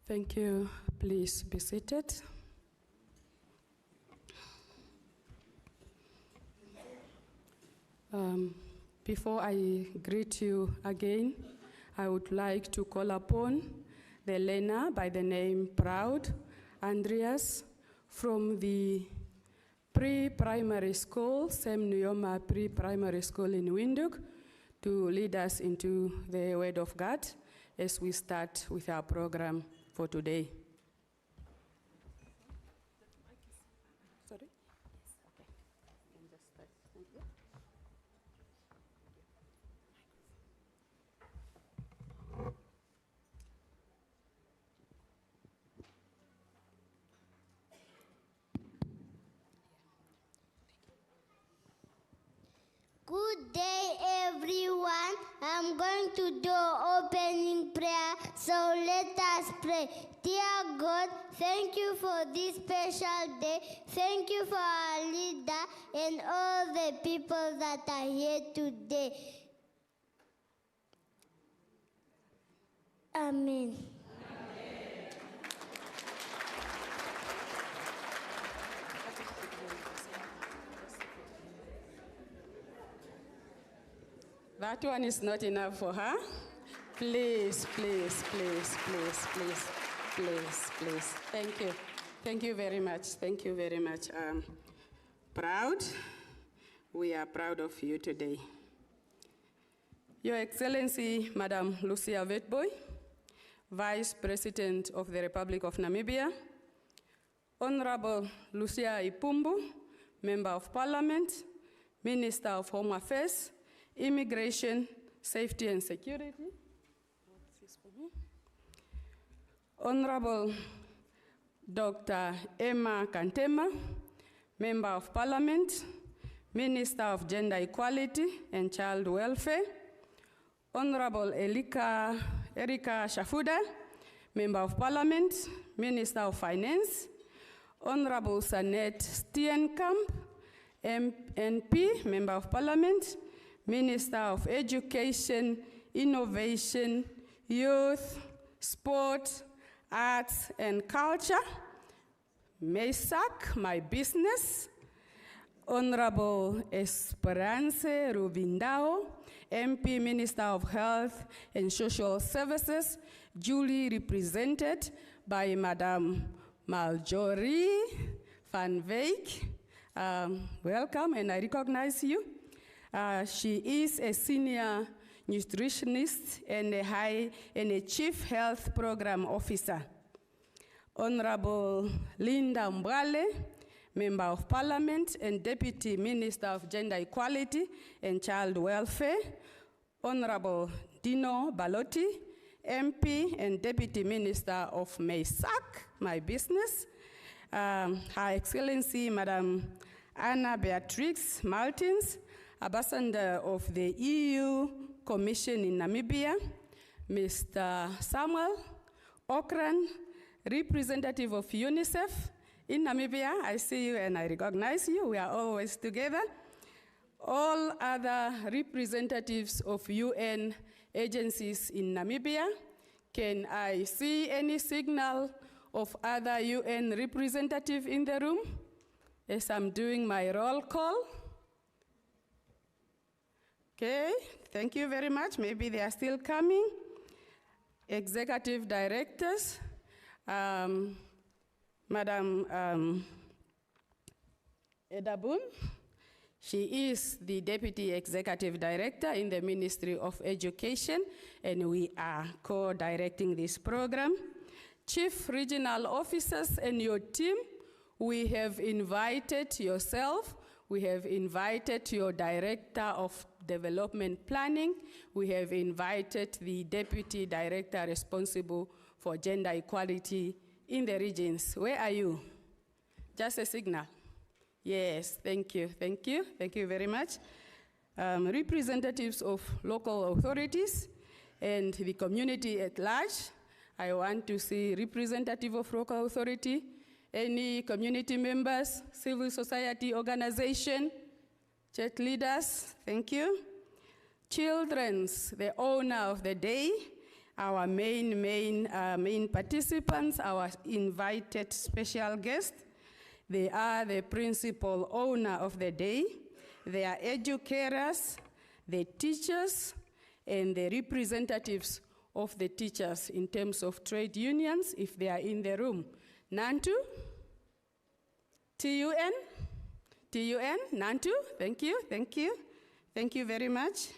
Thank you. Please be seated. Before I greet you again, I would like to call upon the learner by the name Proud Andreas from the pre-primary school, Sam Nuyoma Pre-Primary School in Windhoek, to lead us into the Word of God as we start with our program for today. Sorry? Yes, okay. And just start. Thank you. Good day, everyone. I'm going to do opening prayer, so let us pray. Dear God, thank you for this special day. Thank you for our leader and all the people that are here today. Amen. That one is not enough for her. Please, please, please, please, please, please, please. Thank you. Thank you very much. Thank you very much. Proud. We are proud of you today. Your Excellency, Madam Lucia Wetboy, Vice President of the Republic of Namibia, Honorable Lucia Ipumbu, Member of Parliament, Minister of Home Affairs, Immigration, Safety and Security. Honorable Dr. Emma Kantema, Member of Parliament, Minister of Gender Equality and Child Welfare. Honorable Erika Shafuda, Member of Parliament, Minister of Finance. Honorable Sanet Steenkamp, MP, Member of Parliament, Minister of Education, Innovation, Youth, Sport, Arts and Culture. MESAC, my business. Honorable Esperance Rubindao, MP, Minister of Health and Social Services, duly represented by Madam Marjorie van Wyk. Welcome, and I recognize you. She is a senior nutritionist and a chief health program officer. Honorable Linda Mbwale, Member of Parliament and Deputy Minister of Gender Equality and Child Welfare. Honorable Dino Balotti, MP and Deputy Minister of MESAC, my business. Her Excellency, Madam Anna Beatrix Martins, Ambassador of the EU Commission in Namibia. Mr. Samuel Okran, Representative of UNICEF in Namibia. I see you and I recognize you. We are always together. All other representatives of UN agencies in Namibia. Can I see any signal of other UN representative in the room as I'm doing my roll call? Okay, thank you very much. Maybe they are still coming. Executive directors, Madam Edabun. She is the Deputy Executive Director in the Ministry of Education, and we are co-directing this program. Chief Regional Officers and your team, we have invited yourself, we have invited your Director of Development Planning, we have invited the Deputy Director responsible for gender equality in the regions. Where are you? Just a signal. Yes, thank you, thank you, thank you very much. Representatives of local authorities and the community at large. I want to see representative of local authority, any community members, civil society organization, church leaders, thank you. Children's, the owner of the day, our main participants, our invited special guests. They are the principal owner of the day. They are educators, the teachers, and the representatives of the teachers in terms of trade unions, if they are in the room. Nantu? TUN? TUN? Nantu? Thank you, thank you. Thank you very much.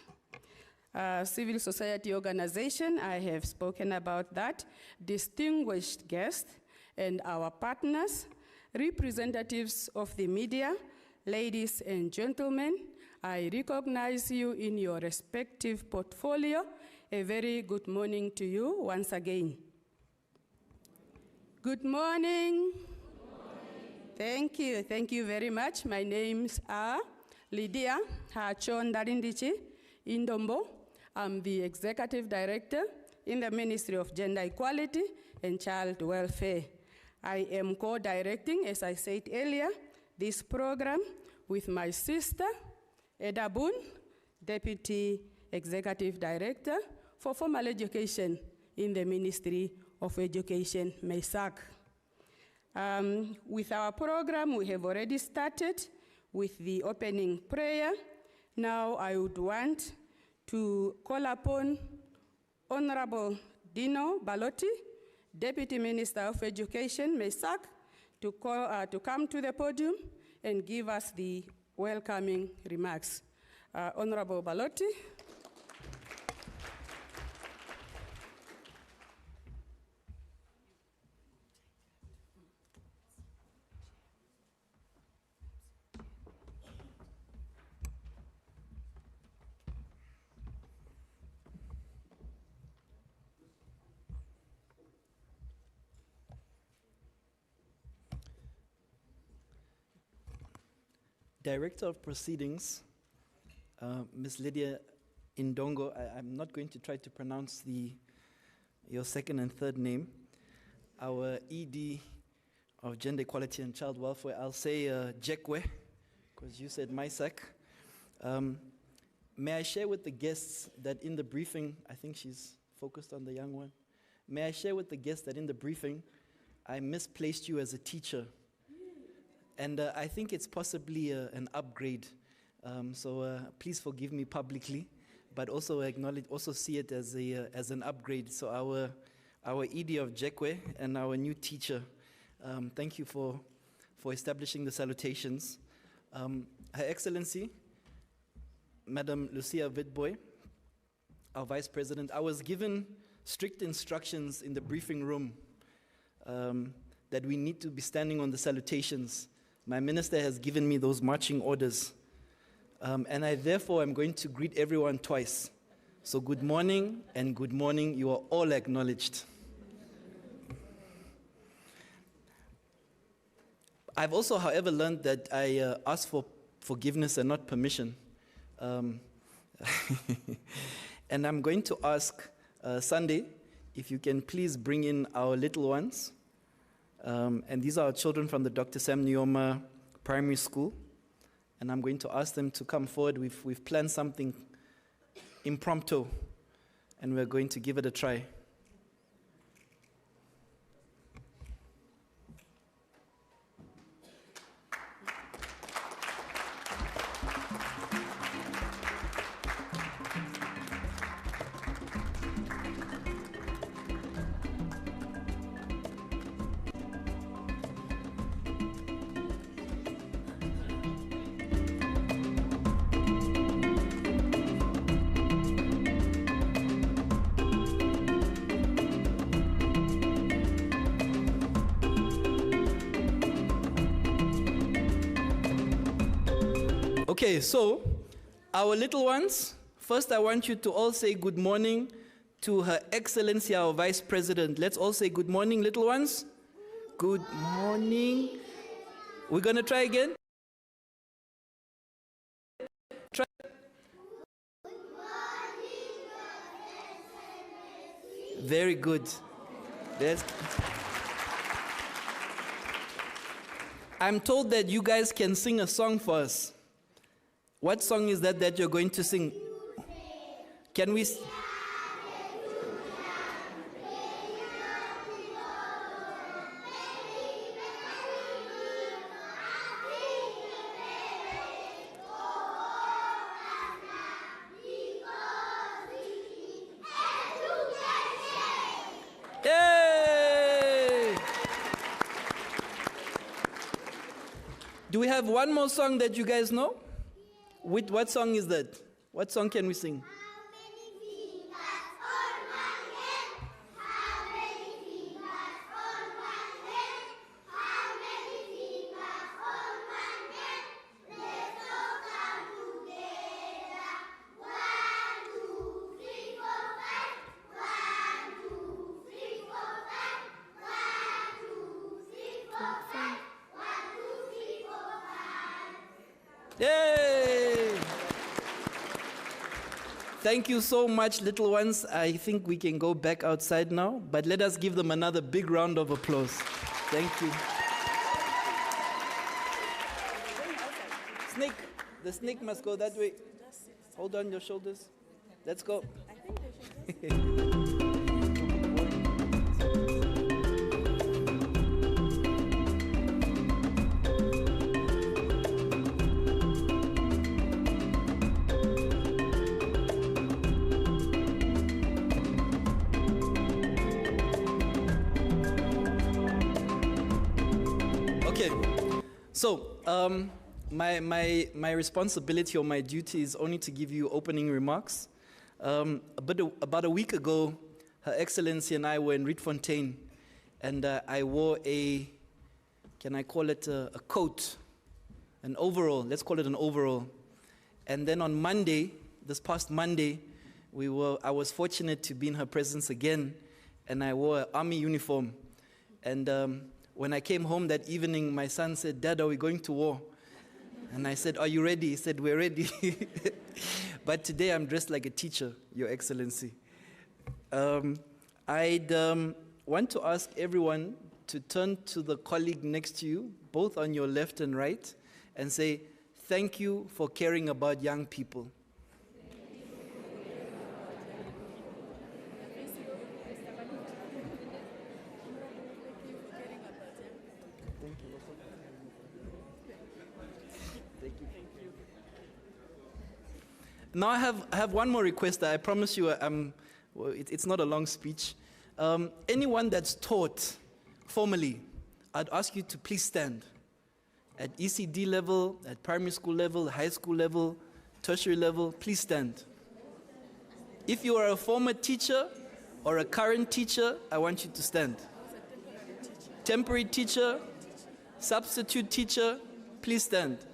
Civil society organization, I have spoken about that. Distinguished guests and our partners, representatives of the media, ladies and gentlemen, I recognize you in your respective portfolio. A very good morning to you once again. Good morning. Thank you very much. My names are Lydia Hachon Darindichi Indombo. I'm the Executive Director in the Ministry of Gender Equality and Child Welfare. I am co-directing, as I said earlier, this program with my sister, Eda Boone, Deputy Executive Director for Formal Education in the Ministry of Education, MESAC. With our program, we have already started with the opening prayer. Now I would want to call upon Honorable Dino Balotti, Deputy Minister of Education, MESAC, to come to the podium and give us the welcoming remarks. Honorable Balotti. Director of Proceedings, Ms. Lydia Indongo. I'm not going to try to pronounce your second and third name. Our ED of Gender Equality and Child Welfare, I'll say Jekwe, because you said MISAC. May I share with the guests that in the briefing, I think she's focused on the young one. May I share with the guests that in the briefing, I misplaced you as a teacher. And I think it's possibly an upgrade. So please forgive me publicly, but also acknowledge, also see it as an upgrade. So our ED of Jekwe and our new teacher, thank you for establishing the salutations. Her Excellency, Madam Lucia Witboy, our Vice President, I was given strict instructions in the briefing room that we need to be standing on the salutations. My minister has given me those marching orders. And I therefore am going to greet everyone twice. So good morning and good morning. You are all acknowledged. I've also, however, learned that I ask for forgiveness and not permission. And I'm going to ask Sunday if you can please bring in our little ones. And these are our children from the Dr. Sam Nyoma Primary School. And I'm going to ask them to come forward. We've planned something impromptu, and we're going to give it a try. Okay, so our little ones, first I want you to all say good morning to Her Excellency, our Vice President. Let's all say good morning, little ones. Good morning. We're going to try again. Try. Good morning, very good. I'm told that you guys can sing a song for us. What song is that you're going to sing? Can we? Do we have one more song that you guys know? What song is that? What song can we sing? Yay! Thank you so much, little ones. I think we can go back outside now, but let us give them another big round of applause. Thank you. Snake. The snake must go that way. Hold on your shoulders. Let's go. Okay, so my responsibility or my duty is only to give you opening remarks. About a week ago, Her Excellency and I were in Rietfontein, and I wore can I call it a coat, an overall, let's call it an overall. And then on Monday, this past Monday, I was fortunate to be in her presence again, and I wore an army uniform. And when I came home that evening, my son said, "Dad, are we going to war?" And I said, "Are you ready?" He said, "We're ready." But today I'm dressed like a teacher, Your Excellency. I'd want to ask everyone to turn to the colleague next to you, both on your left and right, and say, "Thank you for caring about young people." Now I have one more request. I promise you, it's not a long speech. Anyone that's taught formally, I'd ask you to please stand. At ECD level, at primary school level, high school level, tertiary level, please stand. If you are a former teacher or a current teacher, I want you to stand. Temporary teacher, substitute teacher, please stand.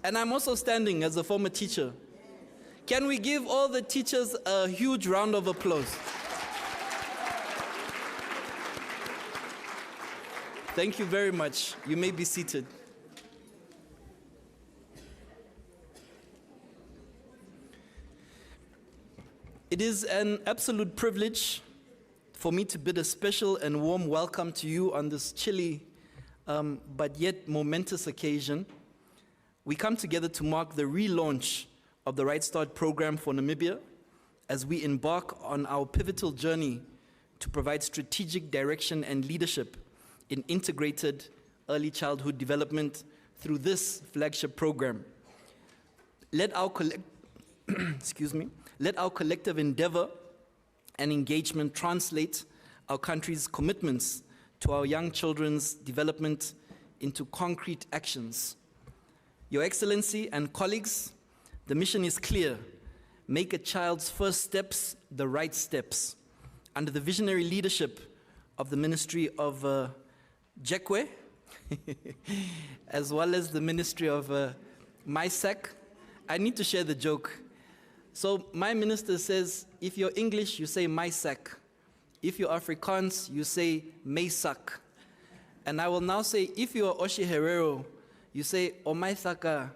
And I'm also standing as a former teacher. Can we give all the teachers a huge round of applause? Thank you very much. You may be seated. It is an absolute privilege for me to bid a special and warm welcome to you on this chilly but yet momentous occasion. We come together to mark the relaunch of the Right Start program for Namibia as we embark on our pivotal journey to provide strategic direction and leadership in integrated early childhood development through this flagship program. Let our collective endeavor and engagement translate our country's commitments to our young children's development into concrete actions. Your Excellency and colleagues, the mission is clear. Make a child's first steps the right steps. Under the visionary leadership of the Ministry of Jekwe, as well as the Ministry of MySec, I need to share the joke. So my minister says, if you're English, you say MySec. If you're Afrikaans, you say Maysak. And I will now say, if you're Oshi Herero, you say, Omaisaka.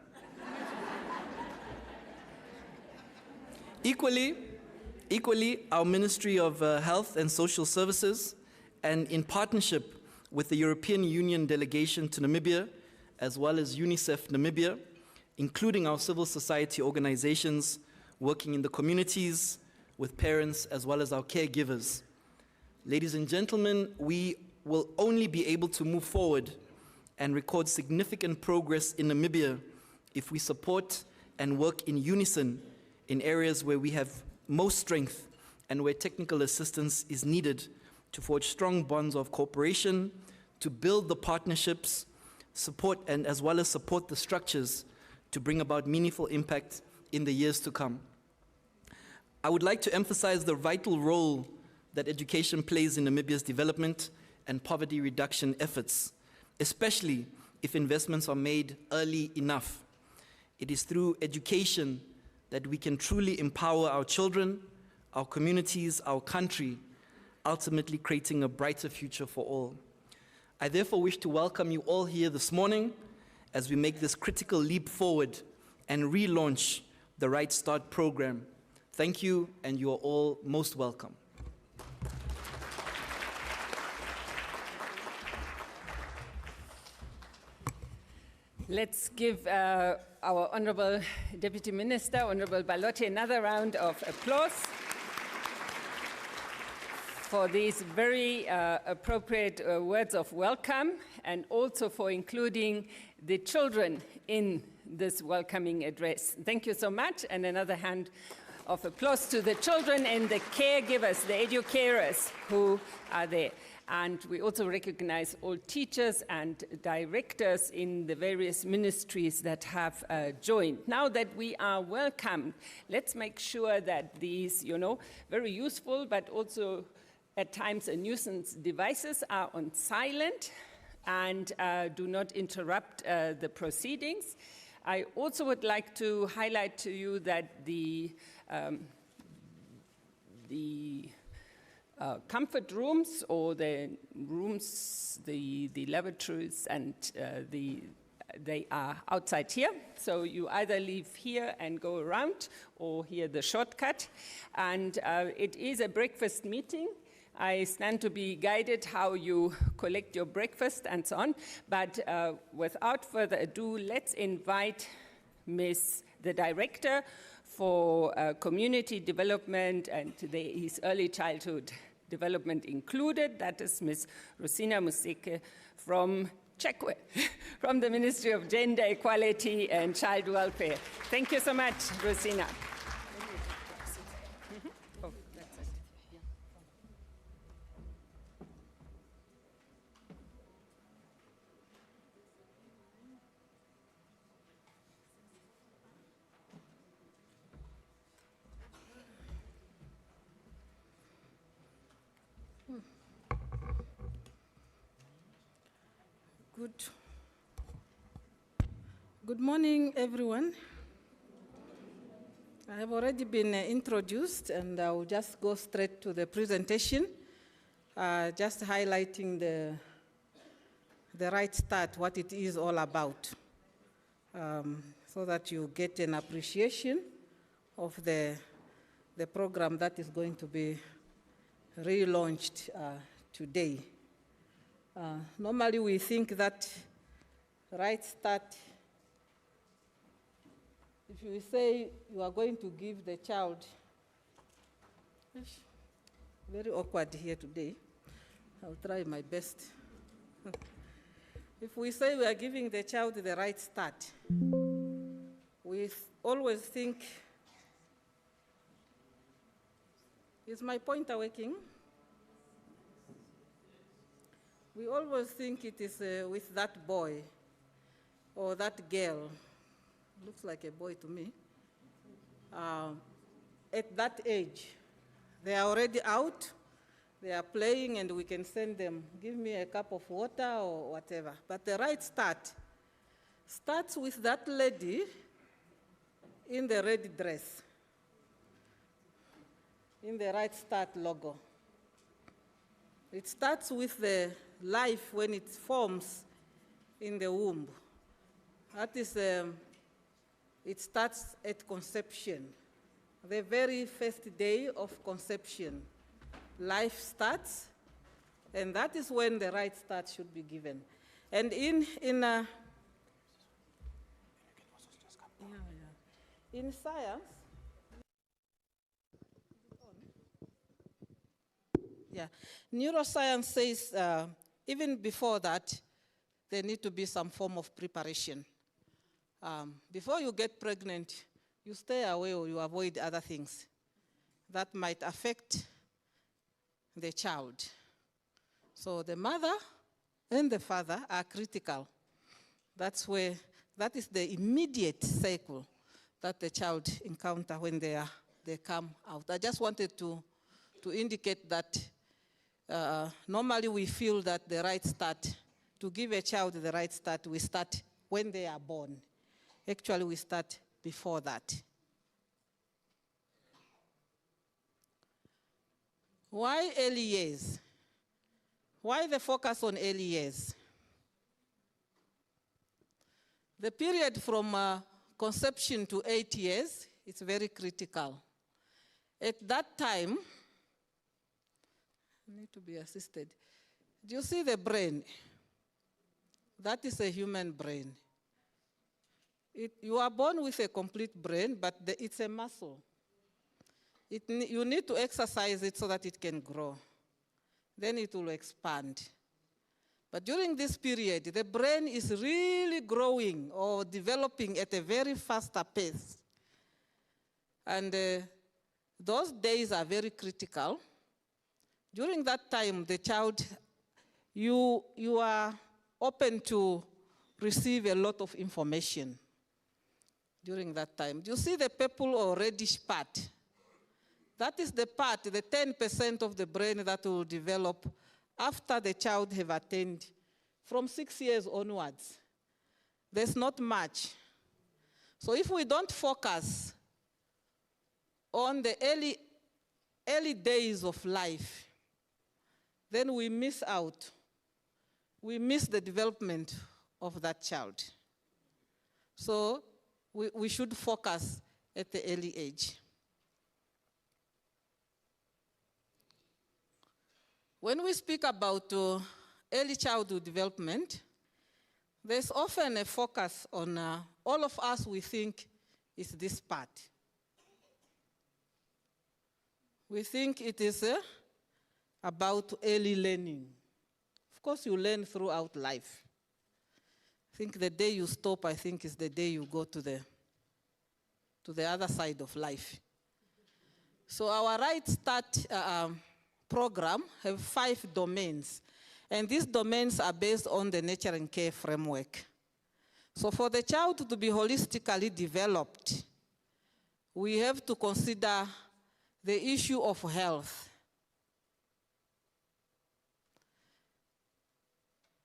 Equally, our Ministry of Health and Social Services, and in partnership with the European Union delegation to Namibia, as well as UNICEF Namibia, including our civil society organizations working in the communities with parents as well as our caregivers. Ladies and gentlemen, we will only be able to move forward and record significant progress in Namibia if we support and work in unison in areas where we have most strength and where technical assistance is needed to forge strong bonds of cooperation, to build the partnerships support and as well as support the structures to bring about meaningful impact in the years to come. I would like to emphasize the vital role that education plays in Namibia's development and poverty reduction efforts, especially if investments are made early enough. It is through education that we can truly empower our children, our communities, our country, ultimately creating a brighter future for all. I therefore wish to welcome you all here this morning as we make this critical leap forward and relaunch the Right Start program. Thank you, and you are all most welcome. Let's give our Honourable Deputy Minister, Honourable Balotti, another round of applause for these very appropriate words of welcome, and also for including the children in this welcoming address. Thank you so much, and another hand of applause to the children and the caregivers, the educators who are there. And we also recognize all teachers and directors in the various ministries that have joined. Now that we are welcomed, let's make sure that these, very useful but also at times a nuisance devices are on silent and do not interrupt the proceedings. I also would like to highlight to you that the comfort rooms, or the rooms, the lavatories, and they are outside here. So you either leave here and go around, or here the shortcut. And it is a breakfast meeting. I stand to be guided how you collect your breakfast and so on. But without further ado, let's invite the Director for Community Development and his early childhood development included. That is Ms. Rosina Museke from Chekwe, from the Ministry of Gender Equality and Child Welfare. Thank you so much, Rosina. Oh, that's it. Yeah. Good morning, everyone. I have already been introduced, and I will just go straight to the presentation, just highlighting the Right Start, what it is all about, so that you get an appreciation of the program that is going to be relaunched today. Normally we think that Right Start, if you say you are going to give the child, very awkward here today, I'll try my best. If we say we are giving the child the right start, we always think, is my pointer working? We always think it is with that boy or that girl. Looks like a boy to me. At that age, they are already out, they are playing, and we can send them, give me a cup of water or whatever. But the right start starts with that lady in the red dress, in the Right Start logo. It starts with the life when it forms in the womb. That is, it starts at conception. The very first day of conception, life starts, and that is when the right start should be given. And in science, neuroscience says even before that, there need to be some form of preparation. Before you get pregnant, you stay away or you avoid other things that might affect the child. So the mother and the father are critical That is the immediate cycle that the child encounters when they come out. I just wanted to indicate that normally we feel that the right start, to give a child the right start, we start when they are born. Actually, we start before that. Why early years? Why the focus on early years? The period from conception to 8 years is very critical. At that time, I need to be assisted. Do you see the brain? That is a human brain. You are born with a complete brain, but it's a muscle. You need to exercise it so that it can grow. Then it will expand. But during this period, the brain is really growing or developing at a very faster pace. And those days are very critical. During that time, the child, you are open to receive a lot of information during that time. Do you see the purple or reddish part? That is the part, the 10% of the brain that will develop after the child have attained from 6 years onwards. There's not much. So if we don't focus on the early days of life, then we miss out. We miss the development of that child. So we should focus at the early age. When we speak about early childhood development, there's often a focus on all of us we think is this part. We think it is about early learning. Of course, you learn throughout life. I think the day you stop, I think, is the day you go to the other side of life. So our Right Start program have 5 domains. And these domains are based on the Nature and Care framework. So for the child to be holistically developed, we have to consider the issue of health,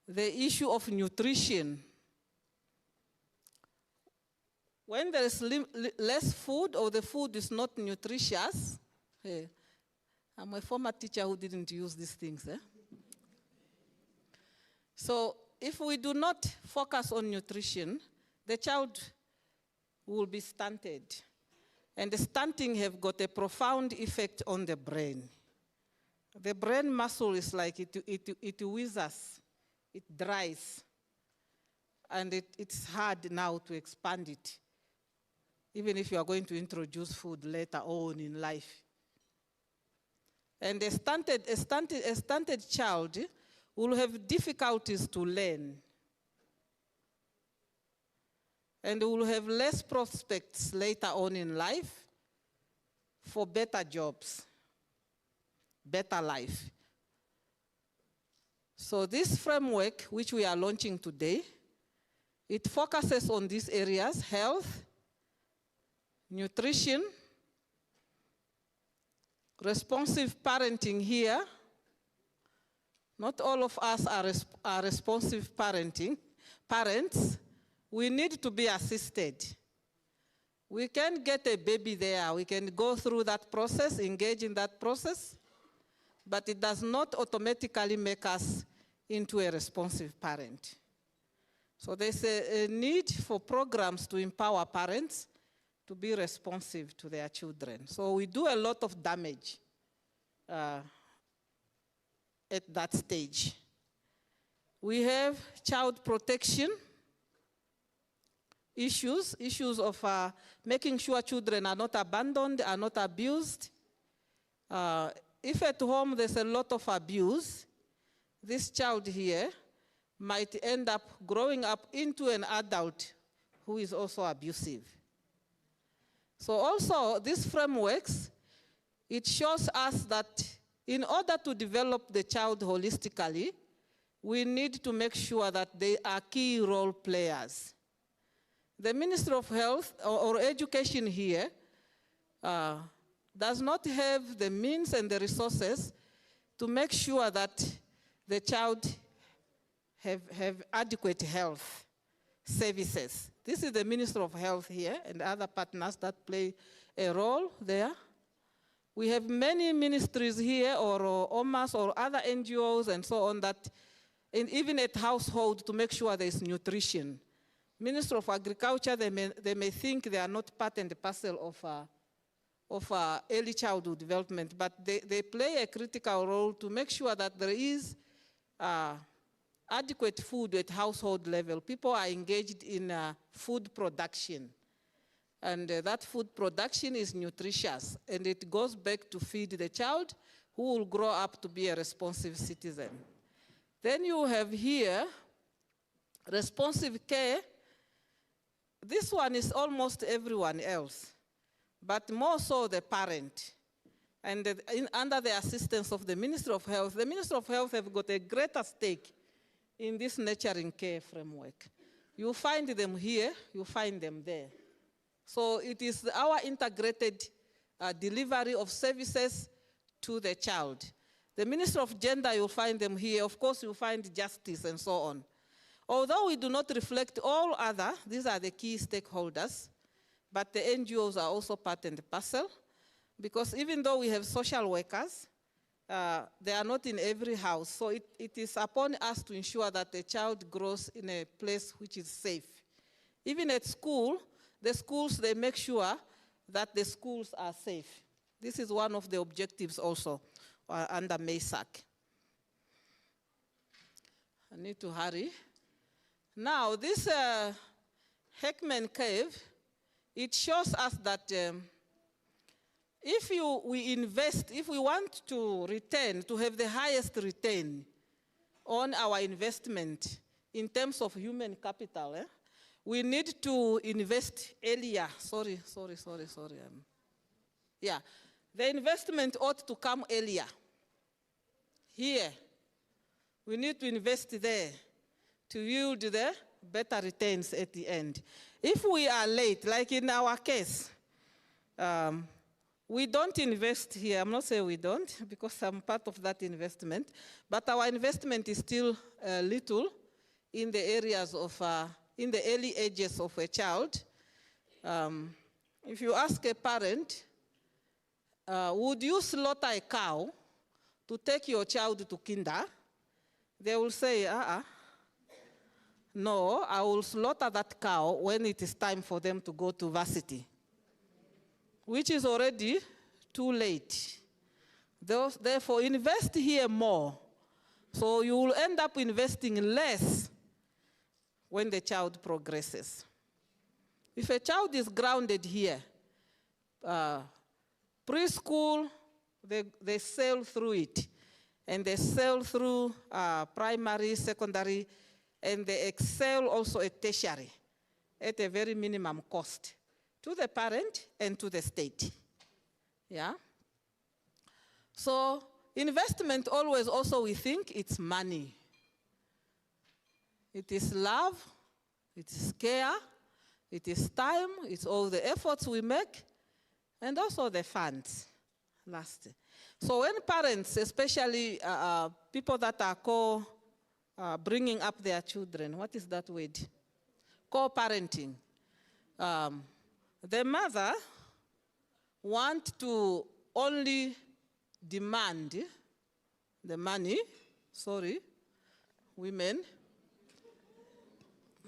the issue of nutrition. When there is less food or the food is not nutritious, I'm a former teacher who didn't use these things. So if we do not focus on nutrition, the child will be stunted. And the stunting have got a profound effect on the brain. The brain muscle is like it withers, it dries. And it's hard now to expand it, even if you are going to introduce food later on in life. And a stunted child will have difficulties to learn. And will have less prospects later on in life for better jobs, better life. So this framework, which we are launching today, it focuses on these areas: health, nutrition, responsive parenting here. Not all of us are responsive parents. We need to be assisted. We can get a baby there. We can go through that process, engage in that process, but it does not automatically make us into a responsive parent. So there's a need for programs to empower parents to be responsive to their children. So we do a lot of damage at that stage. We have child protection issues of making sure children are not abandoned, are not abused. If at home there's a lot of abuse, this child here might end up growing up into an adult who is also abusive. So also, these frameworks, it shows us that in order to develop the child holistically, we need to make sure that they are key role players. The Ministry of Health or Education here does not have the means and the resources to make sure that the child have adequate health services. This is the Ministry of Health here and other partners that play a role there. We have many ministries here or OMAS or other NGOs and so on that, and even at household to make sure there is nutrition. Ministry of Agriculture, they may think they are not part and parcel of early childhood development, but they play a critical role to make sure that there is adequate food at household level. People are engaged in food production. And that food production is nutritious, and it goes back to feed the child who will grow up to be a responsive citizen. Then you have here responsive care. This one is almost everyone else, but more so the parent. And under the assistance of the Ministry of Health, the Ministry of Health have got a greater stake in this nurturing care framework. You find them here, you find them there. So it is our integrated delivery of services to the child. The Ministry of Gender, you'll find them here. Of course, you'll find justice and so on. Although we do not reflect all other, these are the key stakeholders, but the NGOs are also part and parcel, because even though we have social workers, they are not in every house. So it is upon us to ensure that the child grows in a place which is safe. Even at school, the schools, they make sure that the schools are safe. This is one of the objectives also under MESAC. I need to hurry. Now, this Heckman Cave, it shows us that if we want to return, to have the highest return on our investment in terms of human capital, we need to invest earlier. Sorry. Yeah, the investment ought to come earlier. Here, we need to invest there to yield the better returns at the end. If we are late, like in our case, we don't invest here. I'm not saying we don't, because I'm part of that investment, but our investment is still little in the areas of, in the early ages of a child. If you ask a parent, would you slaughter a cow to take your child to kinder? They will say, no, I will slaughter that cow when it is time for them to go to varsity, which is already too late. Therefore, invest here more. So you will end up investing less when the child progresses. If a child is grounded here, preschool, they sail through it. And they sail through primary, secondary, and they excel also at tertiary at a very minimum cost to the parent and to the state. Yeah? So investment always also we think it's money. It is love, it is care, it is time, it's all the efforts we make, and also the funds. Last. So when parents, especially people that are bringing up their children, what is that word? Co-parenting. The mother want to only demand the money, women,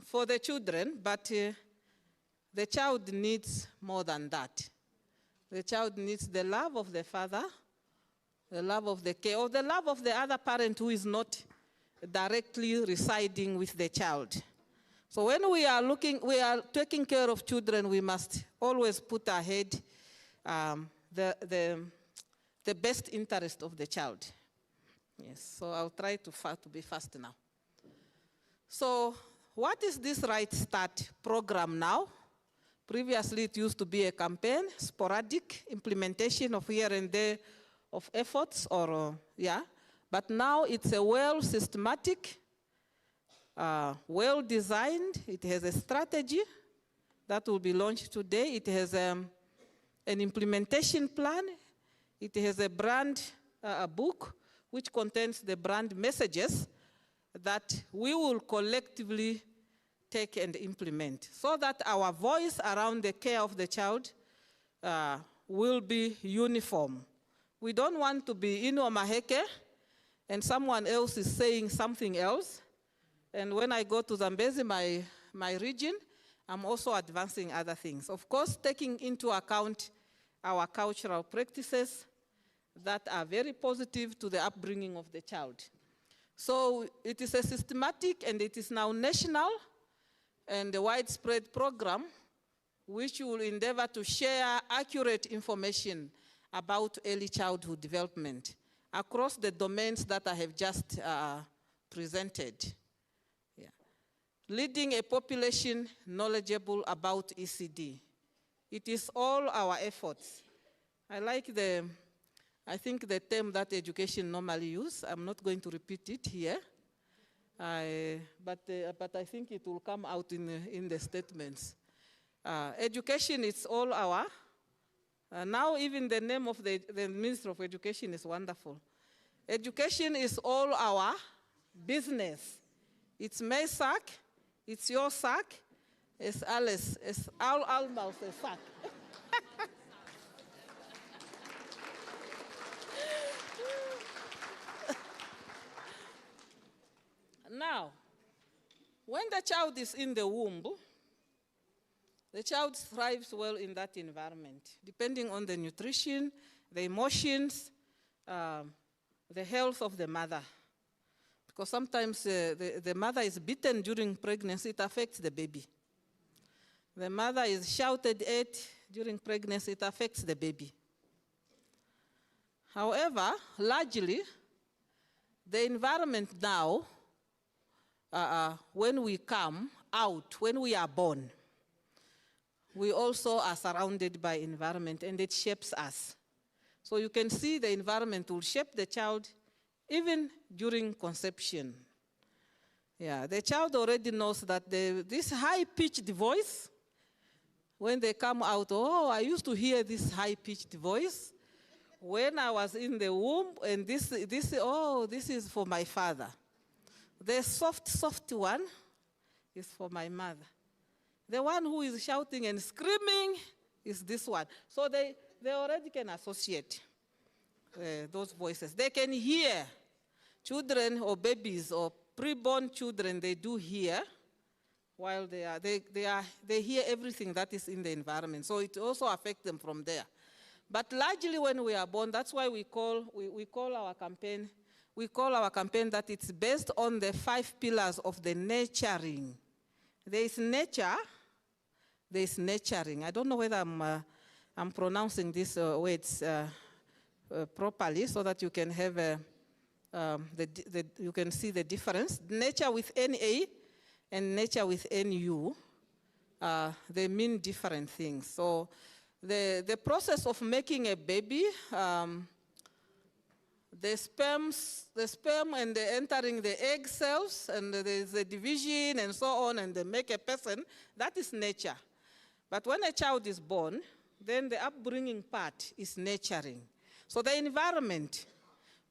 for the children, but the child needs more than that. The child needs the love of the father, the love of the care, or the love of the other parent who is not directly residing with the child. So when we are taking care of children, we must always put ahead the best interest of the child. Yes, so I'll try to be fast now. So what is this Right Start program now? Previously, it used to be a campaign, sporadic implementation of here and there of efforts, but now it's a well-systematic well designed. It has a strategy that will be launched today. It has an implementation plan. It has a brand book which contains the brand messages that we will collectively take and implement so that our voice around the care of the child will be uniform. We don't want to be Ino Maheke and someone else is saying something else. And when I go to Zambezi, my region, I'm also advancing other things. Of course, taking into account our cultural practices that are very positive to the upbringing of the child. So it is a systematic and it is now national and a widespread program which will endeavor to share accurate information about early childhood development across the domains that I have just presented. Yeah. Leading a population knowledgeable about ECD. It is all our efforts. I think the term that education normally use, I'm not going to repeat it here, but I think it will come out in the statements. Education is all our, now even the name of the Minister of Education is wonderful. Education is all our business. It's my sack, it's your sack, it's Alice, it's Alma's sack. Now, when the child is in the womb, the child thrives well in that environment, depending on the nutrition, the emotions, the health of the mother. Because sometimes the mother is beaten during pregnancy, it affects the baby. The mother is shouted at during pregnancy, it affects the baby. However, largely, the environment now, when we come out, when we are born, we also are surrounded by environment and it shapes us. So you can see the environment will shape the child even during conception. Yeah, the child already knows that this high-pitched voice, when they come out, oh, I used to hear this high-pitched voice when I was in the womb, and this is for my father. The soft one is for my mother. The one who is shouting and screaming is this one. So they already can associate those voices. They can hear children or babies or preborn children, they do hear while they hear everything that is in the environment. So it also affects them from there. But largely when we are born, that's why we call our campaign that it's based on the 5 pillars of the nurturing. There is nature, there is nurturing. I don't know whether I'm pronouncing these words properly so that you can have you can see the difference. Nature with NA and nature with NU, they mean different things. So the process of making a baby, the sperm and entering the egg cells, and there's the division and so on, and they make a person, that is nature. But when a child is born, then the upbringing part is nurturing. So the environment,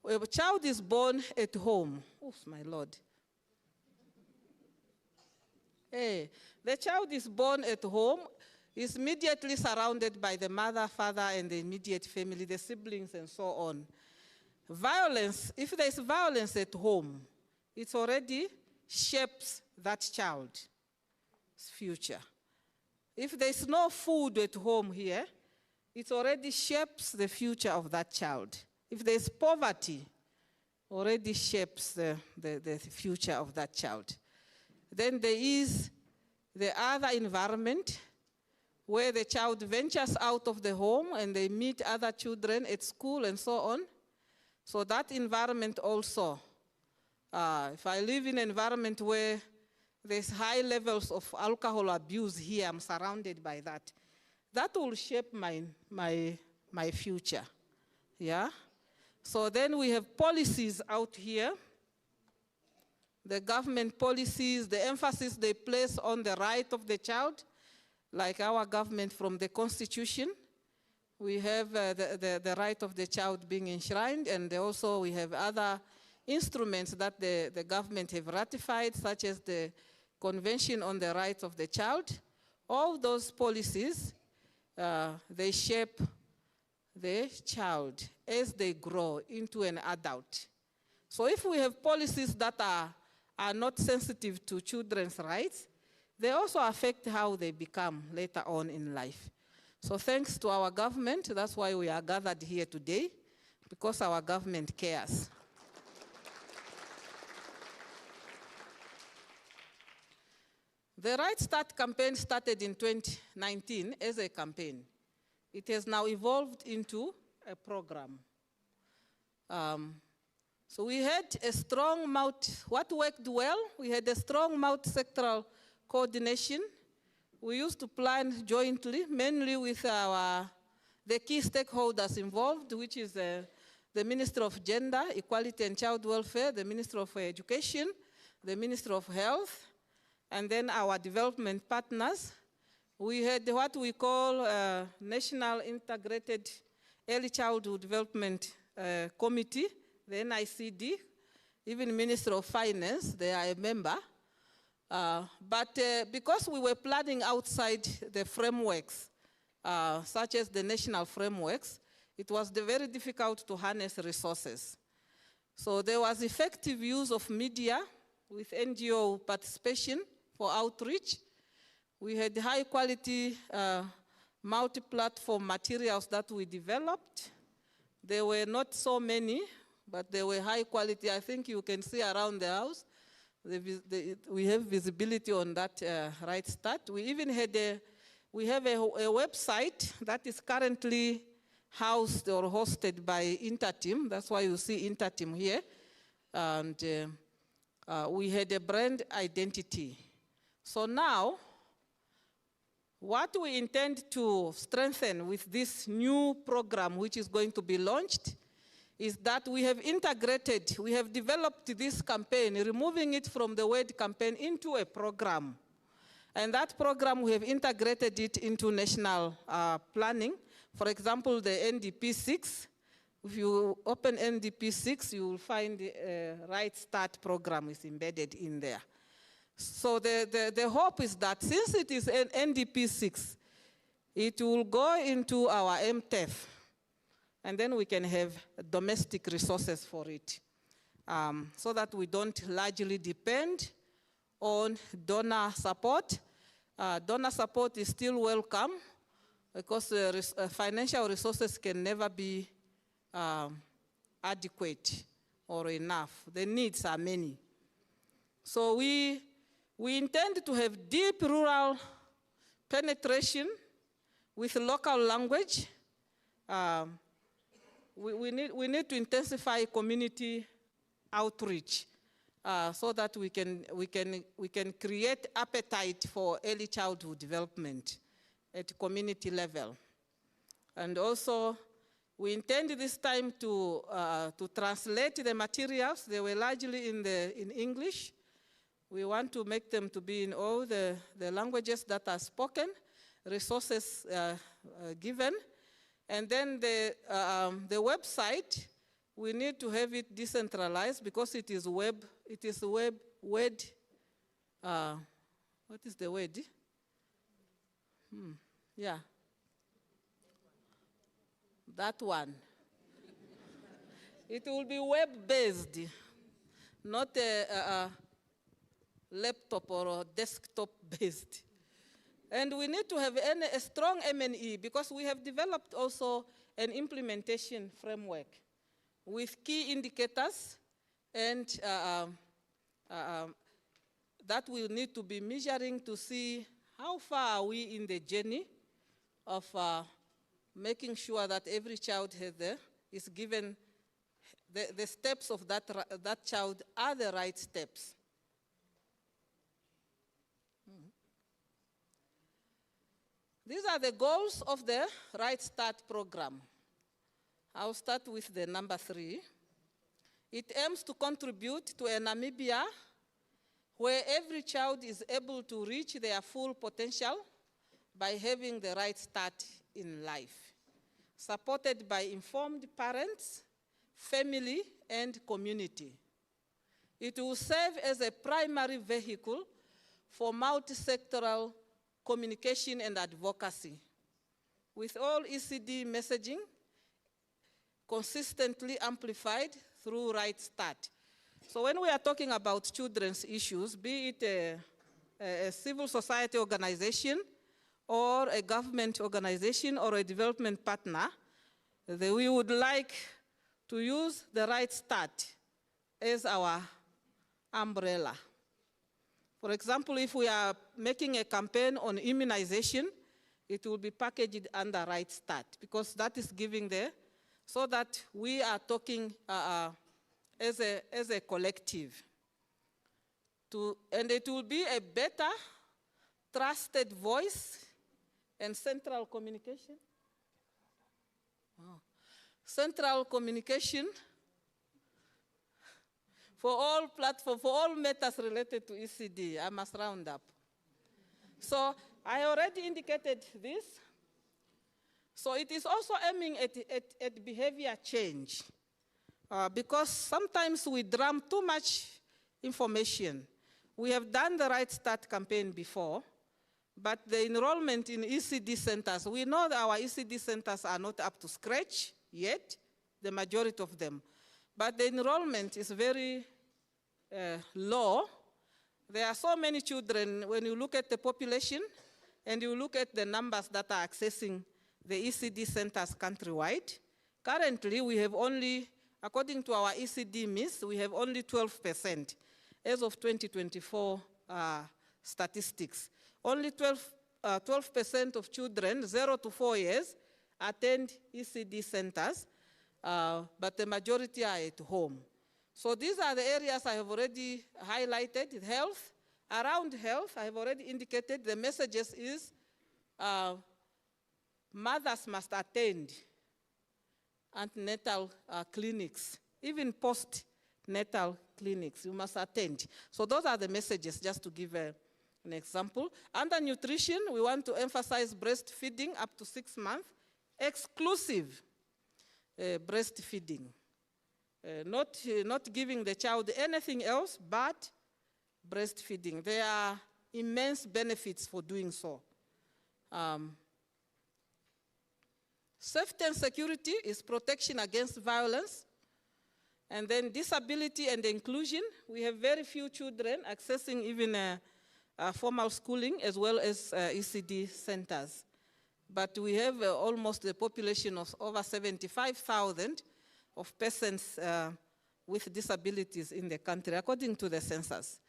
when a child is born at home, oh my Lord. Hey, the child is born at home, is immediately surrounded by the mother, father, and the immediate family, the siblings, and so on. Violence, if there is violence at home, it already shapes that child's future. If there is no food at home here, it already shapes the future of that child. If there is poverty, already shapes the future of that child. Then there is the other environment where the child ventures out of the home and they meet other children at school and so on. So that environment also, if I live in an environment where there's high levels of alcohol abuse here, I'm surrounded by that. That will shape my future, yeah? So then we have policies out here the government policies, the emphasis they place on the right of the child, like our government from the Constitution. We have the right of the child being enshrined, and also we have other instruments that the government have ratified, such as the Convention on the Rights of the Child. All those policies, they shape the child as they grow into an adult. So if we have policies that are not sensitive to children's rights, they also affect how they become later on in life. So thanks to our government, that's why we are gathered here today, because our government cares. The Right Start campaign started in 2019 as a campaign. It has now evolved into a program. So we had a strong what worked well, we had a strong multi-sectoral coordination. We used to plan jointly, mainly with the key stakeholders involved, which is the Minister of Gender, Equality and Child Welfare, the Minister of Education, the Minister of Health, and then our development partners. We had what we call National Integrated Early Childhood Development Committee, the NICD, even Minister of Finance, they are a member. But because we were planning outside the frameworks, such as the national frameworks, it was very difficult to harness resources. So there was effective use of media with NGO participation for outreach. We had high quality multi-platform materials that we developed. There were not so many, but they were high quality. I think you can see around the house. We have visibility on that Right Start. We even had we have a website that is currently housed or hosted by InterTeam. That's why you see InterTeam here. And we had a brand identity. So now, what we intend to strengthen with this new program, which is going to be launched, is that we have integrated, we have developed this campaign, removing it from the word campaign into a program. And that program, we have integrated it into national planning. For example, the NDP 6. If you open NDP 6, you will find the Right Start program is embedded in there. So the hope is that since it is an NDP 6, it will go into our MTEF, and then we can have domestic resources for it, so that we don't largely depend on donor support. Donor support is still welcome, because financial resources can never be adequate or enough. The needs are many. So we intend to have deep rural penetration with local language. We need to intensify community outreach so that we can create appetite for early childhood development at community level. And also, we intend this time to translate the materials. They were largely in English. We want to make them to be in all the languages that are spoken, resources given. And then the website, we need to have it decentralized because it is word, what is the word? Yeah. That one. It will be web-based, not a laptop or a desktop-based. And we need to have a strong M&E because we have developed also an implementation framework with key indicators and that we'll need to be measuring to see how far are we in the journey of making sure that every child is given the steps of that child are the right steps. These are the goals of the Right Start program. I'll start with the number 3. It aims to contribute to a Namibia where every child is able to reach their full potential by having the right start in life, supported by informed parents, family, and community. It will serve as a primary vehicle for multi-sectoral communication and advocacy, with all ECD messaging consistently amplified through Right Start. So when we are talking about children's issues, be it a civil society organization or a government organization or a development partner, we would like to use the Right Start as our umbrella. For example, if we are making a campaign on immunization, it will be packaged under Right Start, because that is giving so that we are talking as a collective. And it will be a better, trusted voice and central communication. Central communication for all platforms, for all matters related to ECD. I must round up. So I already indicated this. So it is also aiming at behavior change, because sometimes we drum too much information. We have done the Right Start campaign before, but the enrollment in ECD centers, we know that our ECD centers are not up to scratch yet, the majority of them. But the enrollment is very low. There are so many children, when you look at the population and you look at the numbers that are accessing the ECD centers countrywide. Currently, we have only, according to our ECD MIS, we have only 12% as of 2024 statistics. Only 12% of children, 0 to 4 years, attend ECD centers, but the majority are at home. So these are the areas I have already highlighted. Health, around health, I have already indicated the messages is mothers must attend antenatal clinics, even postnatal clinics, you must attend. So those are the messages, just to give an example. Under nutrition, we want to emphasize breastfeeding up to 6 months, exclusive breastfeeding. Not giving the child anything else but breastfeeding. There are immense benefits for doing so. Safety and security is protection against violence. And then disability and inclusion. We have very few children accessing even formal schooling as well as ECD centers. But we have almost a population of over 75,000 of persons with disabilities in the country, according to the census.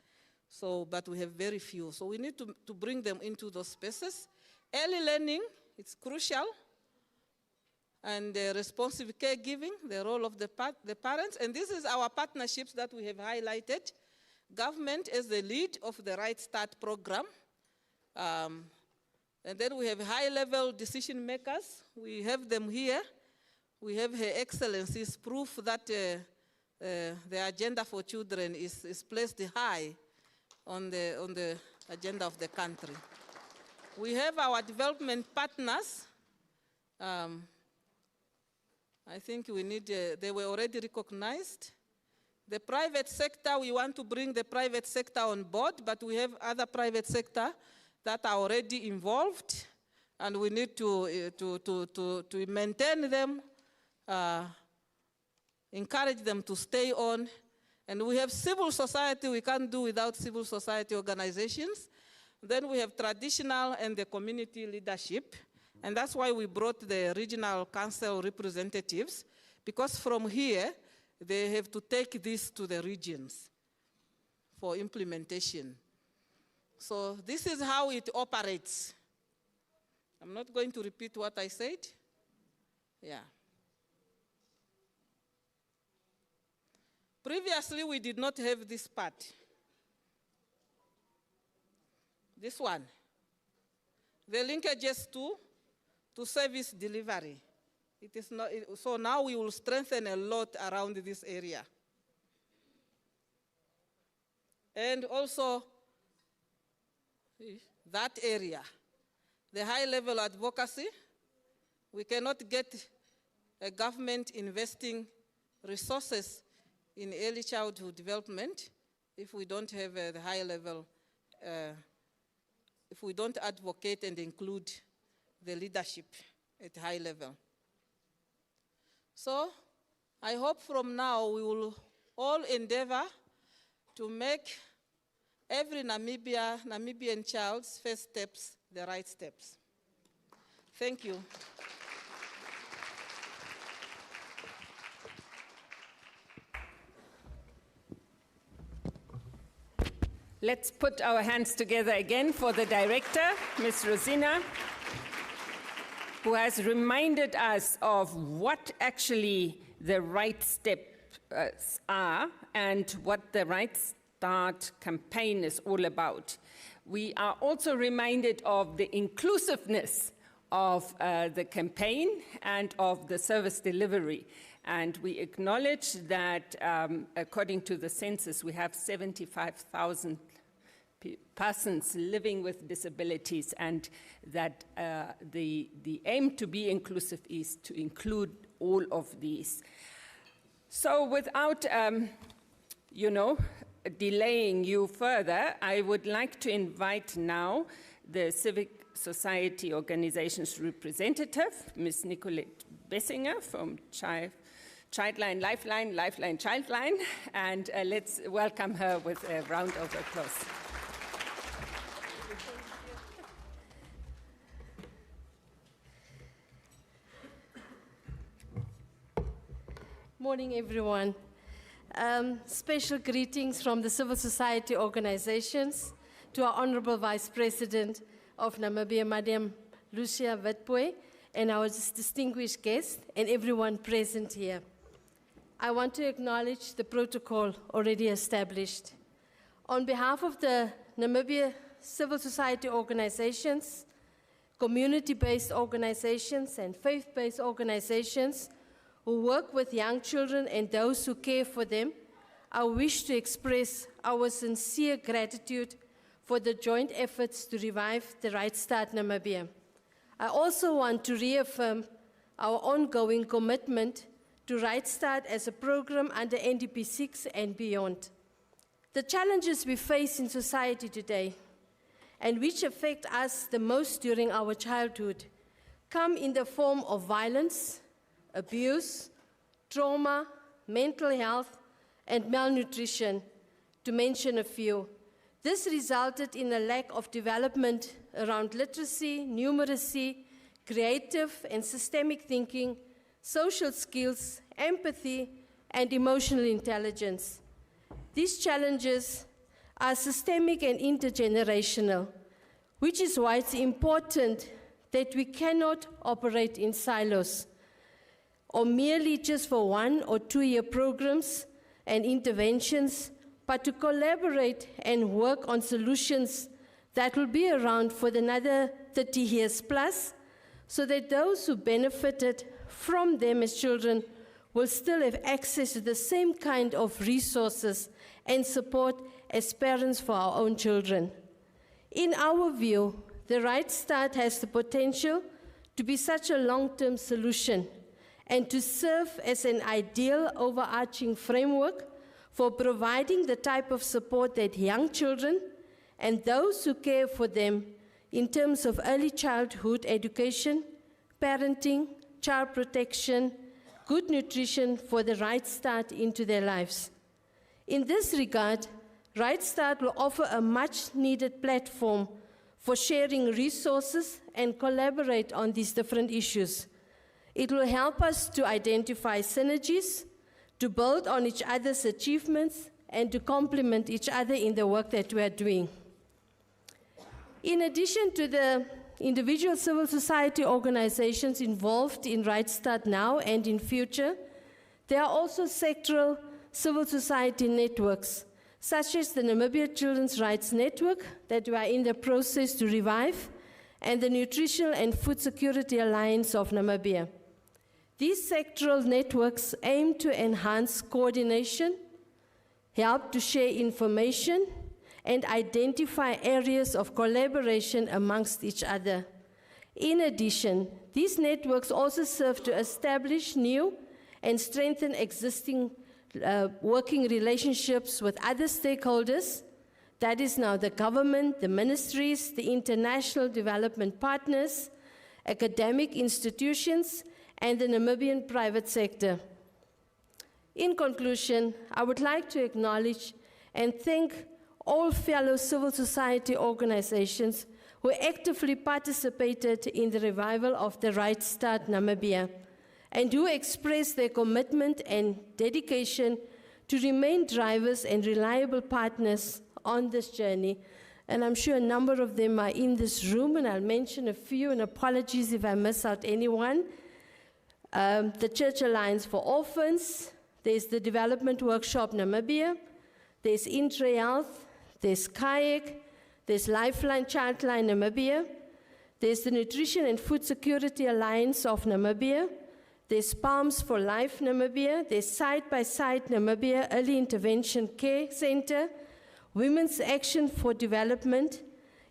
So, but we have very few. So we need to bring them into those spaces. Early learning, it's crucial. And responsive caregiving, the role of the parents. And this is our partnerships that we have highlighted. Government as the lead of the Right Start program. And then we have high-level decision makers. We have them here. We have Her Excellency's proof that the agenda for children is placed high on the agenda of the country. We have our development partners. I think we need, they were already recognized. The private sector, we want to bring the private sector on board, but we have other private sector that are already involved, and we need to maintain them, encourage them to stay on. And we have civil society, we can't do without civil society organizations. Then we have traditional and the community leadership. And that's why we brought the regional council representatives, because from here, they have to take this to the regions for implementation. So this is how it operates. I'm not going to repeat what I said. Yeah. Previously, we did not have this part. This one. The linkages to service delivery. It is not, so now we will strengthen a lot around this area. And also that area, the high-level advocacy, we cannot get a government investing resources in early childhood development if we don't have the high level, if we don't advocate and include the leadership at high level. So I hope from now we will all endeavor to make every Namibian child's first steps the right steps. Thank you. Let's put our hands together again for the director, Ms. Rosina, who has reminded us of what actually the right steps are and what the Right Start campaign is all about. We are also reminded of the inclusiveness of the campaign and of the service delivery. And we acknowledge that according to the census, we have 75,000 persons living with disabilities, and that the aim to be inclusive is to include all of these. So without, delaying you further, I would like to invite now the civic society organization's representative, Ms. Nicolette Bessinger from Childline, Lifeline, Childline, and let's welcome her with a round of applause. Morning, everyone. Special greetings from the civil society organizations to our Honorable Vice President of Namibia, Madam Lucia Witbooi, and our distinguished guests and everyone present here. I want to acknowledge the protocol already established. On behalf of the Namibia civil society organizations, community-based organizations, and faith-based organizations who work with young children and those who care for them, I wish to express our sincere gratitude for the joint efforts to revive the Right Start Namibia. I also want to reaffirm our ongoing commitment to Right Start as a program under NDP 6 and beyond. The challenges we face in society today, and which affect us the most during our childhood, come in the form of violence, abuse, trauma, mental health, and malnutrition, to mention a few. This resulted in a lack of development around literacy, numeracy, creative and systemic thinking, social skills, empathy, and emotional intelligence. These challenges are systemic and intergenerational, which is why it's important that we cannot operate in silos, or merely just for 1 or 2 year programs and interventions, but to collaborate and work on solutions that will be around for another 30 years plus, so that those who benefited from them as children will still have access to the same kind of resources and support as parents for our own children. In our view, the Right Start has the potential to be such a long-term solution and to serve as an ideal overarching framework for providing the type of support that young children and those who care for them in terms of early childhood education, parenting, child protection, good nutrition for the right start into their lives. In this regard, Right Start will offer a much-needed platform for sharing resources and collaborate on these different issues. It will help us to identify synergies, to build on each other's achievements, and to complement each other in the work that we are doing. In addition to the individual civil society organizations involved in Right Start now and in future, there are also sectoral civil society networks, such as the Namibia Children's Rights Network that we are in the process to revive, and the Nutritional and Food Security Alliance of Namibia. These sectoral networks aim to enhance coordination, help to share information, and identify areas of collaboration amongst each other. In addition, these networks also serve to establish new and strengthen existing working relationships with other stakeholders. That is now the government, the ministries, the international development partners, academic institutions, and the Namibian private sector. In conclusion, I would like to acknowledge and thank all fellow civil society organizations who actively participated in the revival of the Right Start Namibia and who expressed their commitment and dedication to remain drivers and reliable partners on this journey. And I'm sure a number of them are in this room, and I'll mention a few, and apologies if I miss out anyone. The Church Alliance for Orphans, there's the Development Workshop Namibia, there's InterTeam, there's Kayak, there's Lifeline Childline Namibia, there's the Nutrition and Food Security Alliance of Namibia, there's Palms for Life Namibia, there's Side by Side Namibia Early Intervention Care Center, Women's Action for Development.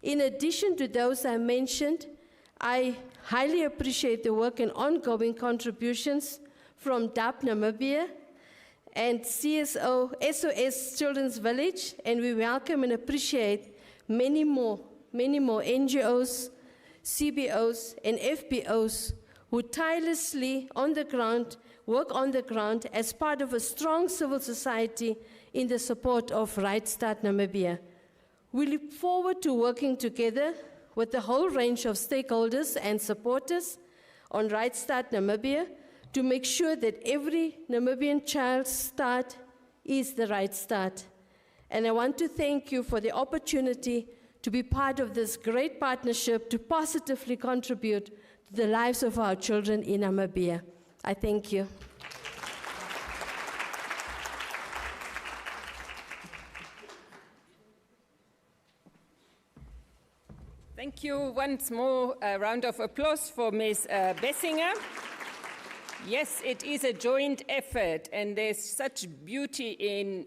In addition to those I mentioned, I highly appreciate the work and ongoing contributions from DAP Namibia and CSO, SOS Children's Village, and we welcome and appreciate many more NGOs, CBOs, and FBOs who tirelessly work on the ground as part of a strong civil society in the support of Right Start Namibia. We look forward to working together with the whole range of stakeholders and supporters on Right Start Namibia to make sure that every Namibian child's start is the right start. And I want to thank you for the opportunity to be part of this great partnership to positively contribute to the lives of our children in Namibia. I thank you. Thank you. Once more, a round of applause for Ms. Bessinger. Yes, it is a joint effort, and there's such beauty in,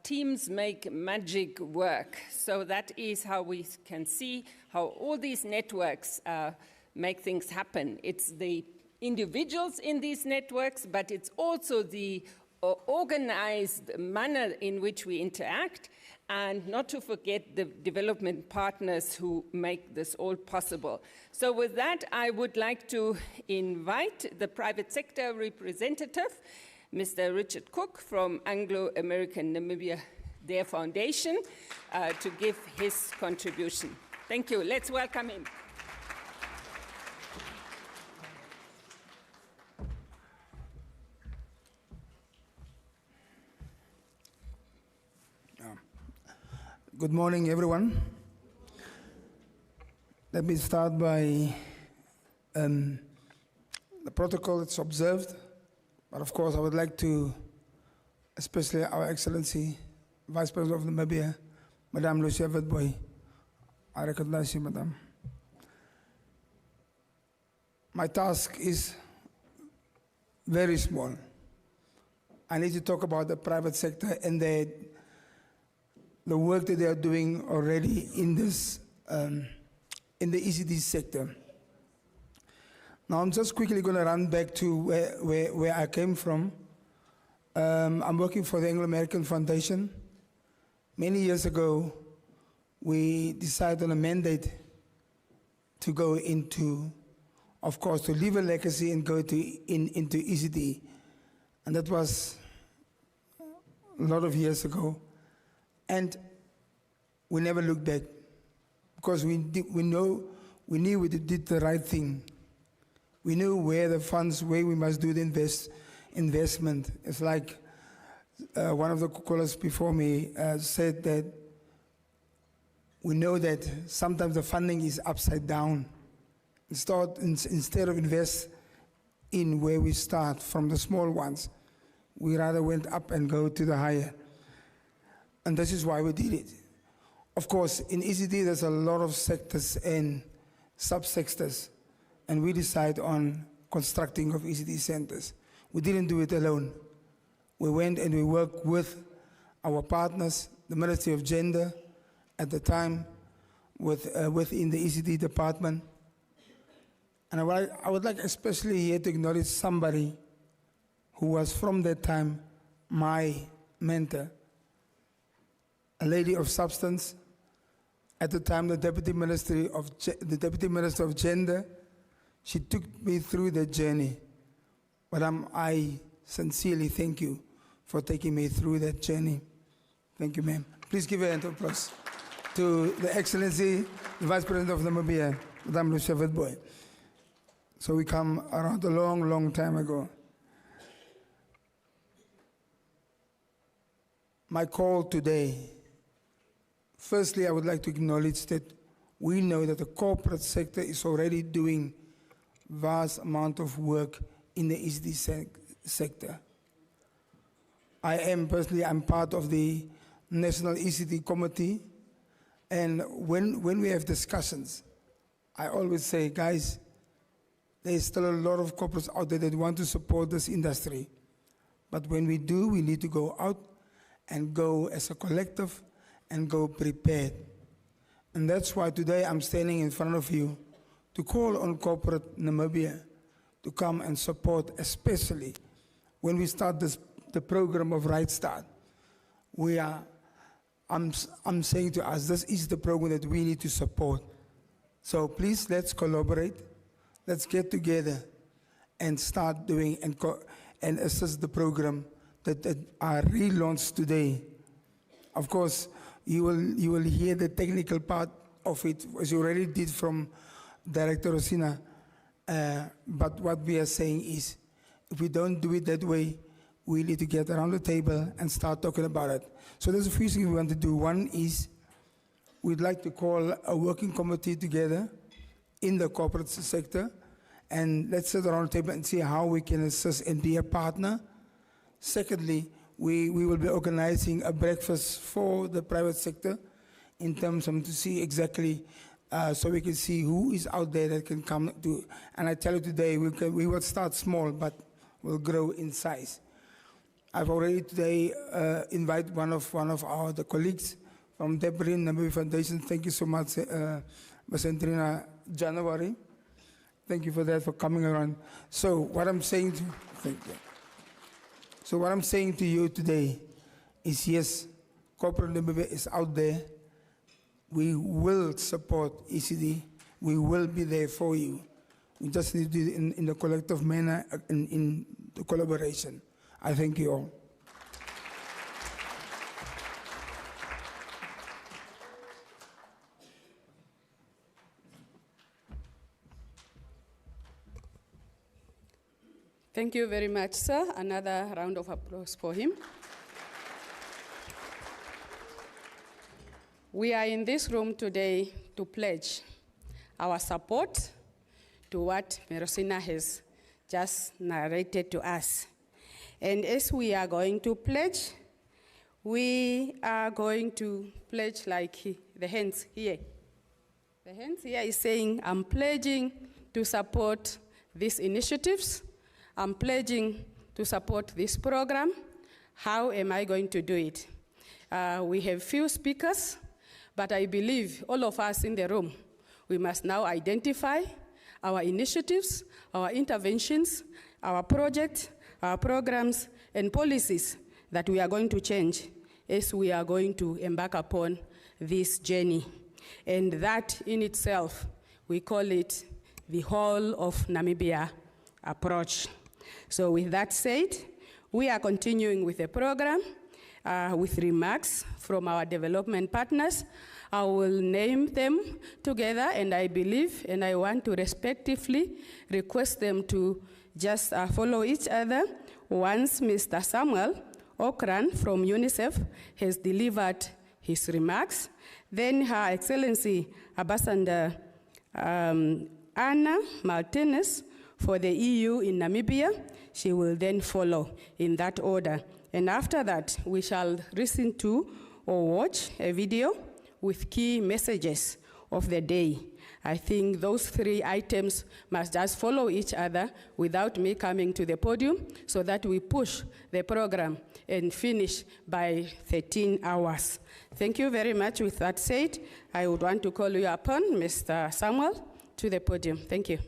teams make magic work. So that is how we can see how all these networks make things happen. It's the individuals in these networks, but it's also the organized manner in which we interact, and not to forget the development partners who make this all possible. So with that, I would like to invite the private sector representative, Mr. Richard Cook from Anglo-American Namibia, their foundation, to give his contribution. Thank you. Let's welcome him. Good morning, everyone. Let me start by the protocol that's observed. But of course, I would like to, especially Our Excellency, Vice President of Namibia, Madame Lucia Witbooi. I recognize you, Madame. My task is very small. I need to talk about the private sector and the work that they are doing already in this, in the ECD sector. Now I'm just quickly going to run back to where I came from. I'm working for the Anglo-American Foundation. Many years ago, we decided on a mandate to go into, of course, to leave a legacy and go into ECD. And that was a lot of years ago. And we never looked back because we knew we did the right thing. We knew where the funds, where we must do the investment. It's like one of the callers before me said that we know that sometimes the funding is upside down. Instead of invest in where we start from the small ones, we rather went up and go to the higher. And this is why we did it. Of course, in ECD, there's a lot of sectors and sub-sectors, and we decide on constructing of ECD centers. We didn't do it alone. We went and we worked with our partners, the Ministry of Gender at the time within the ECD department. And I would like especially here to acknowledge somebody who was from that time my mentor, a lady of substance, at the time the Deputy Minister of Gender. She took me through the journey. But I sincerely thank you for taking me through that journey. Thank you, ma'am. Please give a hand of applause to the Excellency, the Vice President of Namibia, Madame Lucia Witbooi. So we come around a long, long time ago. My call today, firstly, I would like to acknowledge that we know that the corporate sector is already doing vast amount of work in the ECD sector. I'm part of the National ECD Committee, and when we have discussions, I always say, guys, there's still a lot of corporates out there that want to support this industry. But when we do, we need to go out and go as a collective and go prepared. And that's why today I'm standing in front of you to call on corporate Namibia to come and support, especially when we start the program of Right Start. I'm saying to us, this is the program that we need to support. So please, let's collaborate. Let's get together and start doing and assist the program that are relaunched today. Of course, you will hear the technical part of it, as you already did from Director Rosina. But what we are saying is, if we don't do it that way, we need to get around the table and start talking about it. So there's a few things we want to do. One is, we'd like to call a working committee together in the corporate sector, and let's sit around the table and see how we can assist and be a partner. Secondly, we will be organizing a breakfast for the private sector in terms of to see exactly, so we can see who is out there that can come to, and I tell you today, we will start small, but we'll grow in size. I've already today invited one of our colleagues from Debrin Namibia Foundation. Thank you so much, Ms. Andrina January. Thank you for that, for coming around. So what I'm saying to, thank you. So what I'm saying to you today is, yes, corporate Namibia is out there. We will support ECD. We will be there for you. We just need to do it in the collective manner, in the collaboration. I thank you all. Thank you very much, sir. Another round of applause for him. We are in this room today to pledge our support to what Rosina has just narrated to us. And as we are going to pledge, we are going to pledge like the hands here. The hands here is saying, I'm pledging to support these initiatives. I'm pledging to support this program. How am I going to do it? We have few speakers, but I believe all of us in the room, we must now identify our initiatives, our interventions, our projects, our programs, and policies that we are going to change as we are going to embark upon this journey. And that in itself, we call it the whole of Namibia approach. So with that said, we are continuing with the program with remarks from our development partners. I will name them together, and I believe, and I want to respectively request them to just follow each other. Once Mr. Samuel Okran from UNICEF has delivered his remarks, then Her Excellency Ambassador Anna Martinez for the EU in Namibia, she will then follow in that order. And after that, we shall listen to or watch a video with key messages of the day. I think those three items must just follow each other without me coming to the podium so that we push the program and finish by 13 hours. Thank you very much. With that said, I would want to call you upon, Mr. Samuel, to the podium. Thank you.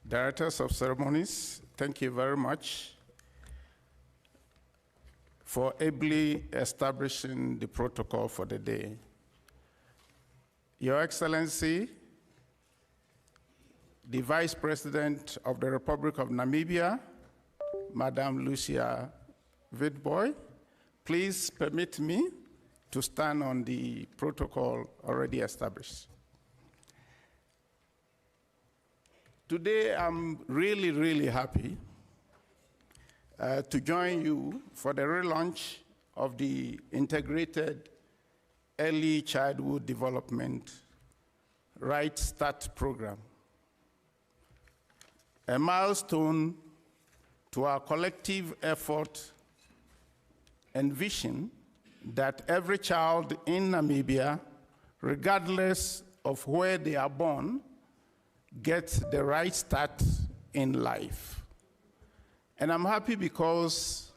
Directors of ceremonies, thank you very much for ably establishing the protocol for the day. Your Excellency, the Vice President of the Republic of Namibia, Madam Lucia Witbooi, please permit me to stand on the protocol already established. Today, I'm really, really happy to join you for the relaunch of the Integrated Early Childhood Development Right Start Program, a milestone to our collective effort and vision that every child in Namibia, regardless of where they are born, get the right start in life. And I'm happy because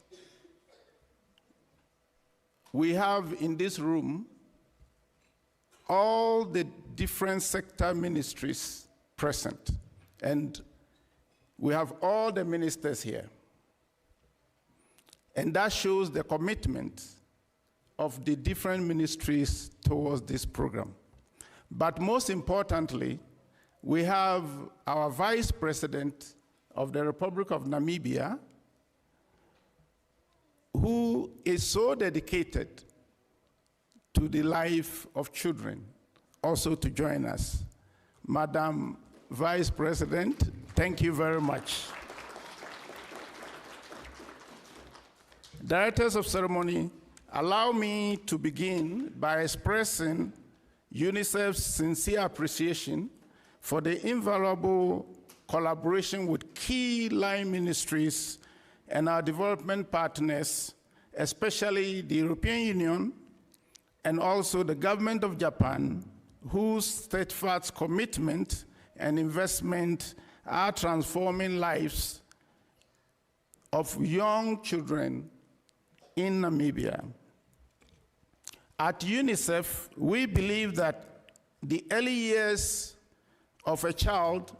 we have in this room all the different sector ministries present, and we have all the ministers here. And that shows the commitment of the different ministries towards this program. But most importantly, we have our Vice President of the Republic of Namibia, who is so dedicated to the life of children, also to join us. Madam Vice President, thank you very much. Directors of ceremony, allow me to begin by expressing UNICEF's sincere appreciation for the invaluable collaboration with key line ministries and our development partners, especially the European Union and also the government of Japan, whose steadfast commitment and investment are transforming lives of young children in Namibia. At UNICEF, we believe that the early years of a child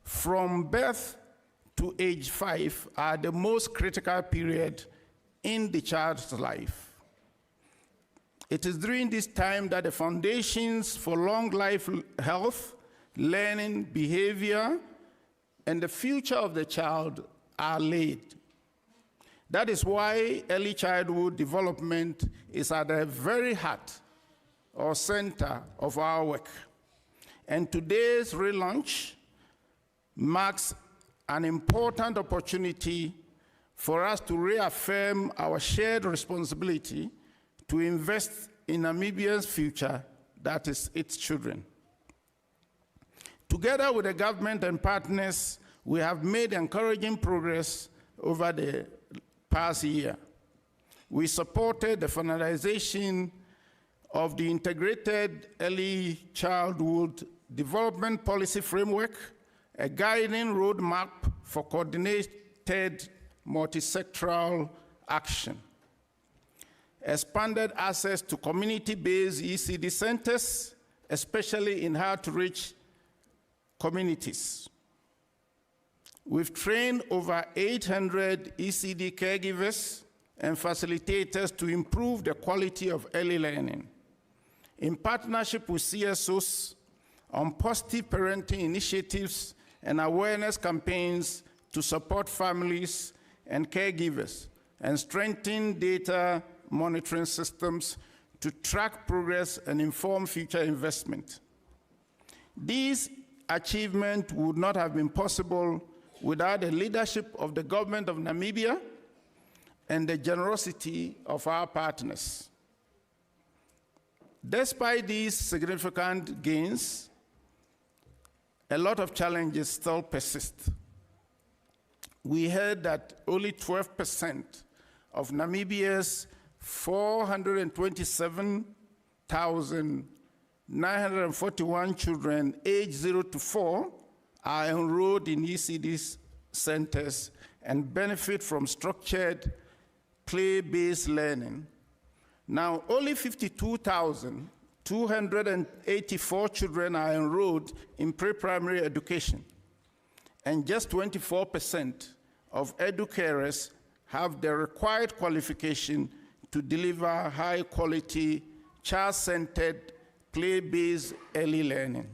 from birth to age 5 are the most critical period in the child's life. It is during this time that the foundations for long life health, learning, behavior, and the future of the child are laid. That is why early childhood development is at the very heart or center of our work. And today's relaunch marks an important opportunity for us to reaffirm our shared responsibility to invest in Namibia's future, that is its children. Together with the government and partners, we have made encouraging progress over the past year. We supported the finalization of the Integrated Early Childhood Development Policy Framework, a guiding roadmap for coordinated multi-sectoral action, expanded access to community-based IECD centers, especially in hard-to-reach communities. We've trained over 800 ECD caregivers and facilitators to improve the quality of early learning. In partnership with CSOs on positive parenting initiatives and awareness campaigns to support families and caregivers, and strengthen data monitoring systems to track progress and inform future investment. These achievements would not have been possible without the leadership of the government of Namibia and the generosity of our partners. Despite these significant gains, a lot of challenges still persist. We heard that only 12% of Namibia's 427,941 children aged 0 to 4 are enrolled in ECD centers and benefit from structured, play-based learning. Now, only 52,284 children are enrolled in pre-primary education, and just 24% of educators have the required qualification to deliver high-quality, child-centered, play-based early learning.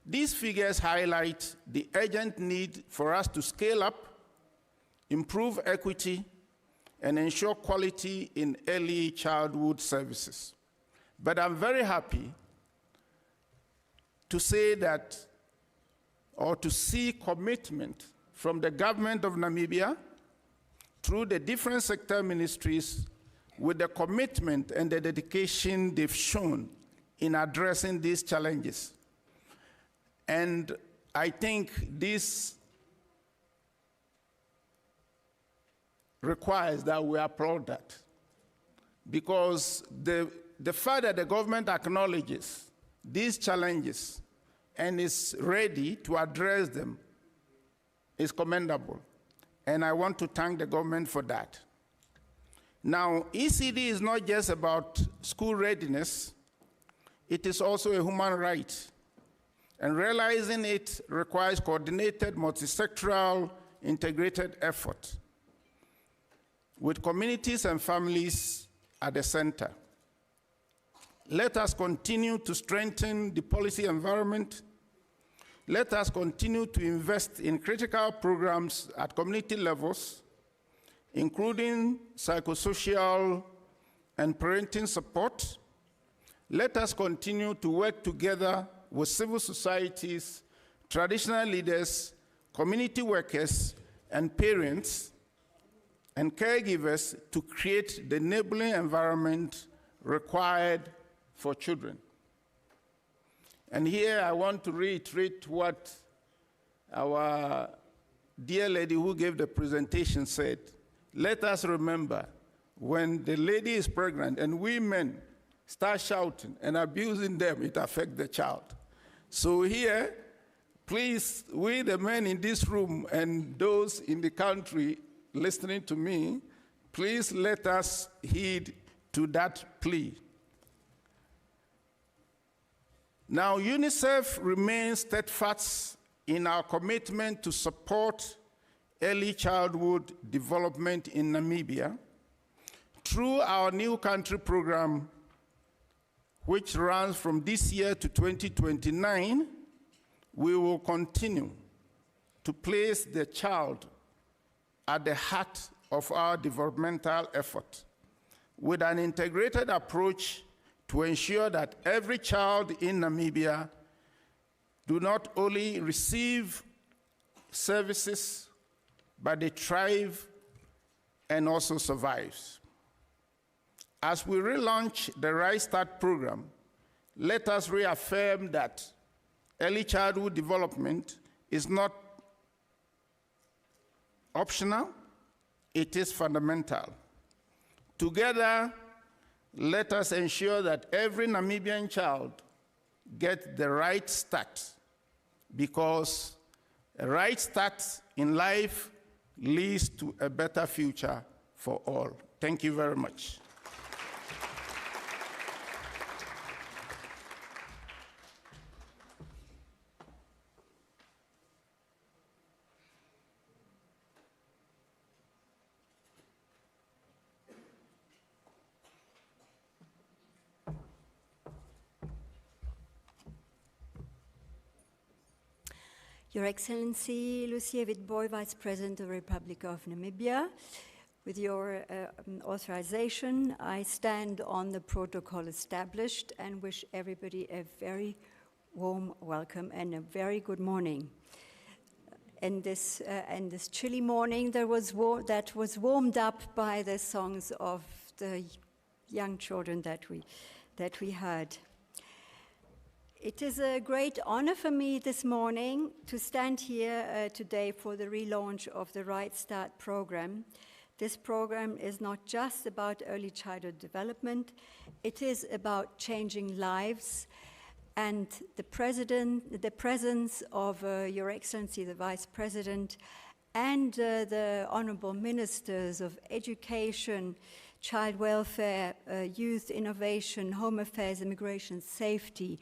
These figures highlight the urgent need for us to scale up, improve equity, and ensure quality in early childhood services. But I'm very happy to say that, or to see commitment from the government of Namibia through the different sector ministries with the commitment and the dedication they've shown in addressing these challenges. And I think this requires that we applaud that, because the fact that the government acknowledges these challenges and is ready to address them is commendable. And I want to thank the government for that. Now, ECD is not just about school readiness, it is also a human right. And realizing it requires coordinated, multi-sectoral, integrated effort with communities and families at the center. Let us continue to strengthen the policy environment. Let us continue to invest in critical programs at community levels, including psychosocial and parenting support. Let us continue to work together with civil societies, traditional leaders, community workers, and parents and caregivers to create the enabling environment required for children. And here I want to reiterate what our dear lady who gave the presentation said. Let us remember, when the lady is pregnant and we men start shouting and abusing them, it affects the child. So here, please, we the men in this room and those in the country listening to me, please let us heed to that plea. Now, UNICEF remains steadfast in our commitment to support early childhood development in Namibia through our new country program, which runs from this year to 2029. We will continue to place the child at the heart of our developmental effort with an integrated approach to ensure that every child in Namibia do not only receive services, but they thrive and also survives. As we relaunch the Right Start program, let us reaffirm that early childhood development is not optional, it is fundamental. Together, let us ensure that every Namibian child gets the right start, because a right start in life leads to a better future for all. Thank you very much. Your Excellency, Lucia Witbooi, Vice President of the Republic of Namibia, with your authorization, I stand on the protocol established and wish everybody a very warm welcome and a very good morning. And this chilly morning that was warmed up by the songs of the young children that we heard. It is a great honor for me this morning to stand here today for the relaunch of the Right Start program. This program is not just about early childhood development, it is about changing lives, and the presence of Your Excellency, the Vice President, and the honorable ministers of education, child welfare, youth innovation, home affairs, immigration, safety.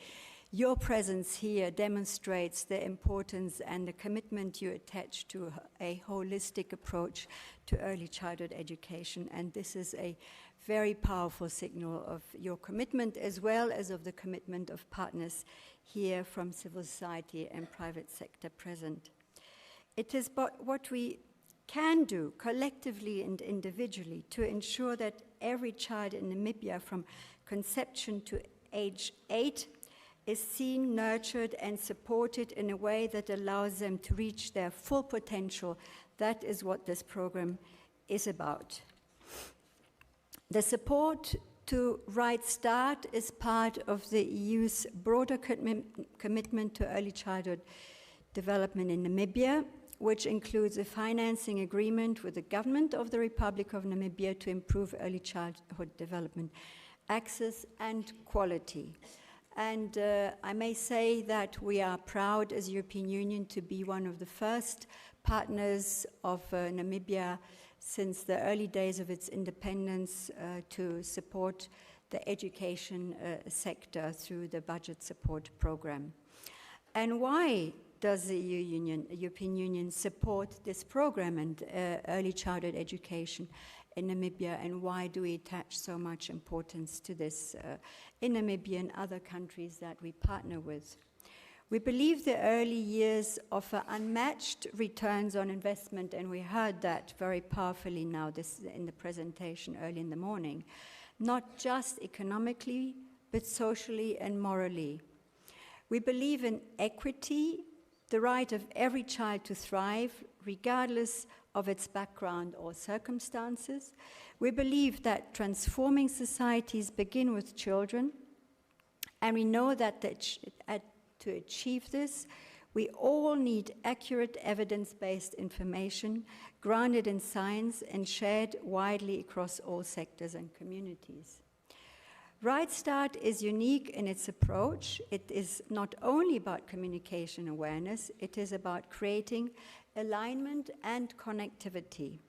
Your presence here demonstrates the importance and the commitment you attach to a holistic approach to early childhood education, and this is a very powerful signal of your commitment as well as of the commitment of partners here from civil society and private sector present. It is what we can do collectively and individually to ensure that every child in Namibia from conception to age 8 is seen, nurtured, and supported in a way that allows them to reach their full potential. That is what this program is about. The support to Right Start is part of the EU's broader commitment to early childhood development in Namibia, which includes a financing agreement with the government of the Republic of Namibia to improve early childhood development access and quality. And I may say that we are proud as European Union to be one of the first partners of Namibia since the early days of its independence to support the education sector through the budget support program. And why does the European Union support this program and early childhood education in Namibia, and why do we attach so much importance to this in Namibia and other countries that we partner with? We believe the early years offer unmatched returns on investment, and we heard that very powerfully now in the presentation early in the morning, not just economically, but socially and morally. We believe in equity, the right of every child to thrive, regardless of its background or circumstances. We believe that transforming societies begin with children, and we know that to achieve this, we all need accurate evidence-based information grounded in science and shared widely across all sectors and communities. Right Start is unique in its approach. It is not only about communication awareness, it is about creating alignment and connectivity.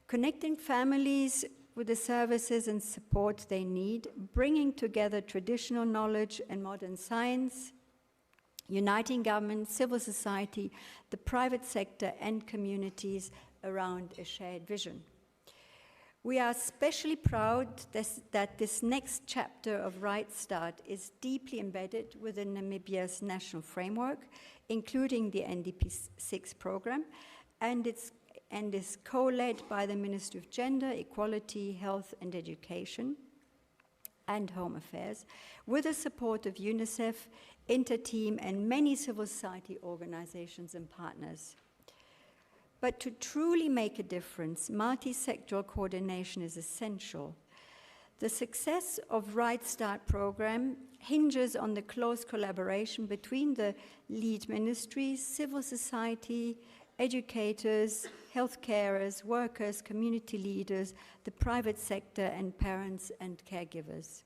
Connecting families with the services and support they need, bringing together traditional knowledge and modern science, uniting government, civil society, the private sector, and communities around a shared vision. We are especially proud that this next chapter of Right Start is deeply embedded within Namibia's national framework, including the NDP 6 program, and is co-led by the Ministry of Gender, Equality, Health and Education, and Home Affairs, with the support of UNICEF, InterTeam, and many civil society organizations and partners. But to truly make a difference, multi-sectoral coordination is essential. The success of Right Start program hinges on the close collaboration between the lead ministries, civil society, educators, health carers, workers, community leaders, the private sector, and parents and caregivers.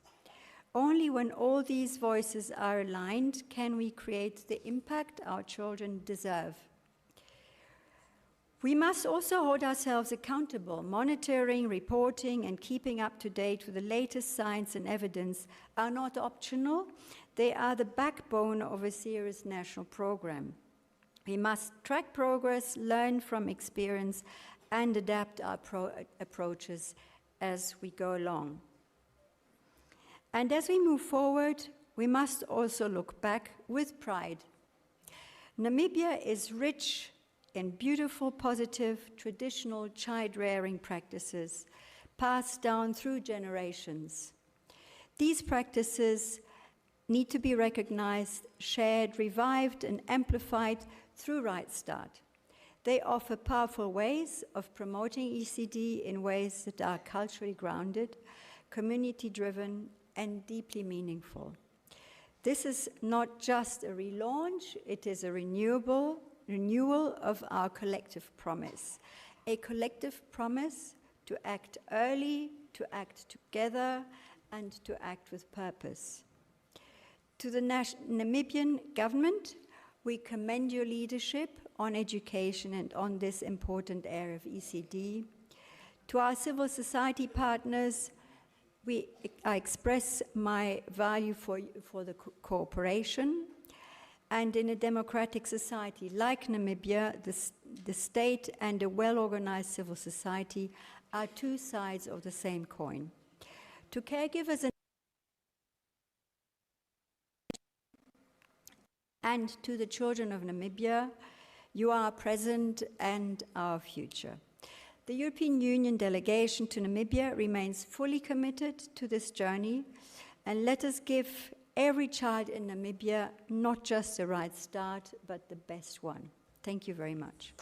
Only when all these voices are aligned can we create the impact our children deserve. We must also hold ourselves accountable. Monitoring, reporting, and keeping up to date with the latest science and evidence are not optional. They are the backbone of a serious national program. We must track progress, learn from experience, and adapt our approaches as we go along. And as we move forward, we must also look back with pride. Namibia is rich in beautiful, positive, traditional child-rearing practices passed down through generations. These practices need to be recognized, shared, revived, and amplified through Right Start. They offer powerful ways of promoting ECD in ways that are culturally grounded, community-driven, and deeply meaningful. This is not just a relaunch, it is a renewal of our collective promise. A collective promise to act early, to act together, and to act with purpose. To the Namibian government, we commend your leadership on education and on this important area of ECD. To our civil society partners, I express my value for the cooperation. And in a democratic society like Namibia, the state and a well-organized civil society are two sides of the same coin. To caregivers and to the children of Namibia, you are our present and our future. The European Union delegation to Namibia remains fully committed to this journey, and let us give every child in Namibia not just the right start, but the best one. Thank you very much.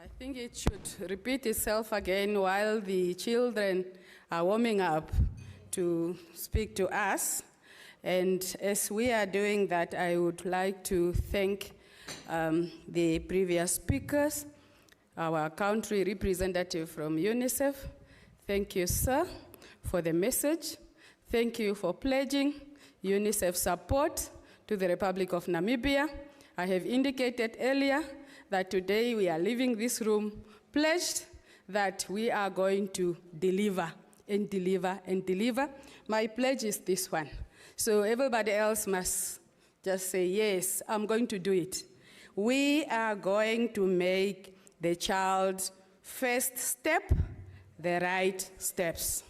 I think it should repeat itself again while the children are warming up to speak to us. And as we are doing that, I would like to thank the previous speakers, our country representative from UNICEF. Thank you, sir, for the message. Thank you for pledging UNICEF support to the Republic of Namibia. I have indicated earlier that today we are leaving this room pledged that we are going to deliver and deliver and deliver. My pledge is this one. So everybody else must just say, yes, I'm going to do it. We are going to make the child's first step the right steps.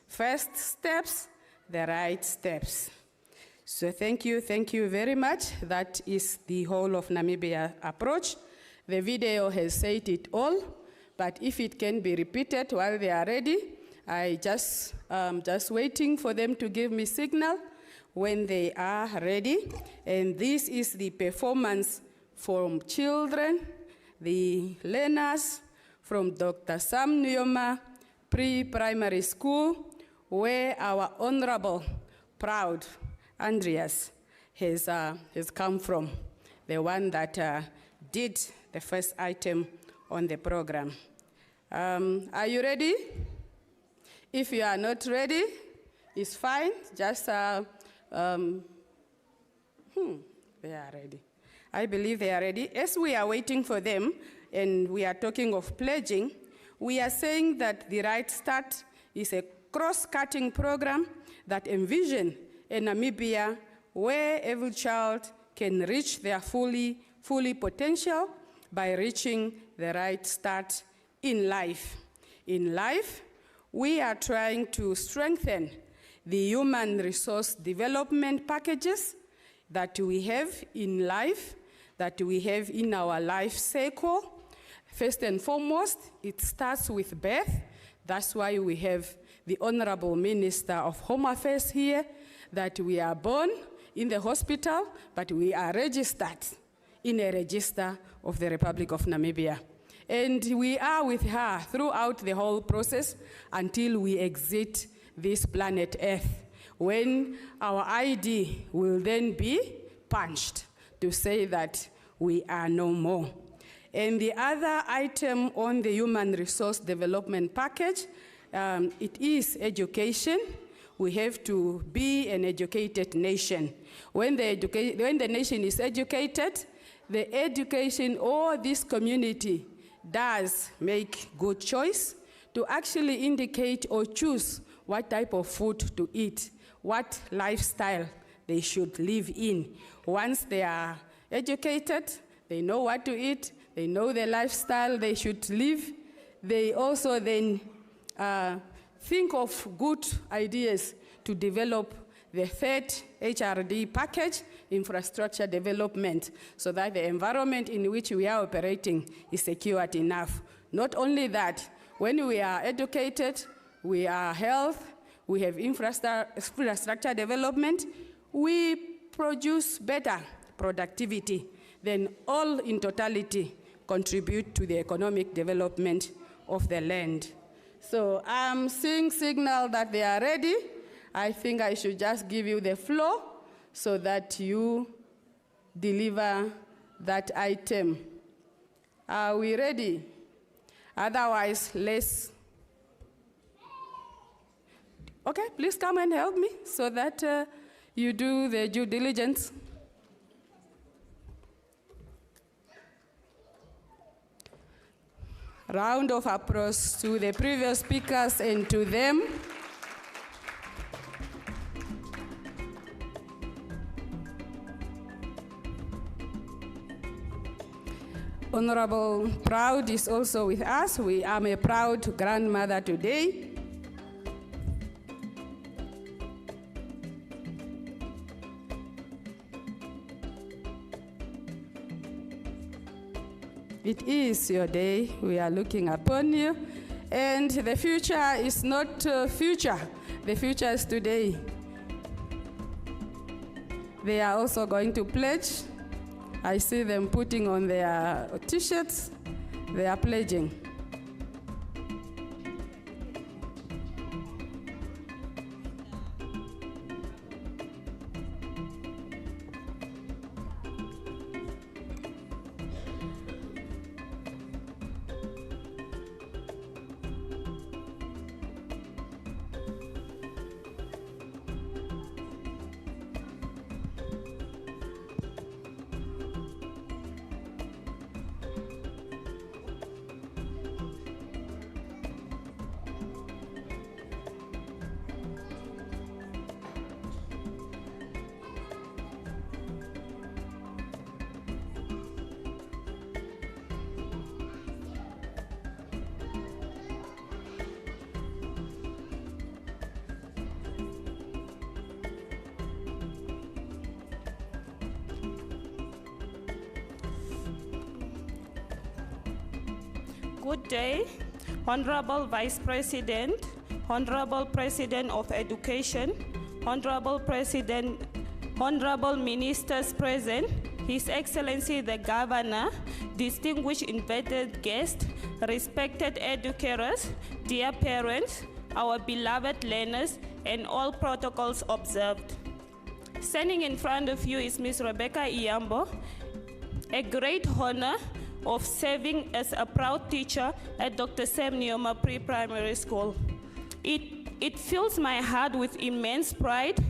First steps, the right steps. So thank you very much. That is the whole of Namibia approach. The video has said it all, but if it can be repeated while they are ready, I just waiting for them to give me signal when they are ready. And this is the performance from children the learners from Dr. Sam Nujoma Pre-Primary School, where our honorable, proud Andreas has come from, the one that did the first item on the program. Are you ready? If you are not ready, it's fine. Just, they are ready. I believe they are ready. As we are waiting for them, and we are talking of pledging, we are saying that the Right Start is a cross-cutting program that envisions a Namibia where every child can reach their fully potential by reaching the right start in life. In life, we are trying to strengthen the human resource development packages that we have in life, that we have in our life cycle. First and foremost, it starts with birth. That's why we have the Honorable Minister of Home Affairs here, that we are born in the hospital, but we are registered in a register of the Republic of Namibia. And we are with her throughout the whole process until we exit this planet Earth, when our ID will then be punched to say that we are no more. And the other item on the human resource development package, it is education. We have to be an educated nation. When the nation is educated, the education or this community does make good choice to actually indicate or choose what type of food to eat, what lifestyle they should live in. Once they are educated, they know what to eat, they know the lifestyle they should live. They also then think of good ideas to develop the third HRD package, infrastructure development, so that the environment in which we are operating is secured enough. Not only that, when we are educated, we are health, we have infrastructure development, we produce better productivity, then all in totality contribute to the economic development of the land. So I'm seeing signal that they are ready. I think I should just give you the floor so that you deliver that item. Are we ready? Otherwise, let's... Okay, please come and help me so that you do the due diligence. Round of applause to the previous speakers and to them. Honorable Proud is also with us. I am a proud grandmother today. It is your day. We are looking upon you. And the future is not future. The future is today. They are also going to pledge. I see them putting on their T-shirts. They are pledging. Good day, Honorable Vice President, Honorable President of Education, Honorable President, Honorable Ministers present, His Excellency the Governor, distinguished invited guests, respected educators, dear parents, our beloved learners, and all protocols observed. Standing in front of you is Ms. Rebecca Iyambo, a great honor of serving as a proud teacher at Dr. Sam Nujoma Pre-Primary School. It fills my heart with immense pride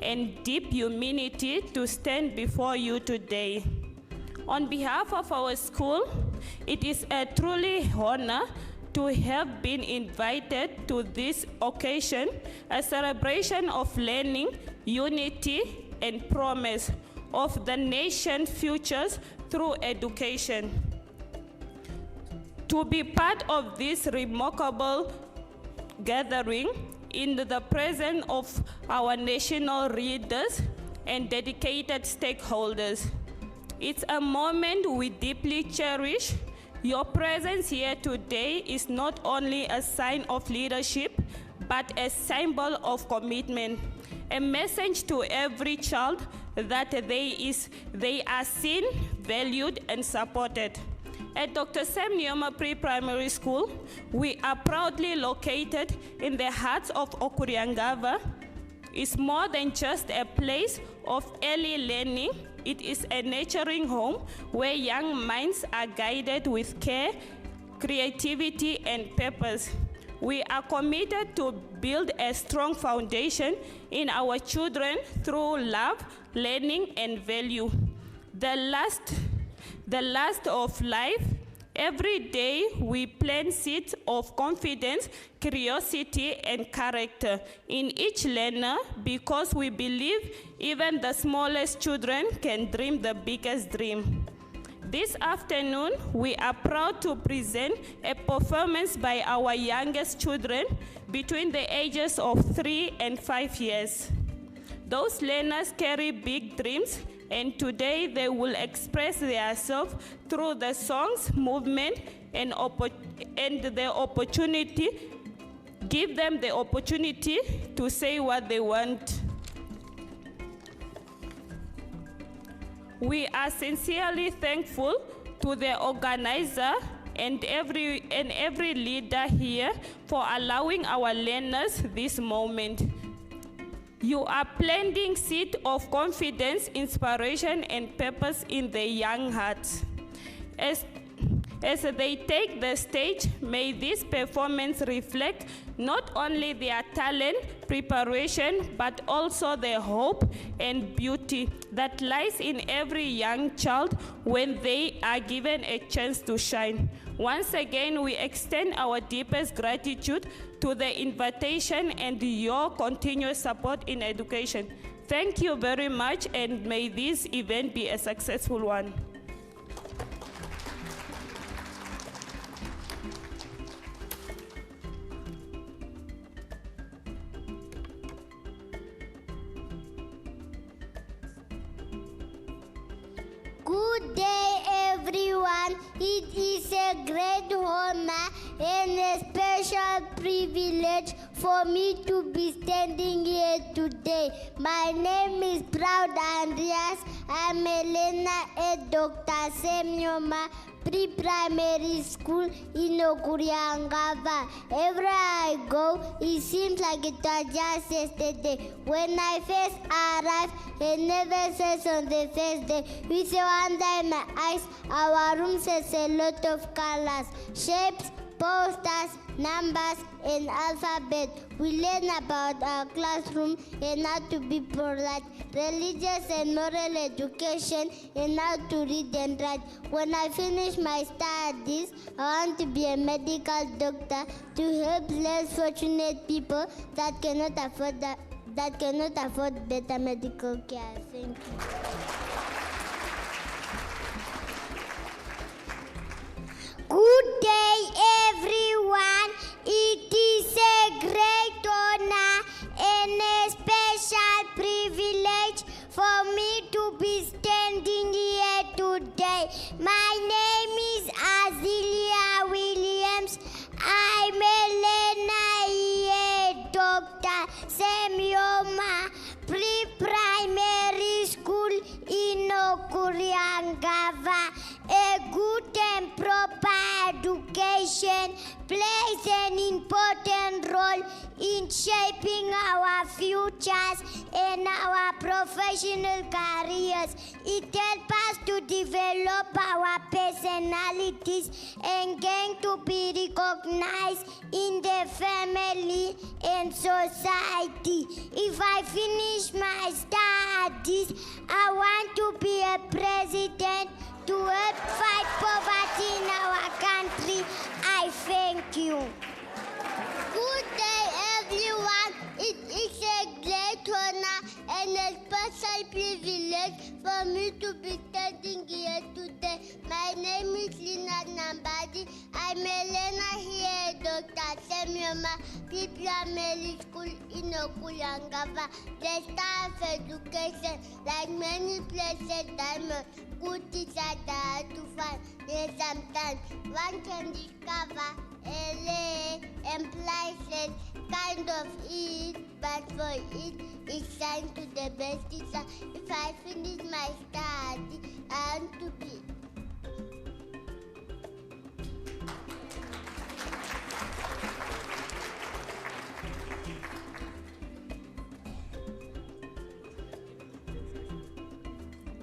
and deep humility to stand before you today. On behalf of our school, it is a truly honor to have been invited to this occasion, a celebration of learning, unity, and promise of the nation's futures through education. To be part of this remarkable gathering in the presence of our national leaders and dedicated stakeholders. It's a moment we deeply cherish. Your presence here today is not only a sign of leadership, but a symbol of commitment, a message to every child that they are seen, valued, and supported. At Dr. Sam Nujoma Pre-Primary School, we are proudly located in the heart of Okuriangava. It's more than just a place of early learning. It is a nurturing home where young minds are guided with care, creativity, and purpose. We are committed to build a strong foundation in our children through love, learning, and value. The last of life, every day we plant seeds of confidence, curiosity, and character in each learner because we believe even the smallest children can dream the biggest dream. This afternoon, we are proud to present a performance by our youngest children between the ages of 3 and 5 years. Those learners carry big dreams, and today they will express themselves through the songs, movement, and the opportunity, give them the opportunity to say what they want. We are sincerely thankful to the organizer and every leader here for allowing our learners this moment. You are planting seed of confidence, inspiration, and purpose in the young hearts. As they take the stage, may this performance reflect not only their talent, preparation, but also the hope and beauty that lies in every young child when they are given a chance to shine. Once again, we extend our deepest gratitude to the invitation and your continuous support in education. Thank you very much, and may this event be a successful one. Good day, everyone. It is a great honor and a special privilege for me to be standing here today. My name is Proud Andreas. I'm a learner at Dr. Sam Nujoma Pre-Primary School in Okuriangava. Everywhere I go, it seems like it was just yesterday. When I first arrived, I never says on the first day. With a wonder in my eyes, our room has a lot of colors, shapes, posters, numbers, and alphabet. We learn about our classroom and how to be polite, religious and moral education, and how to read and write. When I finish my studies, I want to be a medical doctor to help less fortunate people that cannot afford better medical care. Thank you. Good day, everyone. It is a great honor and a special privilege for me to be standing here today. My name is Azilia Williams. I'm a learner here, Dr. Sam Nujoma Pre-Primary School in education plays an important role in shaping our futures and our professional careers. It helps us to develop our personalities and gain to be recognized in the family and society. If I finish my studies, I want to be a president to help fight poverty in our country. I thank you. Good day, everyone. It is a great honor and a special privilege for me to be standing here today. My name is Lina Nambadi. I'm Elena here at Dr. Semyoma Primary School in Okulangava. The staff education, like many places, diamond. Good teachers are hard to find. Yes, sometimes one can discover LA and places kind of it, but for it, it's time to the best teacher. If I finish my study, I want to be.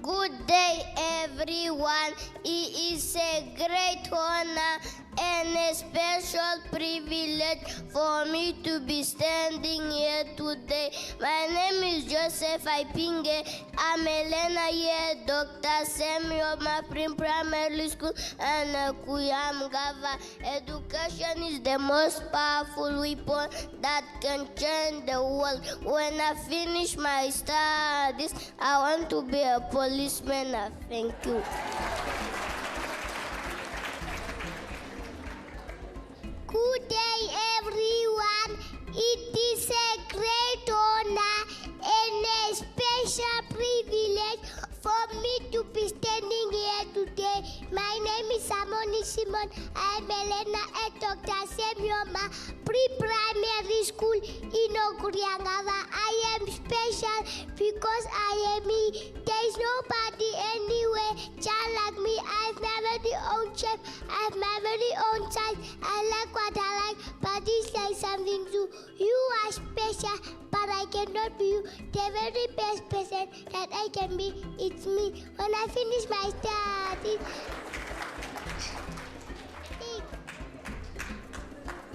Good day, everyone. It is a great honor and a special privilege for me to be standing here today. My name is Joseph Aipinge. I'm Elena here, Dr. Samuel Maprim Primary School and Kuyam Gava. Education is the most powerful weapon that can change the world. When I finish my studies, I want to be a policeman. Thank you. Good day, everyone. It is a great honor and a special privilege for me to be standing here today. My name is Amoni Simon. I am Elena at Dr. Semyoma Pre-Primary School in Okuriangava. I am special because I am me. There is nobody anywhere child like me. I have my very own shape. I have my very own size. I like what I like, but this is something too. You are special, but I cannot be you. The very best person that I can be, it's me. When I finish my studies.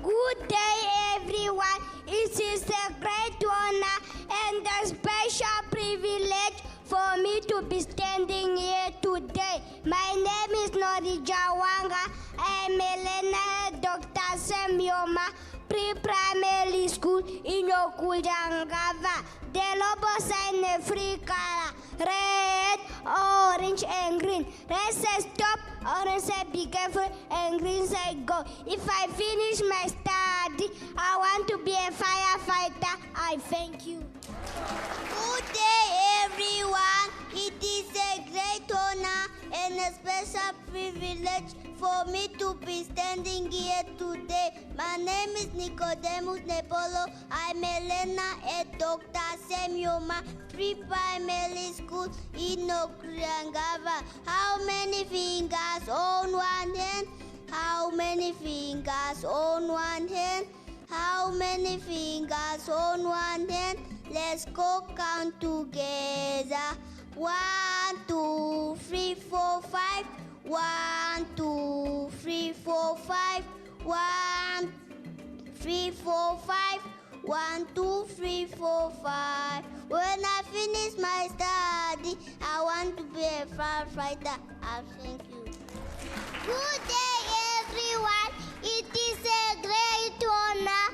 Good day, everyone. It is a great honor and a special privilege for me to be standing here today. My name is Nori Jawanga. I am Elena Dr. Semyoma Pre-Primary School in Okujangava. The logo sign a free color, red, orange, and green. Red says stop, orange says be careful, and green says go. If I finish my study, I want to be a firefighter. I thank you. Good day, everyone. It is a great honor and a special privilege for me to be standing here today. My name is Nicodemus Nepolo. I'm Elena at Dr. Semyoma Pre-Primary School in Okuriangava. How many fingers on one hand? How many fingers on one hand? How many fingers on one hand? Let's go count together. 1, 2, 3, 4, 5. 1, 2, 3, 4, 5. 1, 3, 4, 5. 1, 2, 3, 4, 5. When I finish my study, I want to be a firefighter. I thank you. Good day, everyone. It is a great honor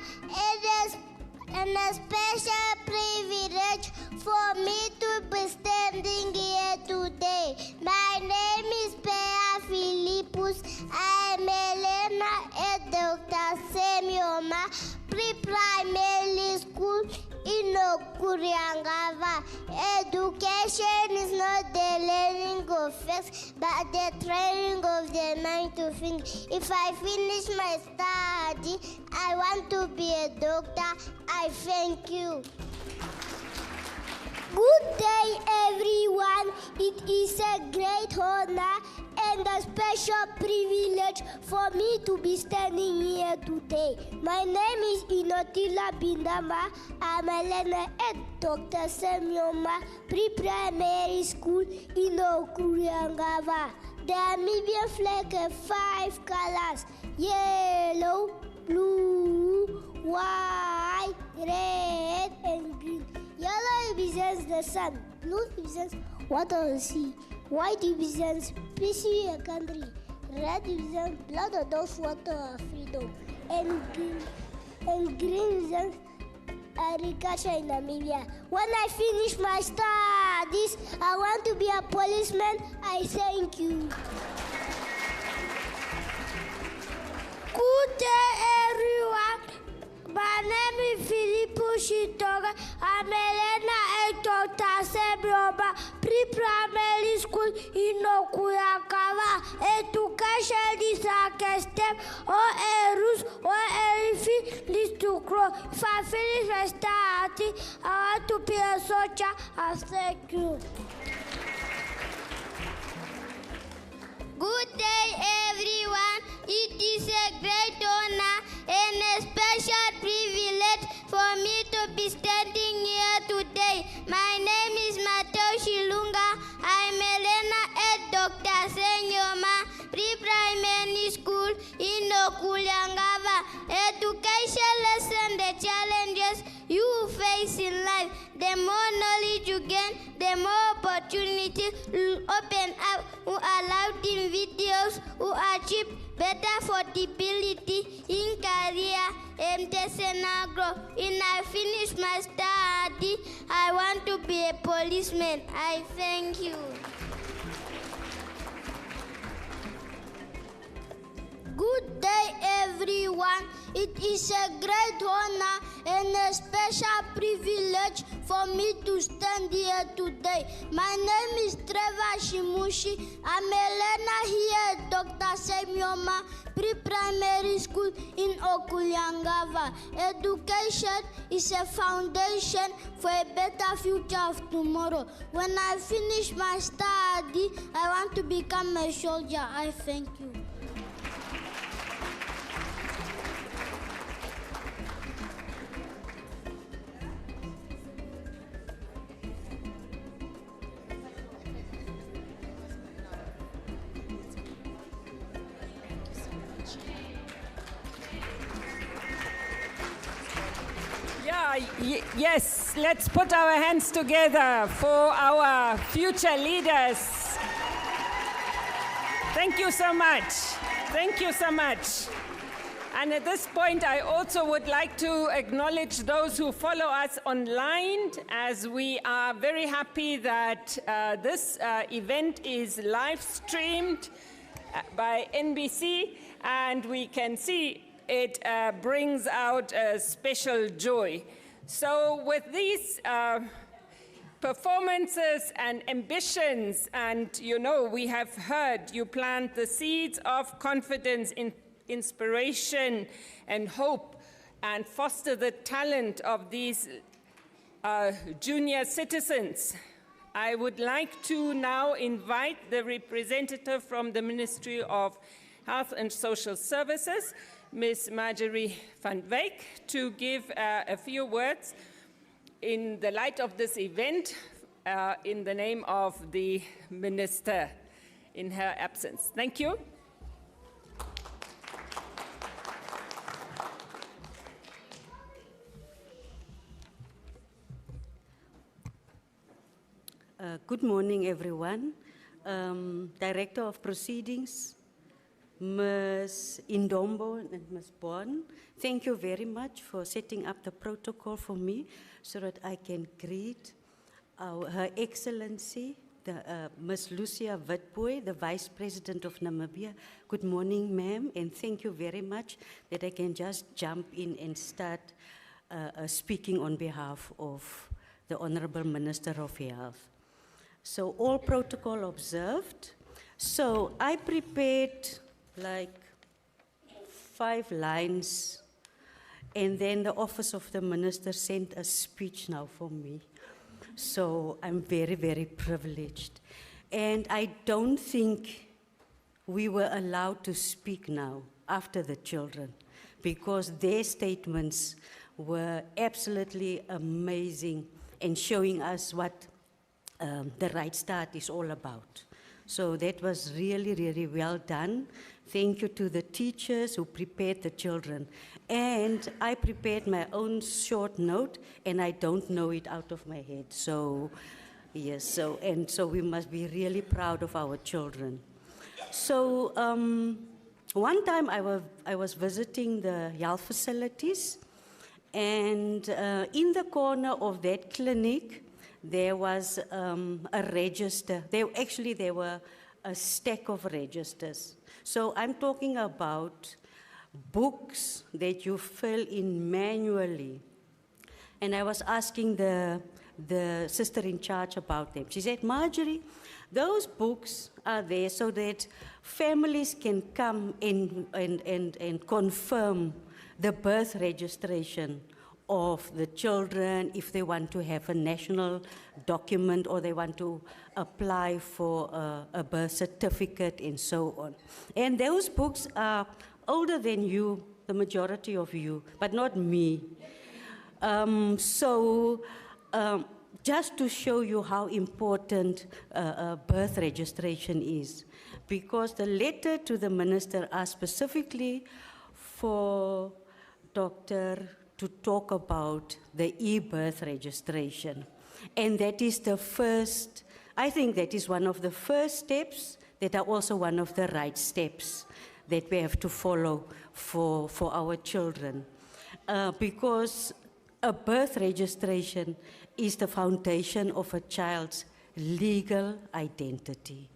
and a special privilege for me to be standing here today. My name is Pea Philippus. I am Elena at Dr. Semyoma Pre-Primary School in Okuriangava. Education is not the learning of facts, but the training of the mind to think. If I finish my study, I want to be a doctor. I thank you. Good day, everyone. It is a great honor and a special privilege for me to be standing here today. My name is Inotila Bindama. I'm a learner at Dr. Samuel Pre-Primary School in Okuriangava. The Namibian flag has 5 colors: yellow, blue, white, red, and green. Yellow represents the sun, blue represents water and sea, white represents peace and country, red represents blood of those water of freedom, and green represents agriculture in Namibia. When I finish my studies, I want to be a policeman. I thank you. Good day, everyone. My name is Filippo Shitoga. I'm Elena at Dr. Sebroba Pre-Primary School in Okuyakawa. Education is like a step or a root or a leaf leads to grow. If I finish my study, I want to be a soldier. I thank you. Good day, everyone. It is a great honor and a special privilege for me to be standing here today. My name is Mateo Shilunga. I'm Elena at Dr. Senyoma Pre-Primary School in Okulyangava. Education lessons the challenges you face in life. The more knowledge you gain, the more opportunities will open up who are allowed in videos, who achieve better affordability in career and personal growth. When I finish my study, I want to be a policeman. I thank you. Good day, everyone. It is a great honor and a special privilege for me to stand here today. My name is Trevor Shimushi. I'm a learner here at Dr. Semyoma Pre-Primary School in Okulyangava. Education is a foundation for a better future of tomorrow. When I finish my study, I want to become a soldier. I thank you. Yes, let's put our hands together for our future leaders. Thank you so much. Thank you so much. And at this point, I also would like to acknowledge those who follow us online, as we are very happy that this event is live streamed by NBC, and we can see it brings out a special joy. So with these performances and ambitions, and we have heard you plant the seeds of confidence, inspiration and hope, and foster the talent of these junior citizens. I would like to now invite the representative from the Ministry of Health and Social Services, Ms. Marjorie van Wyk, to give a few words in the light of this event in the name of the Minister in her absence. Thank you. Good morning, everyone. Director of Proceedings, Ms. Indombo and Ms. Bond, thank you very much for setting up the protocol for me so that I can greet Her Excellency, Ms. Lucia Witbooi, the Vice President of Namibia. Good morning, ma'am, and thank you very much that I can just jump in and start speaking on behalf of the Honorable Minister of Health. So all protocol observed. So I prepared like 5 lines, and then the Office of the Minister sent a speech now for me. So I'm very, very privileged. And I don't think we were allowed to speak now after the children, because their statements were absolutely amazing and showing us what the Right Start is all about. So that was really, really well done. Thank you to the teachers who prepared the children. And I prepared my own short note, and I don't know it out of my head. So, yes, so we must be really proud of our children. So, one time I was visiting the health facilities, and in the corner of that clinic, there was a register. There were a stack of registers. So I'm talking about books that you fill in manually. And I was asking the sister in charge about them. She said, Marjorie, those books are there so that families can come and confirm the birth registration of the children, if they want to have a national document or they want to apply for a birth certificate and so on. And those books are older than you, the majority of you, but not me. Just to show you how important birth registration is, because the letter to the minister asked specifically for Dr. to talk about the e-birth registration. And that is the first, I think that is one of the first steps that are also one of the right steps that we have to follow for our children. Because a birth registration is the foundation of a child's legal identity.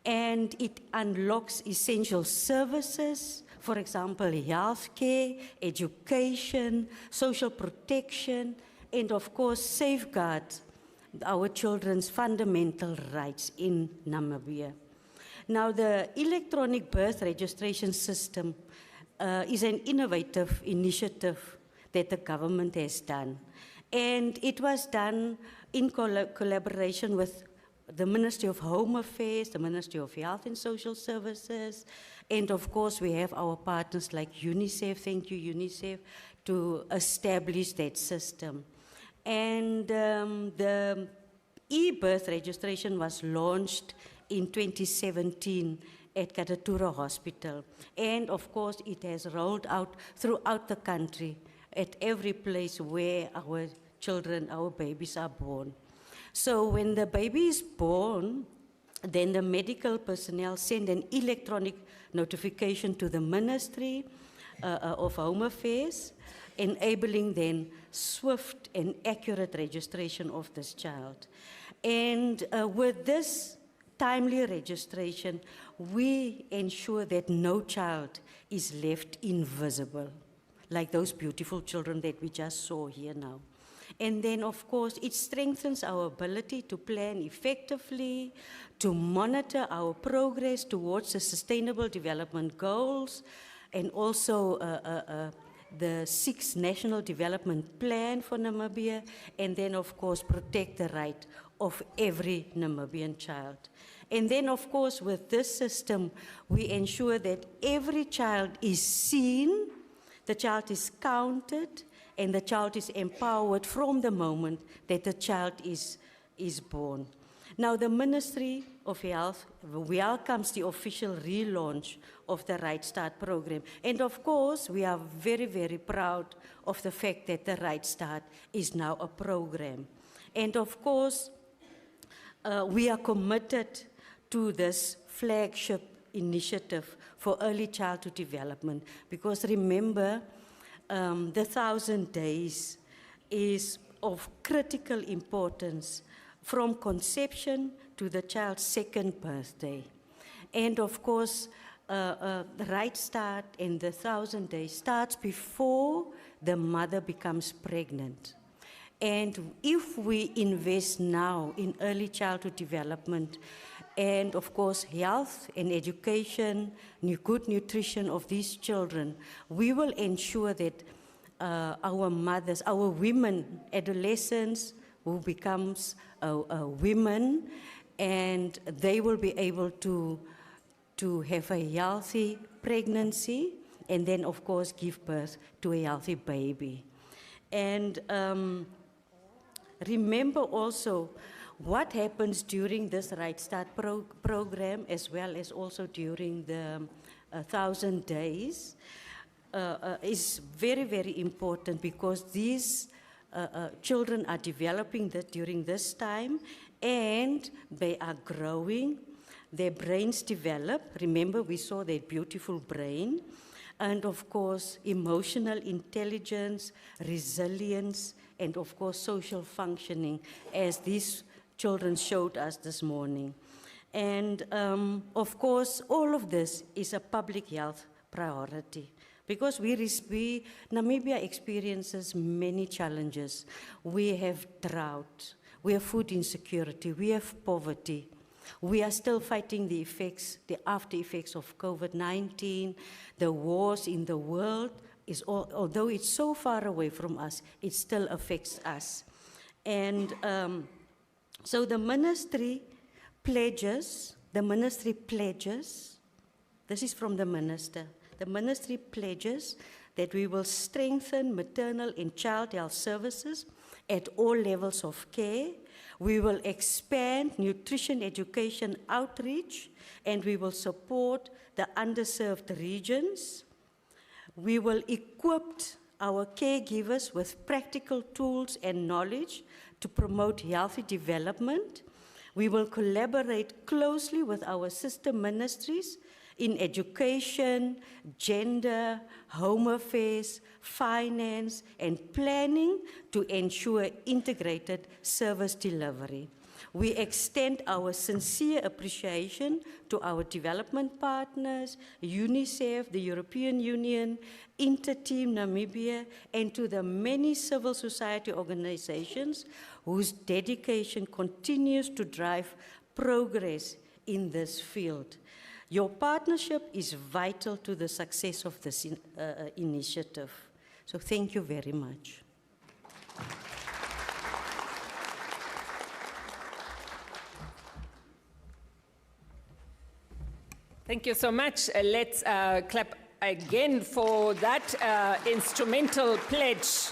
And it unlocks essential services, for example, healthcare, education, social protection, and of course, safeguard our children's fundamental rights in Namibia. Now, the electronic birth registration system is an innovative initiative that the government has done. And it was done in collaboration with the Ministry of Home Affairs, the Ministry of Health and Social Services, and of course we have our partners like UNICEF, thank you UNICEF, to establish that system. And the e-birth registration was launched in 2017 at Katatura Hospital. And of course it has rolled out throughout the country at every place where our children, our babies are born. So when the baby is born, then the medical personnel send an electronic notification to the Ministry of Home Affairs, enabling then swift and accurate registration of this child. And with this timely registration, we ensure that no child is left invisible, like those beautiful children that we just saw here now. And then, of course, it strengthens our ability to plan effectively, to monitor our progress towards the Sustainable Development Goals, and also the 6th National Development Plan for Namibia, and then, of course, protect the right of every Namibian child. And then, of course, with this system, we ensure that every child is seen, the child is counted, and the child is empowered from the moment that the child is born. Now, the Ministry of Health welcomes the official relaunch of the Right Start program. And of course, we are very, very proud of the fact that the Right Start is now a program. And of course, we are committed to this flagship initiative for early childhood development, because remember, the 1,000 days is of critical importance from conception to the child's 2nd birthday. And of course, the Right Start and the 1,000 days starts before the mother becomes pregnant. And if we invest now in early childhood development, and of course health and education, good nutrition of these children, we will ensure that our mothers, our women, adolescents who becomes women, and they will be able to to have a healthy pregnancy, and then, of course, give birth to a healthy baby. And remember also what happens during this Right Start program, as well as also during the 1,000 days, is very, very important, because these children are developing that during this time, and they are growing. Their brains develop. Remember, we saw their beautiful brain. And of course, emotional intelligence, resilience, and of course, social functioning, as these children showed us this morning. And of course, all of this is a public health priority, because Namibia experiences many challenges. We have drought, we have food insecurity, we have poverty. We are still fighting the effects, the after effects of COVID-19, the wars in the world. Although it's so far away from us, it still affects us. And so the ministry pledges, this is from the minister, the ministry pledges that we will strengthen maternal and child health services at all levels of care. We will expand nutrition education outreach, and we will support the underserved regions. We will equip our caregivers with practical tools and knowledge to promote healthy development. We will collaborate closely with our sister ministries in education, gender, home affairs, finance, and planning to ensure integrated service delivery. We extend our sincere appreciation to our development partners, UNICEF, the European Union, InterTeam Namibia, and to the many civil society organizations whose dedication continues to drive progress in this field. Your partnership is vital to the success of this initiative. So thank you very much. Thank you so much. Let's clap again for that instrumental pledge.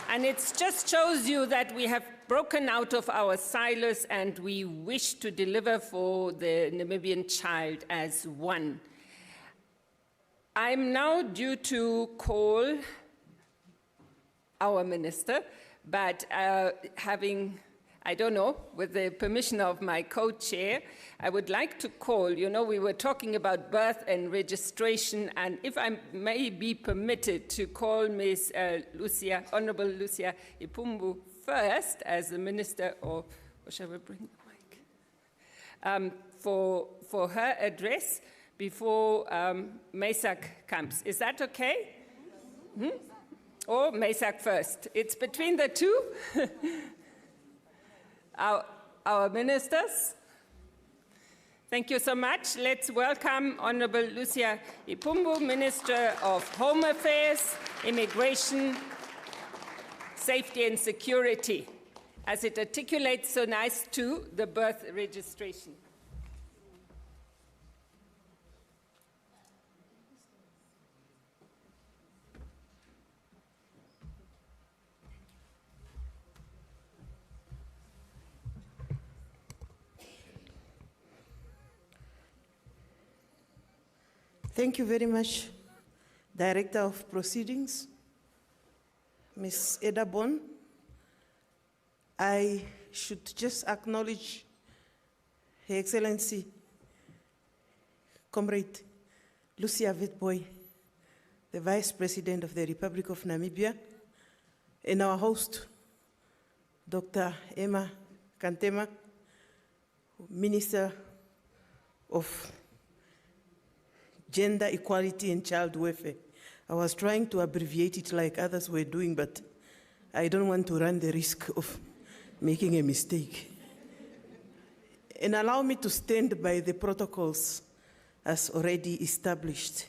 And it just shows you that we have broken out of our silos and we wish to deliver for the Namibian child as one. I'm now due to call our minister, but I don't know, with the permission of my co-chair, I would like to call, we were talking about birth and registration, and if I may be permitted to call Ms. Honorable Lucia Ipumbu first as the Minister of, or shall we bring the mic? For her address before Mesak comes. Is that okay? Or Mesak first? It's between the two. Our ministers. Thank you so much. Let's welcome Honorable Lucia Ipumbu, Minister of Home Affairs, Immigration, Safety and Security, as it articulates so nice to the birth registration. Thank you very much, Director of Proceedings, Ms. Eda Bon. I should just acknowledge Her Excellency, Comrade Lucia Witbooi, the Vice President of the Republic of Namibia, and our host, Dr. Emma Kantema, Minister of Gender Equality and Child Welfare. I was trying to abbreviate it like others were doing, but I don't want to run the risk of making a mistake. And allow me to stand by the protocols as already established.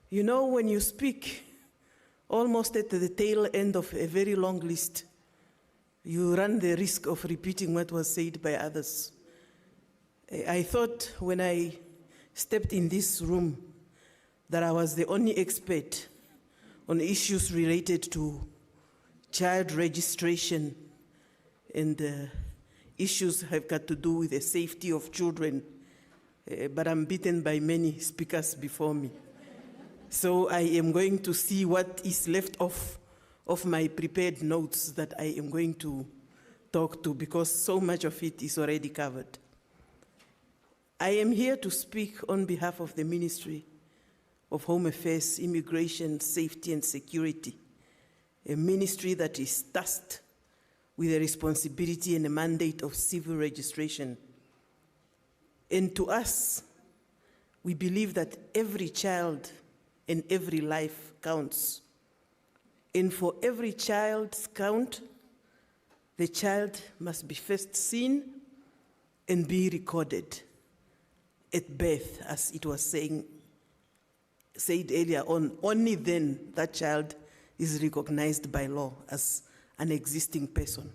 You know, when you speak almost at the tail end of a very long list, you run the risk of repeating what was said by others. I thought when I stepped in this room that I was the only expert on issues related to child registration and issues have got to do with the safety of children, but I'm beaten by many speakers before me. So I am going to see what is left of my prepared notes that I am going to talk to, because so much of it is already covered. I am here to speak on behalf of the Ministry of Home Affairs, Immigration, Safety and Security, a ministry that is tasked with the responsibility and a mandate of civil registration. And to us, we believe that every child and every life counts. And for every child's count, the child must be first seen and be recorded at birth, as it was said earlier on. Only then that child is recognized by law as an existing person.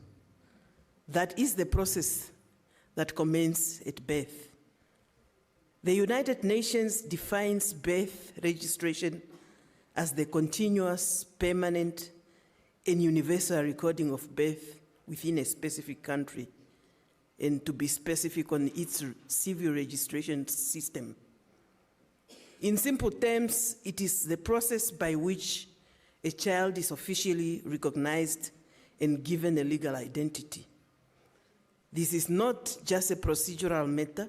That is the process that commences at birth. The United Nations defines birth registration as the continuous, permanent, and universal recording of birth within a specific country, and to be specific on its civil registration system. In simple terms, it is the process by which a child is officially recognized and given a legal identity. This is not just a procedural matter,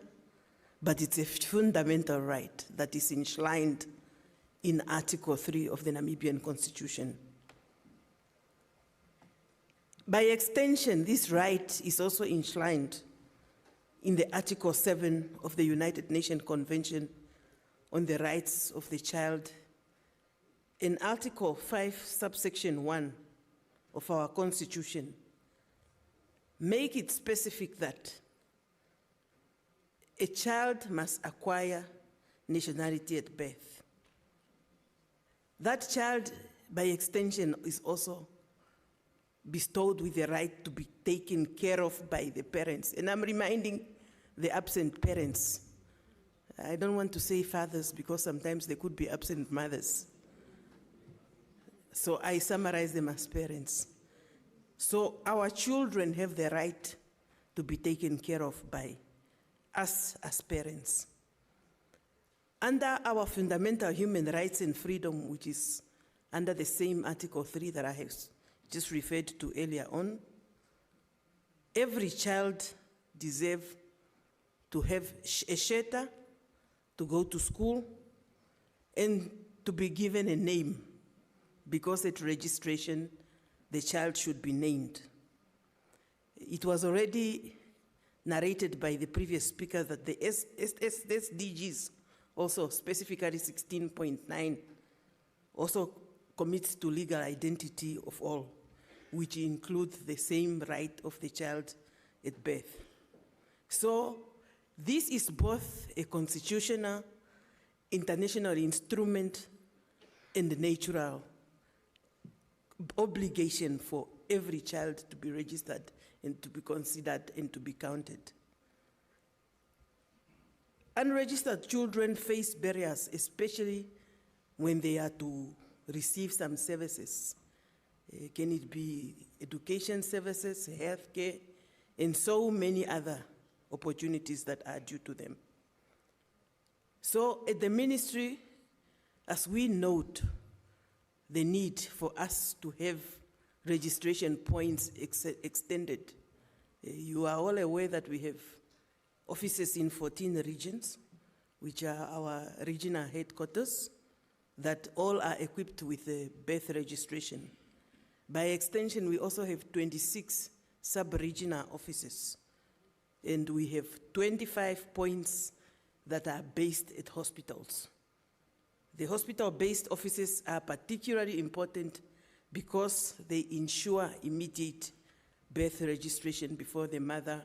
but it's a fundamental right that is enshrined in Article 3 of the Namibian Constitution. By extension, this right is also enshrined in the Article 7 of the United Nations Convention on the Rights of the Child. In Article 5, subsection 1 of our Constitution, make it specific that a child must acquire nationality at birth. That child, by extension, is also bestowed with the right to be taken care of by the parents. And I'm reminding the absent parents. I don't want to say fathers because sometimes they could be absent mothers. So I summarize them as parents. So our children have the right to be taken care of by us as parents. Under our fundamental human rights and freedom, which is under the same Article 3 that I have just referred to earlier on, every child deserves to have a shelter, to go to school, and to be given a name, because at registration, the child should be named. It was already narrated by the previous speaker that the SDGs, also specifically 16.9, also commits to legal identity of all, which includes the same right of the child at birth. So this is both a constitutional, international instrument, and a natural obligation for every child to be registered and to be considered and to be counted. Unregistered children face barriers, especially when they are to receive some services. Can it be education services, healthcare, and so many other opportunities that are due to them. So at the ministry, as we note the need for us to have registration points extended, you are all aware that we have offices in 14 regions, which are our regional headquarters, that all are equipped with a birth registration. By extension, we also have 26 sub-regional offices, and we have 25 points that are based at hospitals. The hospital-based offices are particularly important because they ensure immediate birth registration before the mother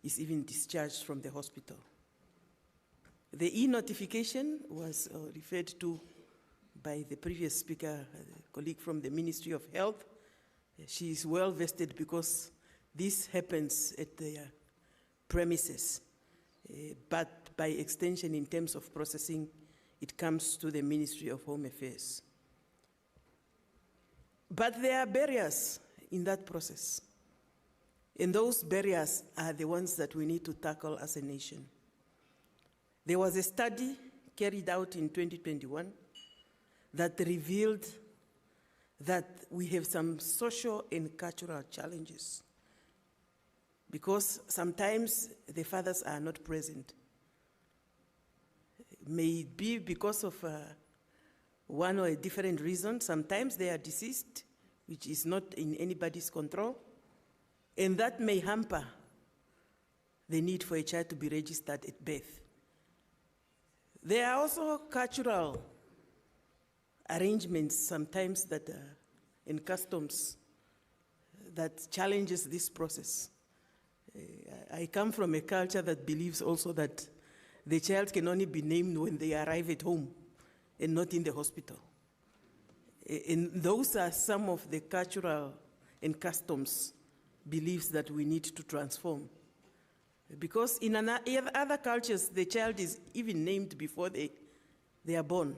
is even discharged from the hospital. The e-notification was referred to by the previous speaker, a colleague from the Ministry of Health. She is well vested because this happens at their premises. but by extension, in terms of processing, it comes to the Ministry of Home Affairs. But there are barriers in that process. And those barriers are the ones that we need to tackle as a nation. There was a study carried out in 2021 that revealed that we have some social and cultural challenges because sometimes the fathers are not present. May it be because of one or a different reason. Sometimes they are deceased, which is not in anybody's control, and that may hamper the need for a child to be registered at birth. There are also cultural arrangements sometimes that in customs that challenges this process. I come from a culture that believes also that the child can only be named when they arrive at home and not in the hospital. And those are some of the cultural and customs beliefs that we need to transform. Because in other cultures, the child is even named before they are born.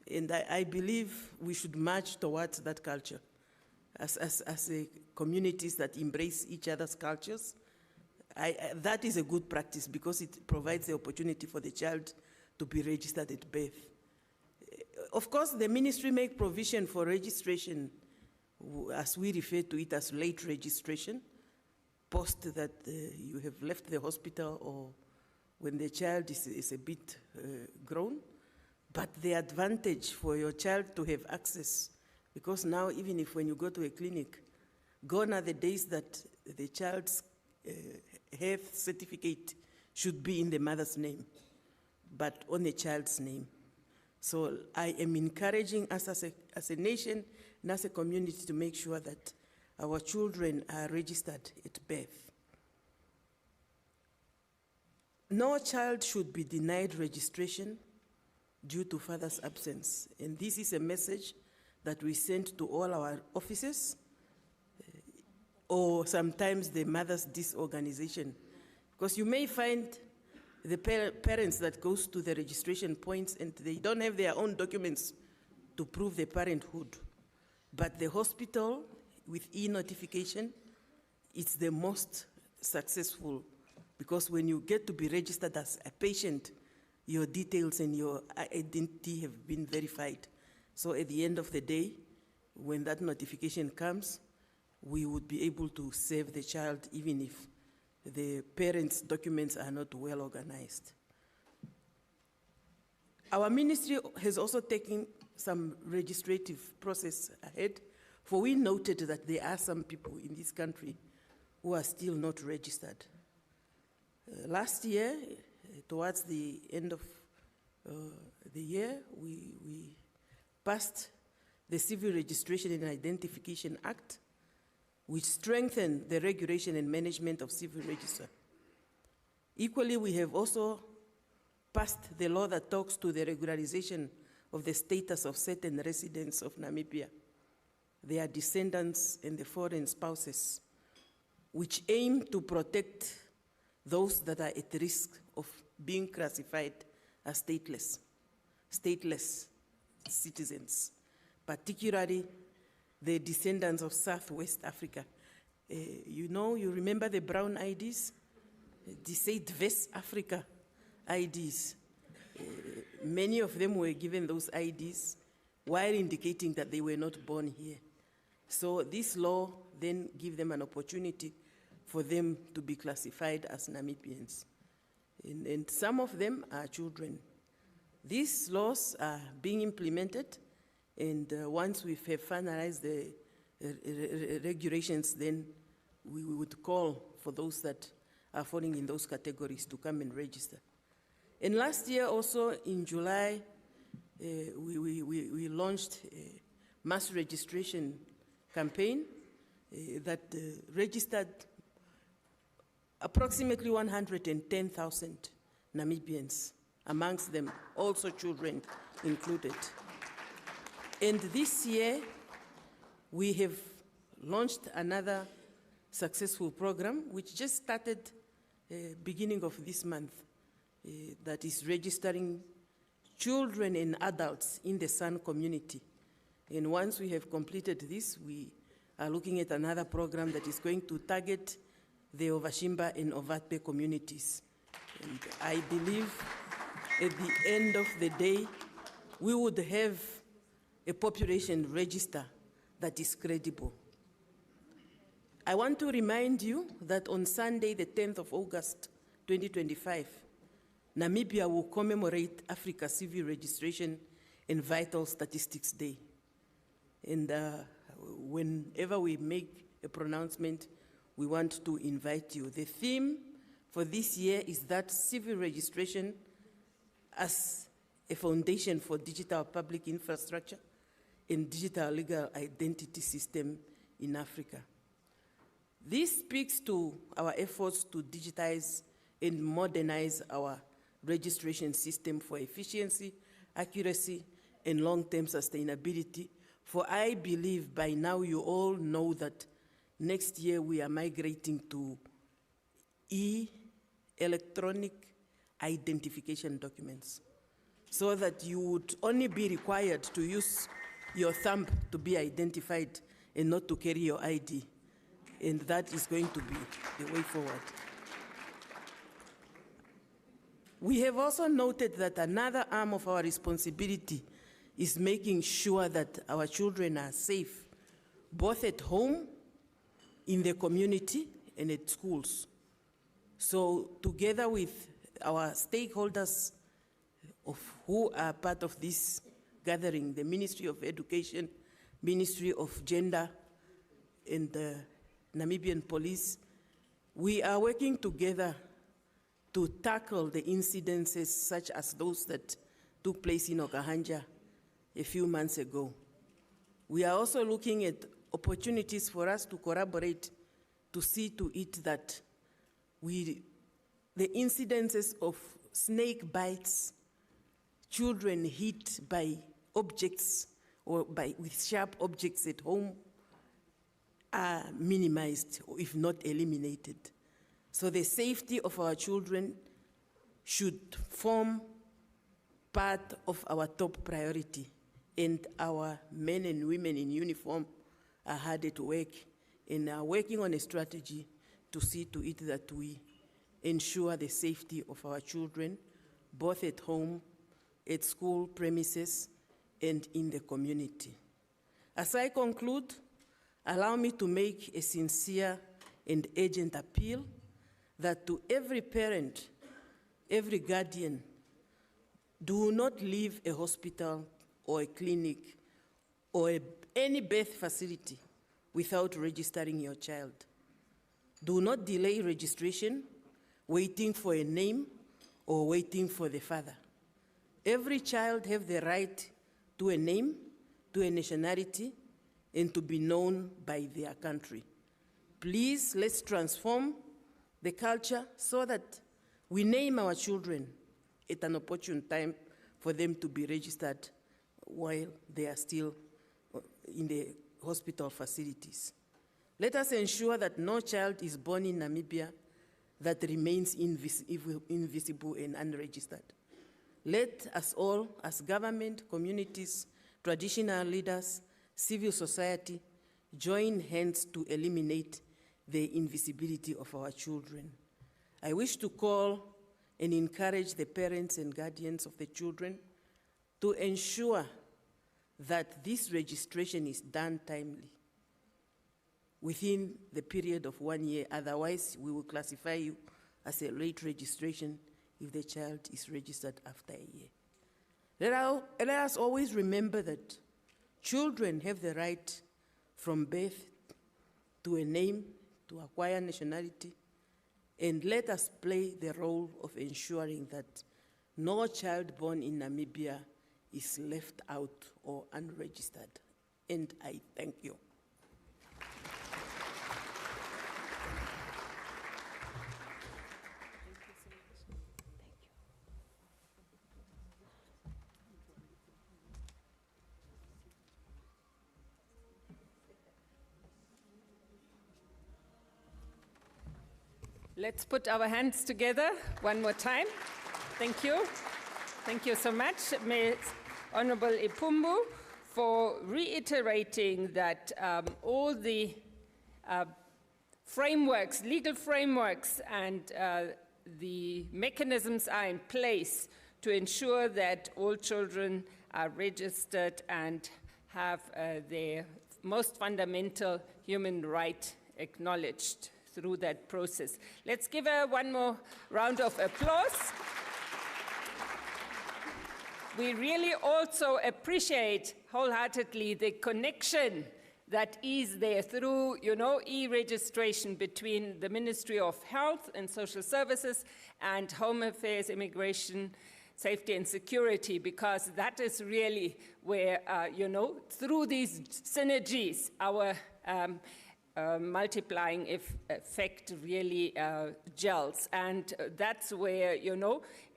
And I believe we should march towards that culture as communities that embrace each other's cultures. That is a good practice because it provides the opportunity for the child to be registered at birth. Of course, the ministry makes provision for registration, as we refer to it as late registration, post that you have left the hospital or when the child is a bit grown. But the advantage for your child to have access, because now even if when you go to a clinic, gone are the days that the child's health certificate should be in the mother's name, but on the child's name. So I am encouraging us as a nation and as a community to make sure that our children are registered at birth. No child should be denied registration due to father's absence. And this is a message that we send to all our offices, or sometimes the mother's disorganization. Because you may find the parents that goes to the registration points and they don't have their own documents to prove their parenthood. But the hospital, with e-notification, it's the most successful, because when you get to be registered as a patient, your details and your identity have been verified. So at the end of the day, when that notification comes, we would be able to save the child even if the parents' documents are not well organized. Our ministry has also taken some registrative process ahead, for we noted that there are some people in this country who are still not registered. Last year, towards the end of the year, we passed the Civil Registration and Identification Act, which strengthened the regulation and management of civil register. Equally, we have also passed the law that talks to the regularization of the status of certain residents of Namibia, their descendants and the foreign spouses, which aim to protect those that are at risk of being classified as stateless citizens, particularly the descendants of Southwest Africa. You remember the brown IDs? They said West Africa IDs. Many of them were given those IDs while indicating that they were not born here. So this law then gives them an opportunity for them to be classified as Namibians. And some of them are children. These laws are being implemented, and once we have finalized the regulations, then we would call for those that are falling in those categories to come and register. And last year also, in July, we launched a mass registration campaign that registered approximately 110,000 Namibians, amongst them also children included. And this year, we have launched another successful program, which just started beginning of this month, that is registering children and adults in the San community. And once we have completed this, we are looking at another program that is going to target the Ovashimba and Ovatpe communities. And I believe at the end of the day, we would have a population register that is credible. I want to remind you that on Sunday, the 10th of August, 2025, Namibia will commemorate Africa Civil Registration and Vital Statistics Day. And whenever we make a pronouncement, we want to invite you. The theme for this year is that civil registration as a foundation for digital public infrastructure and digital legal identity system in Africa. This speaks to our efforts to digitize and modernize our registration system for efficiency, accuracy, and long-term sustainability. For I believe by now you all know that next year we are migrating to electronic identification documents, so that you would only be required to use your thumb to be identified and not to carry your ID. And that is going to be the way forward. We have also noted that another arm of our responsibility is making sure that our children are safe, both at home, in the community, and at schools. So together with our stakeholders who are part of this gathering, the Ministry of Education, Ministry of Gender, and the Namibian Police, we are working together to tackle the incidences such as those that took place in Okahanja a few months ago. We are also looking at opportunities for us to collaborate to see to it that the incidences of snake bites, children hit by objects or with sharp objects at home are minimized, or if not eliminated. So the safety of our children should form part of our top priority, and our men and women in uniform are hard at work and are working on a strategy to see to it that we ensure the safety of our children, both at home, at school premises, and in the community. As I conclude, allow me to make a sincere and urgent appeal that to every parent, every guardian, do not leave a hospital or a clinic or any birth facility without registering your child. Do not delay registration, waiting for a name or waiting for the father. Every child has the right to a name, to a nationality, and to be known by their country. Please, let's transform the culture so that we name our children at an opportune time for them to be registered while they are still in the hospital facilities. Let us ensure that no child is born in Namibia that remains invisible and unregistered. Let us all, as government, communities, traditional leaders, civil society, join hands to eliminate the invisibility of our children. I wish to call and encourage the parents and guardians of the children to ensure that this registration is done timely within the period of 1 year. Otherwise, we will classify you as a late registration if the child is registered after a year. Let us always remember that children have the right from birth to a name, to acquire nationality, and let us play the role of ensuring that no child born in Namibia is left out or unregistered. And I thank you. Let's put our hands together one more time. Thank you. Thank you so much, Ms. Honorable Ipumbu, for reiterating that all the frameworks, legal frameworks, and the mechanisms are in place to ensure that all children are registered and have their most fundamental human right acknowledged through that process. Let's give her one more round of applause. We really also appreciate wholeheartedly the connection that is there through, e-registration between the Ministry of Health and Social Services and Home Affairs, Immigration, Safety and Security, because that is really where, through these synergies, our multiplying effect really gels. And that's where,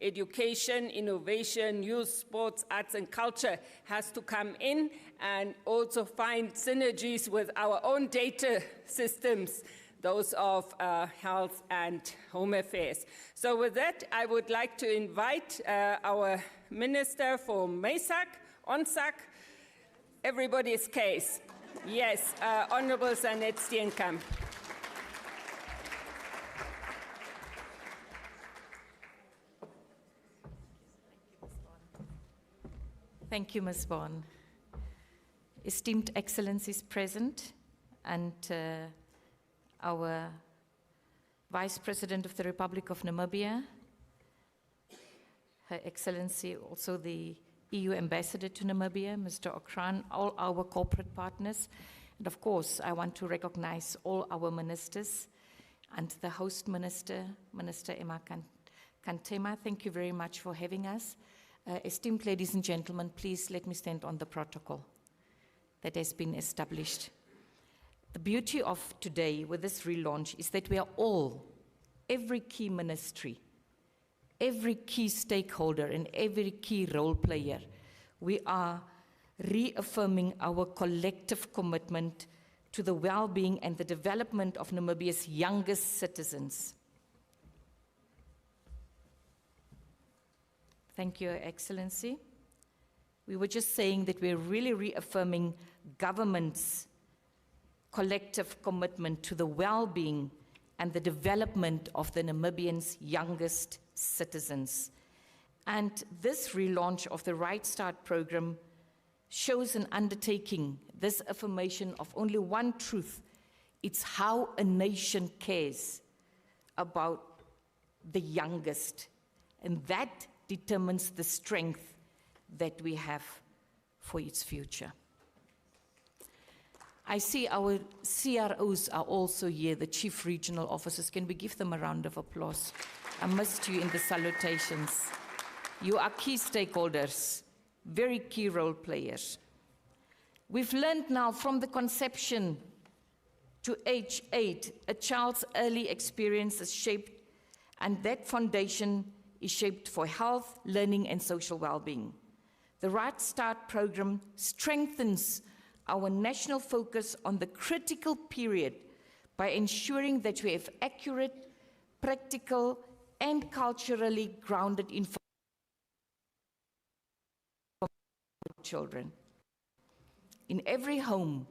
education, innovation, youth, sports, arts, and culture has to come in and also find synergies with our own data systems, those of health and home affairs. So with that, I would like to invite our Minister for MESAC, ONSAC, everybody's case. Yes, Honorable Sanet Steenkamp. Thank you, Ms. Bond. Esteemed Excellencies present, and our Vice President of the Republic of Namibia, Her Excellency, also the EU Ambassador to Namibia, Mr. Okran, all our corporate partners, and of course, I want to recognize all our ministers and the host minister, Minister Emma Kantema. Thank you very much for having us. Esteemed ladies and gentlemen, please let me stand on the protocol that has been established. The beauty of today with this relaunch is that we are all, every key ministry, every key stakeholder and every key role player, we are reaffirming our collective commitment to the well-being and the development of Namibia's youngest citizens. Thank you, Your Excellency. We were just saying that we're really reaffirming government's collective commitment to the well-being and the development of the Namibians' youngest citizens. And this relaunch of the Right Start program shows an undertaking, this affirmation of only one truth. It's how a nation cares about the youngest. And that determines the strength that we have for its future. I see our CROs are also here, the Chief Regional Officers. Can we give them a round of applause? I missed you in the salutations. You are key stakeholders, very key role players. We've learned now from the conception to age 8, a child's early experience is shaped, and that foundation is shaped for health, learning, and social well-being. The Right Start program strengthens our national focus on the critical period by ensuring that we have accurate, practical, and culturally grounded information for children. In every home,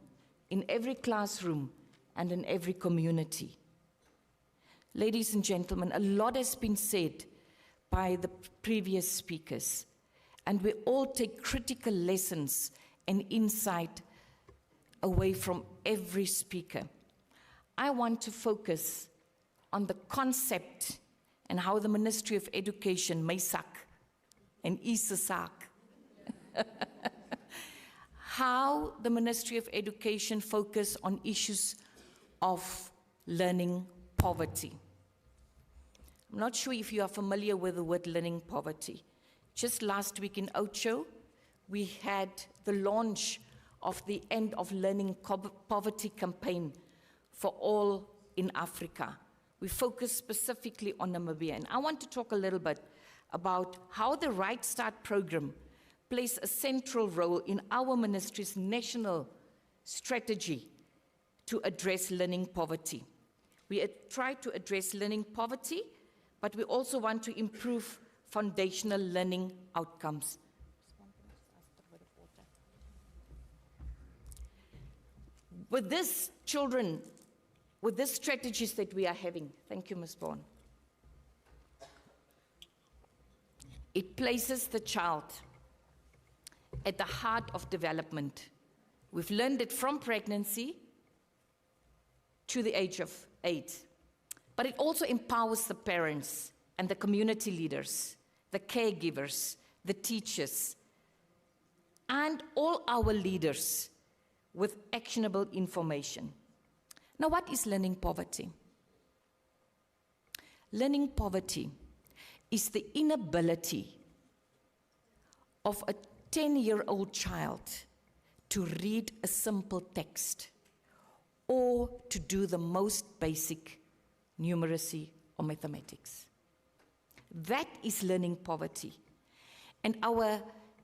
in every classroom, and in every community. Ladies and gentlemen, a lot has been said by the previous speakers, and we all take critical lessons and insight away from every speaker. I want to focus on the concept and how the Ministry of Education, MESAC, and ISASAC, how the Ministry of Education focus on issues of learning poverty. I'm not sure if you are familiar with the word learning poverty. Just last week in Ocho, we had the launch of the End of Learning Poverty campaign for all in Africa. We focus specifically on Namibia, and I want to talk a little bit about how the Right Start program plays a central role in our ministry's national strategy to address learning poverty. We try to address learning poverty, but we also want to improve foundational learning outcomes. With this, children, with these strategies that we are having, thank you, Ms. Bourne, it places the child at the heart of development. We've learned it from pregnancy to the age of 8. But it also empowers the parents and the community leaders, the caregivers, the teachers, and all our leaders with actionable information. Now, what is learning poverty? Learning poverty is the inability of a 10-year-old child to read a simple text or to do the most basic numeracy or mathematics. That is learning poverty. And our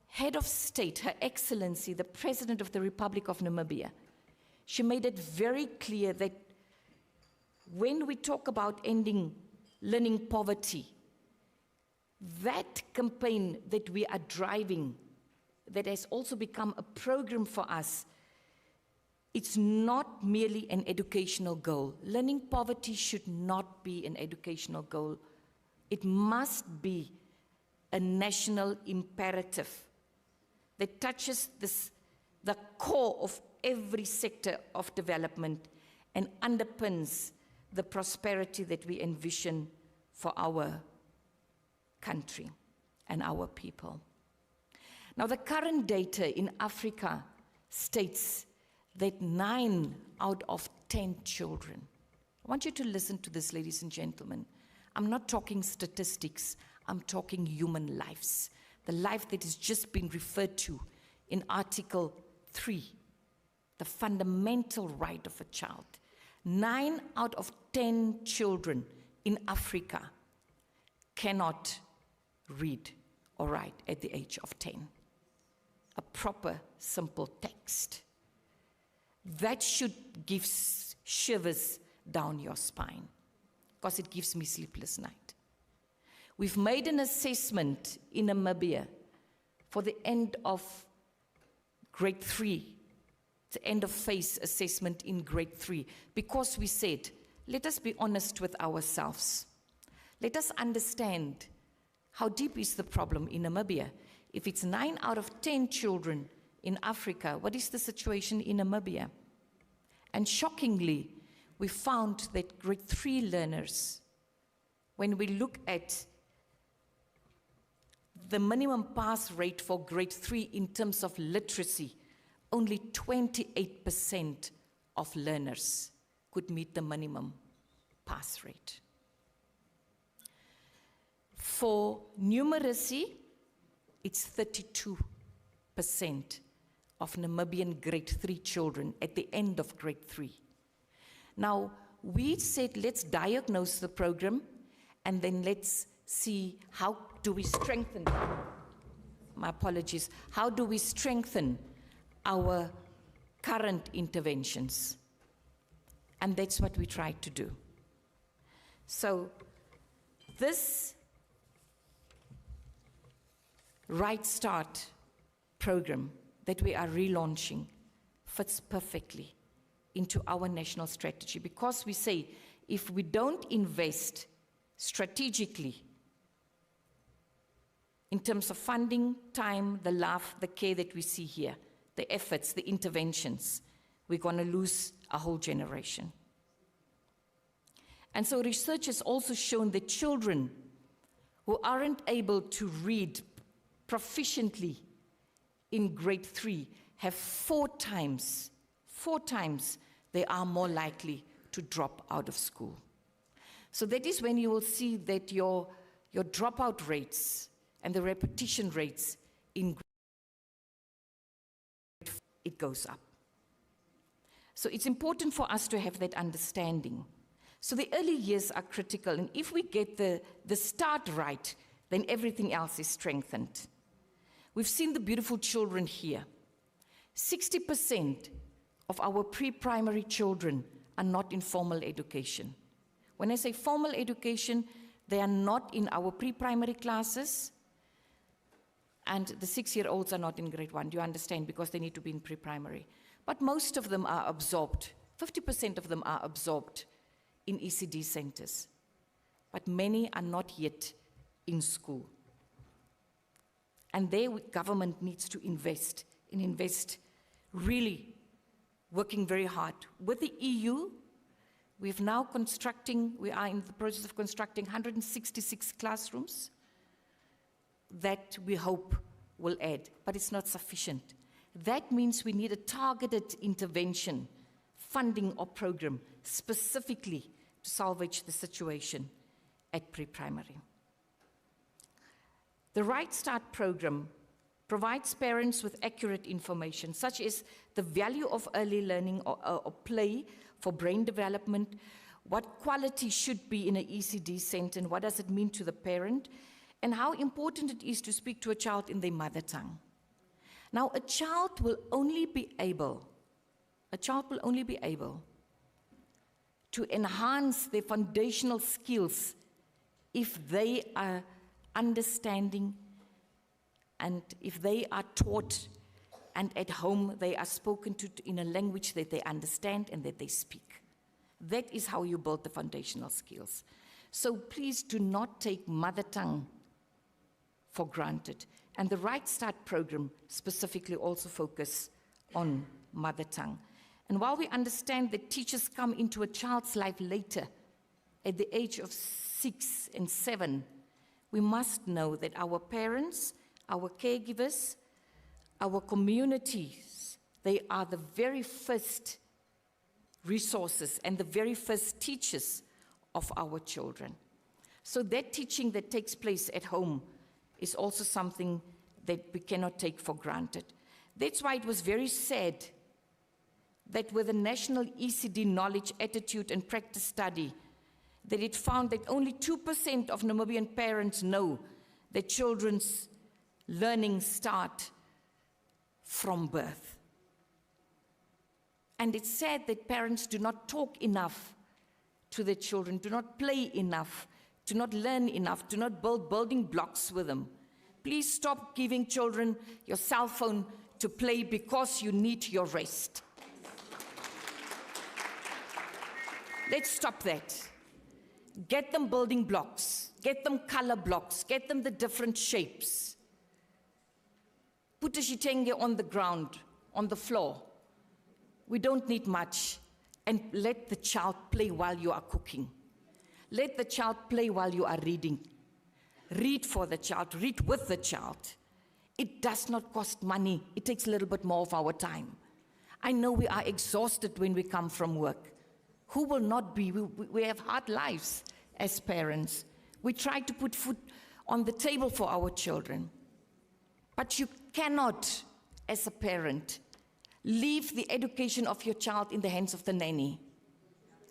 head of state, Her Excellency, the President of the Republic of Namibia, she made it very clear that when we talk about ending learning poverty, that campaign that we are driving, that has also become a program for us, it's not merely an educational goal. Learning poverty should not be an educational goal. It must be a national imperative that touches the core of every sector of development and underpins the prosperity that we envision for our country and our people. Now, the current data in Africa states that 9 out of 10 children, I want you to listen to this, ladies and gentlemen. I'm not talking statistics, I'm talking human lives. The life that is just being referred to in Article 3, the fundamental right of a child. 9 out of 10 children in Africa cannot read or write at the age of 10. A proper, simple text. That should give shivers down your spine, because it gives me sleepless night. We've made an assessment in Namibia for the end of grade 3, the end of phase assessment in grade 3, because we said, let us be honest with ourselves. Let us understand how deep is the problem in Namibia. If it's 9 out of 10 children in Africa, what is the situation in Namibia? And shockingly, we found that grade 3 learners, when we look at the minimum pass rate for grade 3 in terms of literacy, only 28% of learners could meet the minimum pass rate. For numeracy, it's 32% of Namibian grade 3 children at the end of grade 3. Now, we said, let's diagnose the program, and then let's see how do we strengthen, my apologies, how do we strengthen our current interventions? And that's what we tried to do. So this Right Start program that we are relaunching fits perfectly into our national strategy, because we say if we don't invest strategically in terms of funding, time, the love, the care that we see here, the efforts, the interventions, we're going to lose a whole generation. And so research has also shown that children who aren't able to read proficiently in grade 3 have 4 times they are more likely to drop out of school. So that is when you will see that your dropout rates and the repetition rates in grade, it goes up. So it's important for us to have that understanding. So the early years are critical, and if we get the start right, then everything else is strengthened. We've seen the beautiful children here. 60% of our pre-primary children are not in formal education. When I say formal education, they are not in our pre-primary classes, and the 6-year-olds are not in grade 1. Do you understand? Because they need to be in pre-primary. But most of them are absorbed. 50% of them are absorbed in ECD centers. But many are not yet in school. And there, government needs to invest, and invest really working very hard. With the EU, we are in the process of constructing 166 classrooms that we hope will add, but it's not sufficient. That means we need a targeted intervention, funding or program, specifically to salvage the situation at pre-primary. The Right Start program provides parents with accurate information, such as the value of early learning or play for brain development, what quality should be in an ECD center, and what does it mean to the parent, and how important it is to speak to a child in their mother tongue. Now, a child will only be able to enhance their foundational skills if they are understanding and if they are taught and at home they are spoken to in a language that they understand and that they speak. That is how you build the foundational skills. So please do not take mother tongue for granted. And the Right Start program specifically also focus on mother tongue. And while we understand that teachers come into a child's life later, at the age of 6 and 7, we must know that our parents, our caregivers, our communities, they are the very first resources and the very first teachers of our children. So that teaching that takes place at home is also something that we cannot take for granted. That's why it was very sad that with the National ECD Knowledge, Attitude and Practice Study, that it found that only 2% of Namibian parents know that children's learning start from birth. And it's sad that parents do not talk enough to their children, do not play enough, do not learn enough, do not build building blocks with them. Please stop giving children your cell phone to play because you need your rest. Let's stop that. Get them building blocks, get them color blocks, get them the different shapes. Put a shitenge on the ground, on the floor. We don't need much. And let the child play while you are cooking. Let the child play while you are reading. Read for the child, read with the child. It does not cost money. It takes a little bit more of our time. I know we are exhausted when we come from work. Who will not be? We have hard lives as parents. We try to put food on the table for our children. But you cannot, as a parent, leave the education of your child in the hands of the nanny,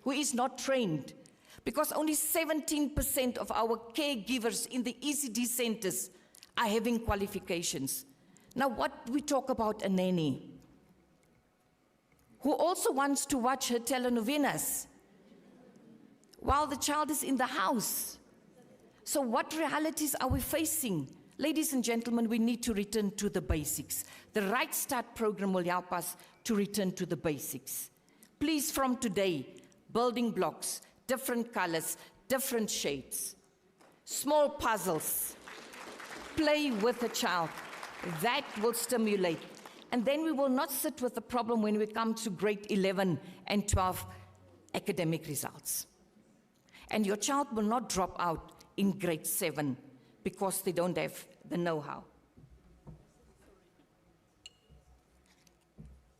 who is not trained, because only 17% of our caregivers in the ECD centers are having qualifications. Now, what we talk about a nanny, who also wants to watch her telenovelas while the child is in the house. So what realities are we facing? Ladies and gentlemen, we need to return to the basics. The Right Start program will help us to return to the basics. Please, from today, building blocks, different colors, different shades, small puzzles, play with the child. That will stimulate. And then we will not sit with the problem when we come to grade 11 and 12 academic results. And your child will not drop out in grade 7 because they don't have the know-how.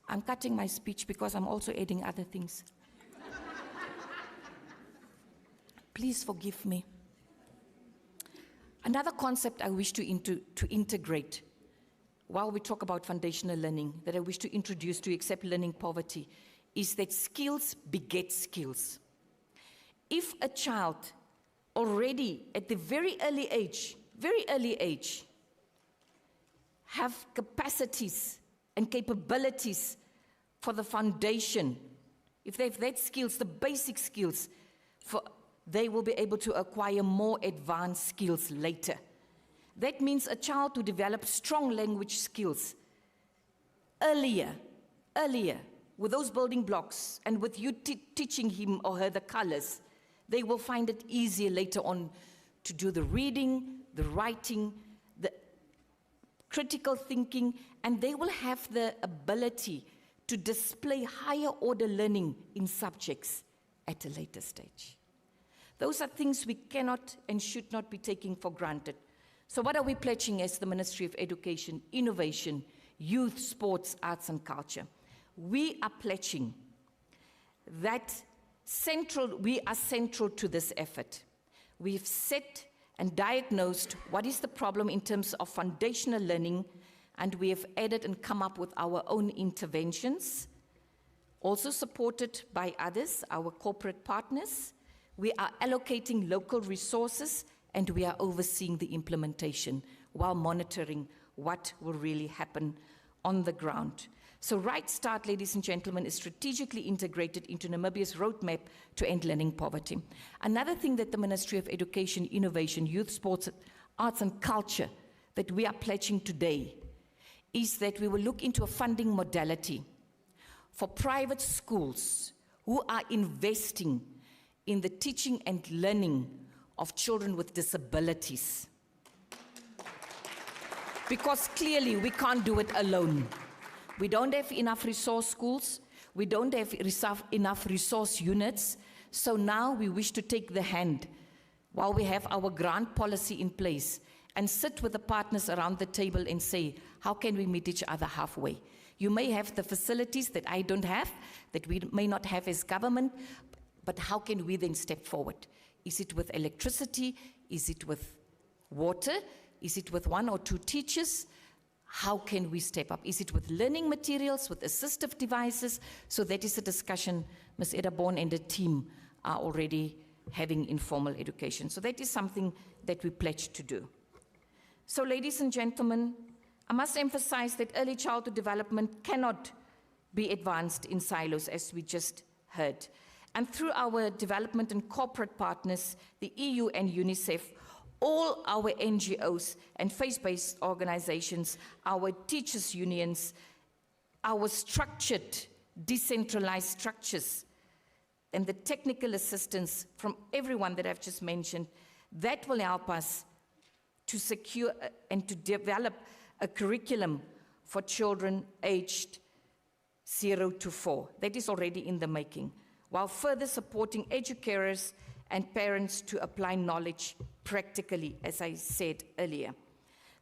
I'm cutting my speech because I'm also adding other things. Please forgive me. Another concept I wish to integrate while we talk about foundational learning, that I wish to introduce to accept learning poverty, is that skills beget skills. If a child already at the very early age, have capacities and capabilities for the foundation, if they have that skills, the basic skills for they will be able to acquire more advanced skills later. That means a child to develop strong language skills earlier, with those building blocks, and with you teaching him or her the colors, they will find it easier later on to do the reading, the writing, the critical thinking, and they will have the ability to display higher order learning in subjects at a later stage. Those are things we cannot and should not be taking for granted. So what are we pledging as the Ministry of Education, Innovation, Youth, Sports, Arts and Culture? We are pledging that we are central to this effort. We've set and diagnosed what is the problem in terms of foundational learning, and we have added and come up with our own interventions, also supported by others, our corporate partners. We are allocating local resources, and we are overseeing the implementation while monitoring what will really happen on the ground. So Right Start, ladies and gentlemen, is strategically integrated into Namibia's roadmap to end learning poverty. Another thing that the Ministry of Education, Innovation, Youth, Sports, Arts and Culture that we are pledging today is that we will look into a funding modality for private schools who are investing in the teaching and learning of children with disabilities. Because clearly we can't do it alone. We don't have enough resource schools. We don't have enough resource units. So now we wish to take the hand while we have our grant policy in place and sit with the partners around the table and say, how can we meet each other halfway? You may have the facilities that I don't have, that we may not have as government, but how can we then step forward? Is it with electricity? Is it with water? Is it with 1 or 2 teachers? How can we step up? Is it with learning materials, with assistive devices? So that is a discussion Ms. Eda Born and the team are already having informal education. So that is something that we pledge to do. So ladies and gentlemen, I must emphasize that early childhood development cannot be advanced in silos, as we just heard. And through our development and corporate partners, the EU and UNICEF, all our NGOs and faith-based organizations, our teachers' unions, our structured, decentralized structures, and the technical assistance from everyone that I've just mentioned, that will help us to secure and to develop a curriculum for children aged 0 to 4. That is already in the making, while further supporting educators and parents to apply knowledge practically, as I said earlier.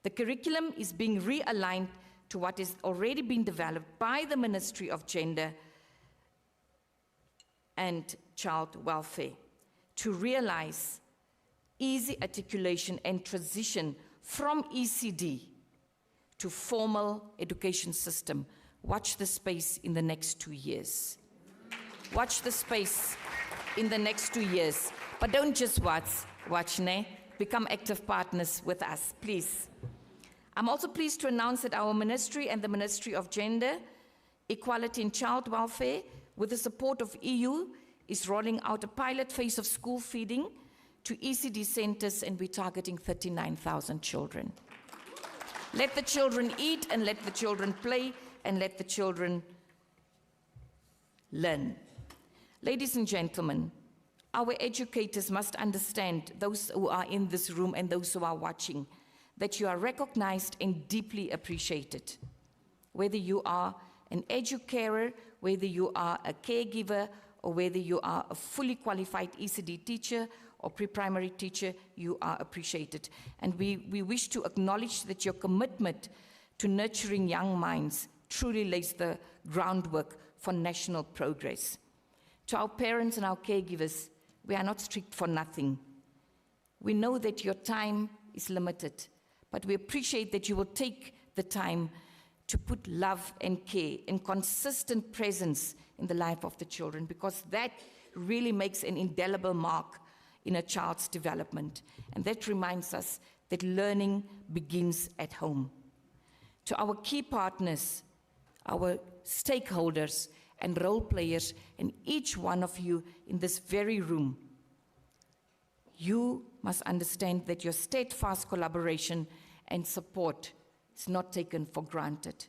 The curriculum is being realigned to what has already been developed by the Ministry of Gender and Child Welfare to realize easy articulation and transition from ECD to formal education system. Watch the space in the next 2 years. Watch the space in the next 2 years. But don't just watch, ne? Become active partners with us, please. I'm also pleased to announce that our ministry and the Ministry of Gender, Equality and Child Welfare, with the support of EU, is rolling out a pilot phase of school feeding to ECD centers, and we're targeting 39,000 children. Let the children eat, and let the children play, and let the children learn. Ladies and gentlemen, our educators must understand, those who are in this room and those who are watching, that you are recognized and deeply appreciated. Whether you are an educator, whether you are a caregiver, or whether you are a fully qualified ECD teacher or pre-primary teacher, you are appreciated. And we wish to acknowledge that your commitment to nurturing young minds truly lays the groundwork for national progress. To our parents and our caregivers, we are not strict for nothing. We know that your time is limited, but we appreciate that you will take the time to put love and care and consistent presence in the life of the children, because that really makes an indelible mark in a child's development. And that reminds us that learning begins at home. To our key partners, our stakeholders and role players, and each one of you in this very room, you must understand that your steadfast collaboration and support is not taken for granted.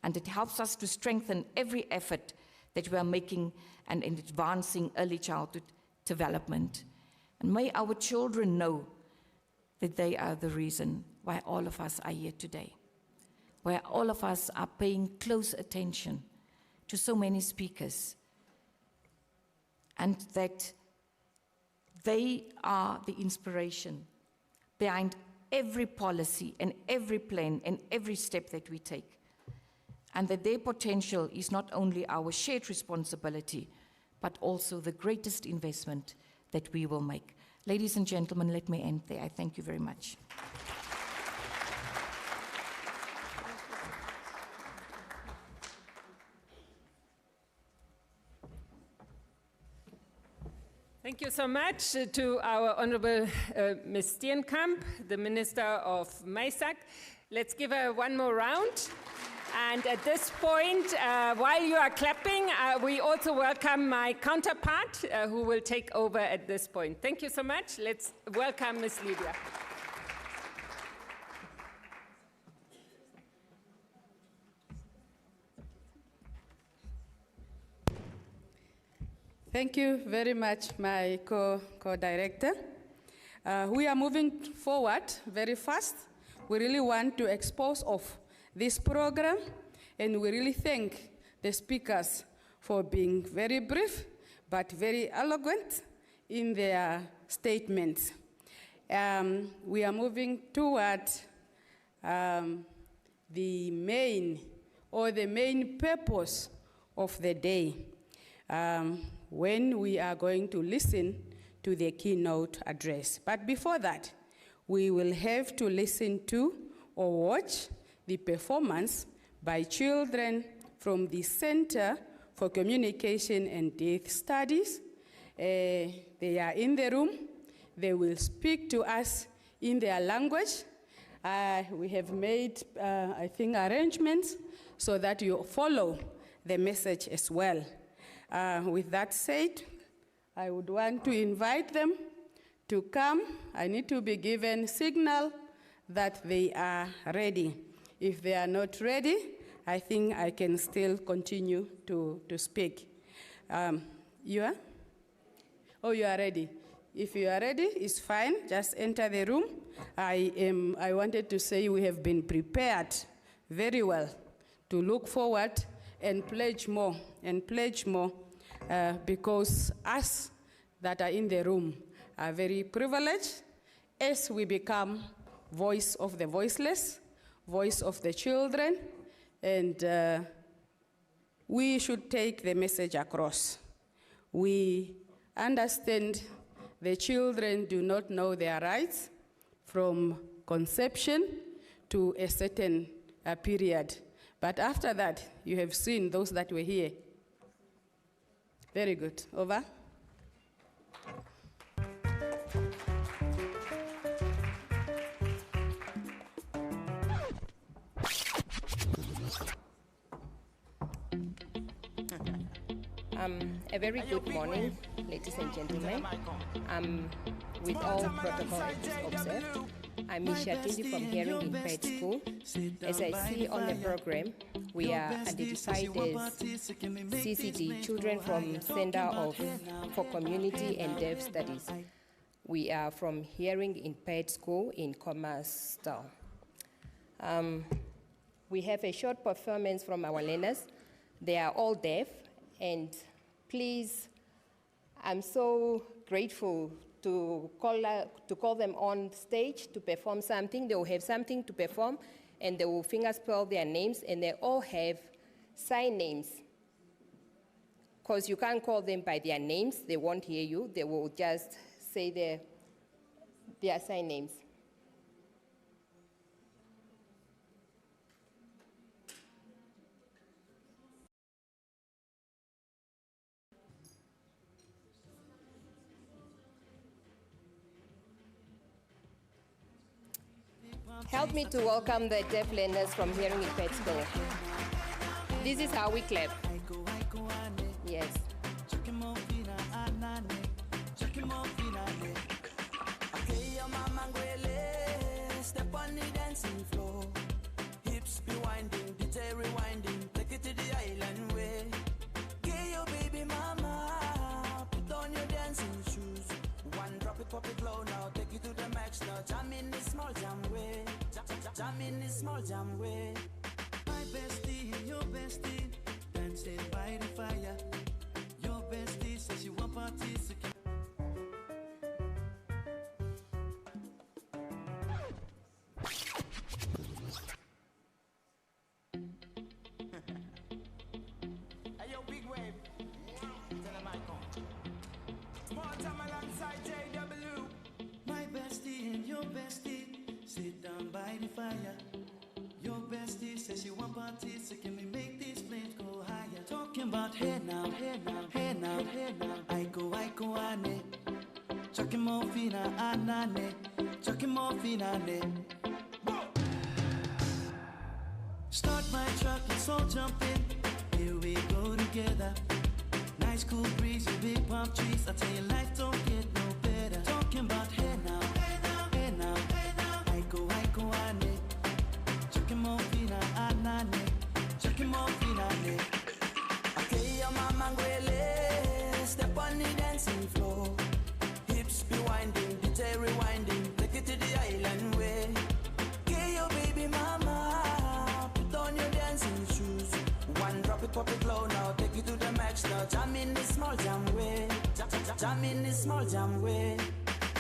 And it helps us to strengthen every effort that we are making and in advancing early childhood development. And may our children know that they are the reason why all of us are here today, where all of us are paying close attention to so many speakers, and that they are the inspiration behind every policy and every plan and every step that we take. And that their potential is not only our shared responsibility, but also the greatest investment that we will make. Ladies and gentlemen, let me end there. I thank you very much. Thank you so much to our Honorable Ms. Steenkamp, the Minister of Maysak. Let's give her one more round. And at this point, while you are clapping, we also welcome my counterpart who will take over at this point. Thank you so much. Let's welcome Ms. Lydia. Thank you very much, my co-director. We are moving forward very fast. We really want to expose of this program, and we really thank the speakers for being very brief, but very eloquent in their statements. We are moving toward the main purpose of the day, when we are going to listen to the keynote address. But before that, we will have to listen to or watch the performance by children from the Center for Communication and Deaf Studies. They are in the room. They will speak to us in their language. We have made, I think, arrangements so that you follow the message as well. With that said, I would want to invite them to come. I need to be given signal that they are ready. If they are not ready, I think I can still continue to speak. You are? Oh, you are ready. If you are ready, it's fine. Just enter the room. I wanted to say we have been prepared very well to look forward and pledge more, because us that are in the room are very privileged as we become voice of the voiceless, voice of the children, and we should take the message across. We understand the children do not know their rights from conception to a certain period. But after that, you have seen those that were here. Very good. Over. A very good morning, ladies and gentlemen. With all protocol observed, I'm Misha Tindi from Hearing Impaired School. As I see on the program, we are identified as CCD, Children from Center for Community and Deaf Studies. We are from Hearing Impaired School in Commerce Town. We have a short performance from our learners. They are all deaf, and please, I'm so grateful to call them on stage to perform something. They will have something to perform, and they will finger spell their names, and they all have sign names. Because you can't call them by their names, they won't hear you. They will just say their sign names. Help me to welcome the deaf learners from Hearing Impaired School. This is how we clap. Yes. dancing floor. Hips be winding, DJ rewinding, take it to the island way. Get your baby mama, put on your dancing shoes. One drop it, pop it low now, take it to the max now. Jam in this small jam way, jam in this small jam way. My bestie and your bestie, dancing by the fire. Your bestie says she want parties, so can sit down by the fire. Your bestie says she want parties, so can we make these flames go higher? Talking about hey now, hey now, hey now, hey now. I go, ane. Chucking more fina, anane. Chucking more fina, ne. Start my truck, let's all jump in. Here we go together. Nice cool breeze and big palm trees. I tell you, life don't get no better. Talking about hey now, hey now, hey now. I go, ane. Chucking more fina, anane. Chucking more fina, ne. Okay, your mama ngwele. Step on the dancing floor. Hips be winding, DJ rewinding. Take it to the island way. Okay, your baby mama. Put on your dancing shoes. One drop it, pop it low now. Take it to the max now. Jam in this small jam way. Jam in this small jam way.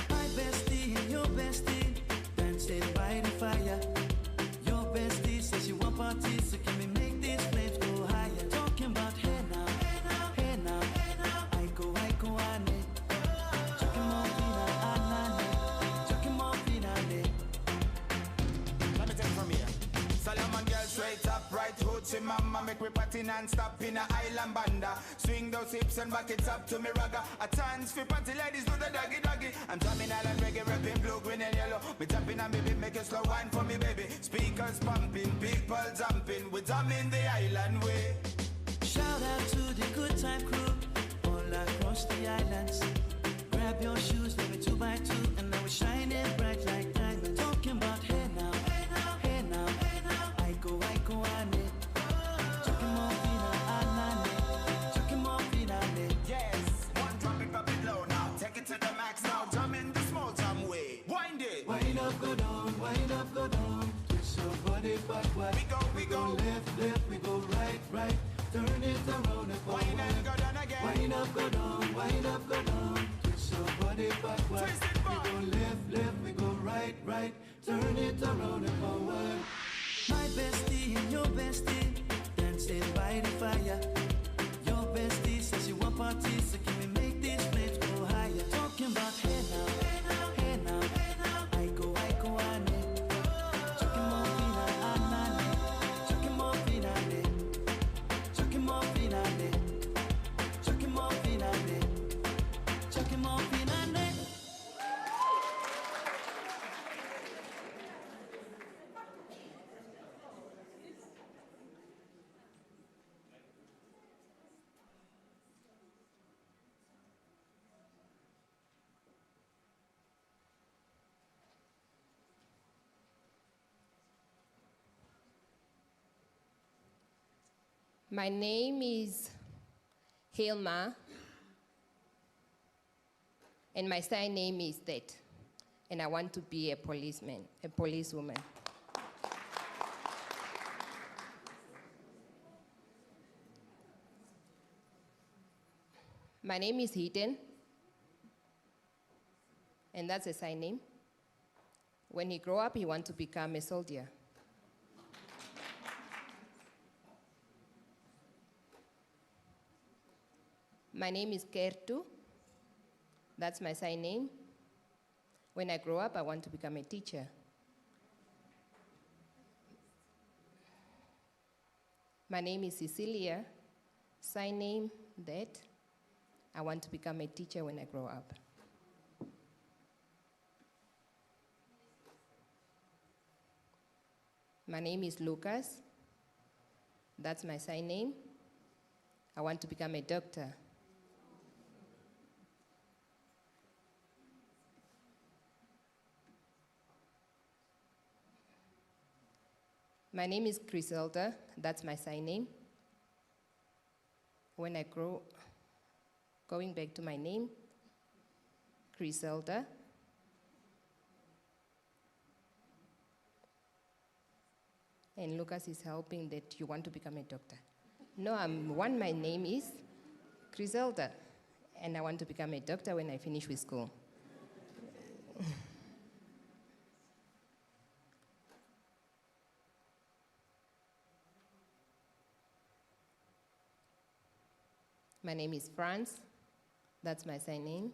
My bestie and your bestie, dancing by the fire. Your bestie says she want parties, so can we make these flames go higher? Talking about hey now, hey now, hey now, hey now. I go, ane. Chucking more fina, anane. Chucking more fina, ne. Let me take it from here. Solomon girl straight up, right hoochie mama. Make we party non-stop in a island banda. Swing those hips and back it up to me ragga. A chance for party ladies do the doggy doggy. I'm drumming island reggae, rapping blue, green and yellow. Me jumping and baby, make a slow wine for me baby. Speakers pumping, people jumping. We drumming the island way. Shout out to the good time crew all across the islands. Grab your shoes, let me 2x2, and now we're shining bright like diamonds. Talking about hey now, hey now, hey now, hey now. I go, ane. Chucking more fina, anane. Chucking more fina, ne. Yes, one drop it, pop it low now. Take it to the max now. Jump in the small jam way. Wind it. Wind up, go down, wind up, go down. Twist your body backward. We go left, left, we go right, right. Turn it around and forward. Wind up, go down again. Wind up, go down, wind up, go down. Twist your body backward. Twist it back. We go left, left, we go right, right. Turn it around and forward. My bestie and your bestie, dancing by the fire. Your bestie says she want parties, so can we make these flames go higher? Talking about hey now, hey now, hey now, hey now. I go, ane. Chucking more fina, anane. Chucking more fina, ne. Chucking more fina, ne. Chucking more fina, ne. Chucking more fina, ne. My name is Hilma, and my surname is that, and I want to be a policeman, a policewoman. My name is Hidden, and that's a surname. When he grow up, he want to become a soldier. My name is Kertu. That's my surname. When I grow up, I want to become a teacher. My name is Cecilia. Surname that. I want to become a teacher when I grow up. My name is Lucas. That's my surname. I want to become a doctor. My name is Griselda. That's my sign name. When I grow, going back to my name, Griselda. And Lucas is helping that you want to become a doctor. No, my name is Griselda, and I want to become a doctor when I finish with school. My name is Franz. That's my sign name.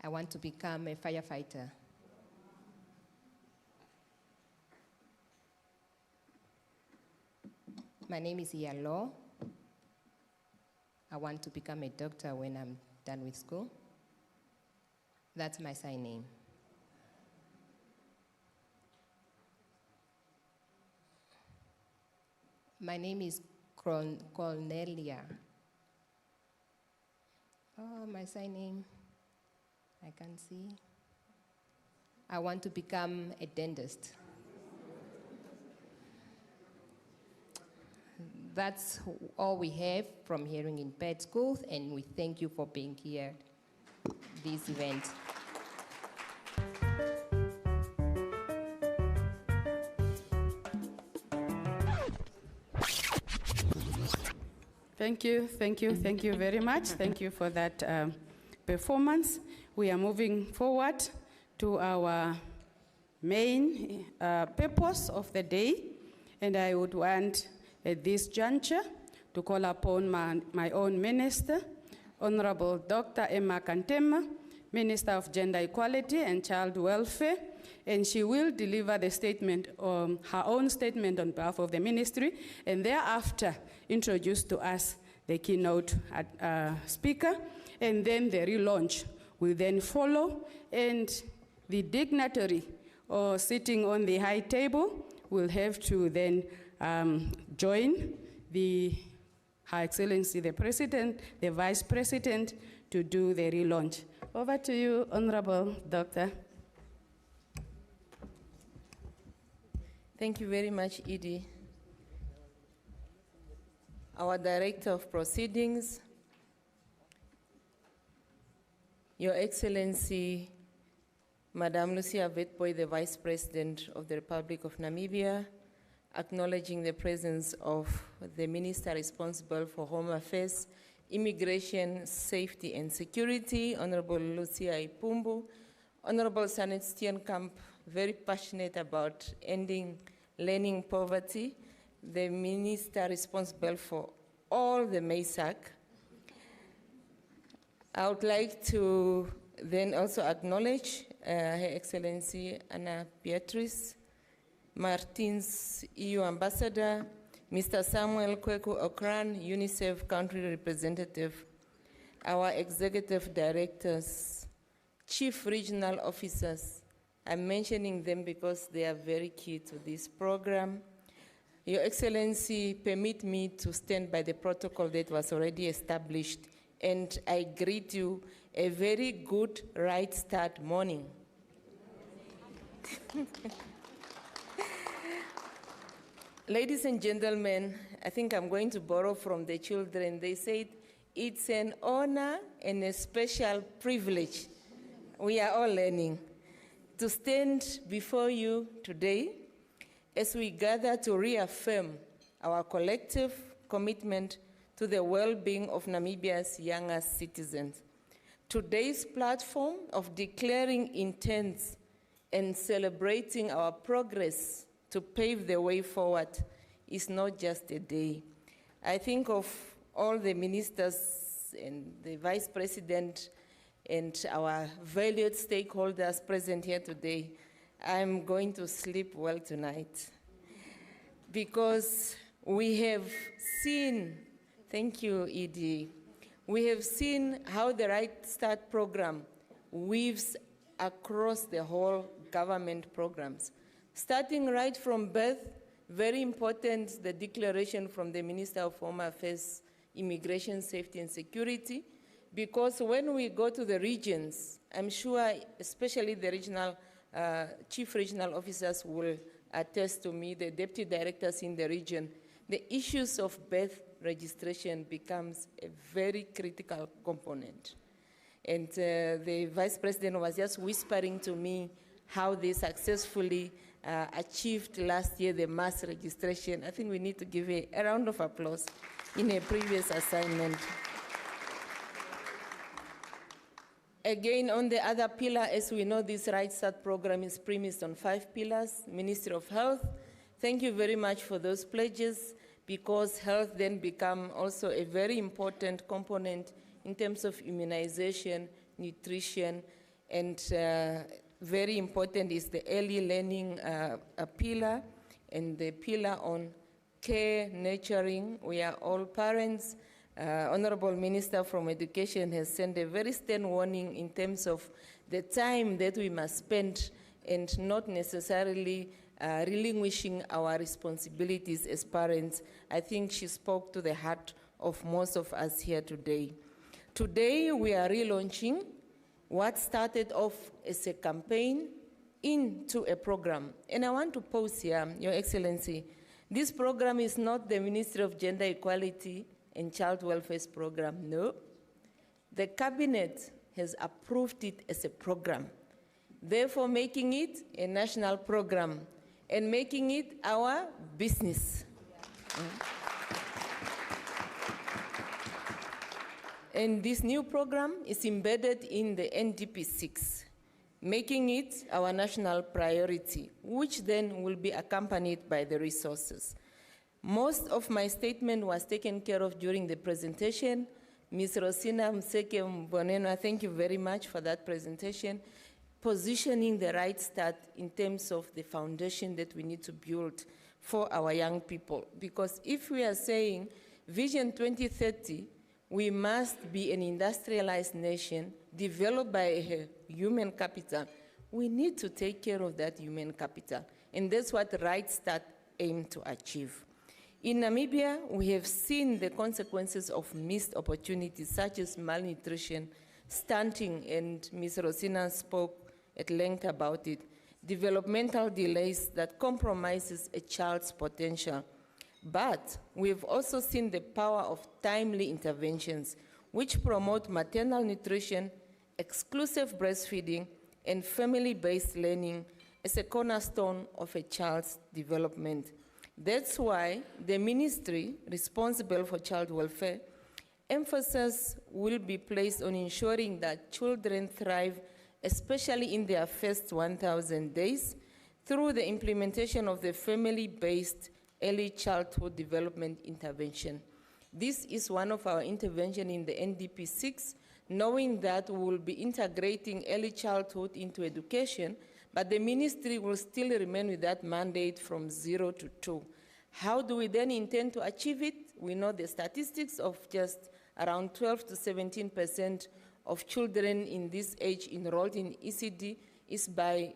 I want to become a firefighter. My name is Yalo. I want to become a doctor when I'm done with school. That's my sign name. My name is Cornelia. Oh, my sign name, I can't see. I want to become a dentist. That's all we have from Hearing Impaired Schools, and we thank you for being here this event. Thank you very much. Thank you for that performance. We are moving forward to our main purpose of the day, and I would want at this juncture to call upon my own minister, Honorable Dr. Emma Kantema, Minister of Gender Equality and Child Welfare, and she will deliver the statement, her own statement on behalf of the ministry, and thereafter introduce to us the keynote speaker, and then the relaunch will then follow, and the dignitary sitting on the high table will have to then join Her Excellency the President, the Vice President, to do the relaunch. Over to you, Honorable Doctor. Thank you very much, Edie. Our Director of Proceedings, Your Excellency, Madam Lucia Witbooi, the Vice President of the Republic of Namibia, acknowledging the presence of the Minister responsible for Home Affairs, Immigration, Safety and Security, Honorable Lucia Ipumbu, Honorable Sanet Steenkamp, very passionate about ending learning poverty, the Minister responsible for all the MASAC. I would like to then also acknowledge Her Excellency Anna Beatrice Martins, EU Ambassador, Mr. Samuel Kweku Okran, UNICEF Country Representative, our Executive Directors, Chief Regional Officers. I'm mentioning them because they are very key to this program. Your Excellency, permit me to stand by the protocol that was already established, and I greet you a very good right start morning. Ladies and gentlemen, I think I'm going to borrow from the children. They said, it's an honor and a special privilege. We are all learning to stand before you today as we gather to reaffirm our collective commitment to the well-being of Namibia's youngest citizens. Today's platform of declaring intents and celebrating our progress to pave the way forward is not just a day. I think of all the ministers and the Vice President and our valued stakeholders present here today. I'm going to sleep well tonight because we have seen, thank you, Edie, we have seen how the Right Start program weaves across the whole government programs. Starting right from birth, very important, the declaration from the Minister of Home Affairs, Immigration, Safety and Security, because when we go to the regions, I'm sure especially the regional, chief regional officers will attest to me, the deputy directors in the region, the issues of birth registration becomes a very critical component. And the Vice President was just whispering to me how they successfully achieved last year the mass registration. I think we need to give a round of applause in a previous assignment. Again, on the other pillar, as we know, this Right Start program is premised on 5 pillars. Ministry of Health, thank you very much for those pledges, because health then become also a very important component in terms of immunization, nutrition, and very important is the early learning pillar, and the pillar on care, nurturing. We are all parents. Honorable Minister from Education has sent a very stern warning in terms of the time that we must spend and not necessarily relinquishing our responsibilities as parents. I think she spoke to the heart of most of us here today. Today, we are relaunching what started off as a campaign into a program. And I want to pause here, Your Excellency. This program is not the Ministry of Gender Equality and Child Welfare's program, no. The Cabinet has approved it as a program, therefore making it a national program and making it our business. And this new program is embedded in the NDP 6, making it our national priority, which then will be accompanied by the resources. Most of my statement was taken care of during the presentation. Ms. Rosina Mseke Mboneno, thank you very much for that presentation, positioning the right start in terms of the foundation that we need to build for our young people. Because if we are saying Vision 2030, we must be an industrialized nation developed by a human capital, we need to take care of that human capital. And that's what Right Start aims to achieve. In Namibia, we have seen the consequences of missed opportunities such as malnutrition, stunting, and Ms. Rosina spoke at length about it, developmental delays that compromises a child's potential. But we've also seen the power of timely interventions, which promote maternal nutrition, exclusive breastfeeding, and family-based learning as a cornerstone of a child's development. That's why the ministry responsible for child welfare emphasis will be placed on ensuring that children thrive, especially in their first 1,000 days, through the implementation of the family-based early childhood development intervention. This is one of our interventions in the NDP 6, knowing that we will be integrating early childhood into education, but the ministry will still remain with that mandate from 0 to 2. How do we then intend to achieve it? We know the statistics of just around 12 to 17% of children in this age enrolled in ECD is by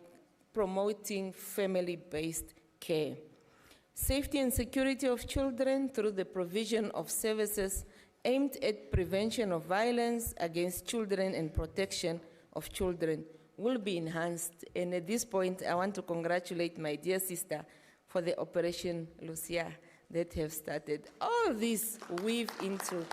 promoting family-based care. Safety and security of children through the provision of services aimed at prevention of violence against children and protection of children will be enhanced. And at this point, I want to congratulate my dear sister for the Operation Lucia that have started. All this weave into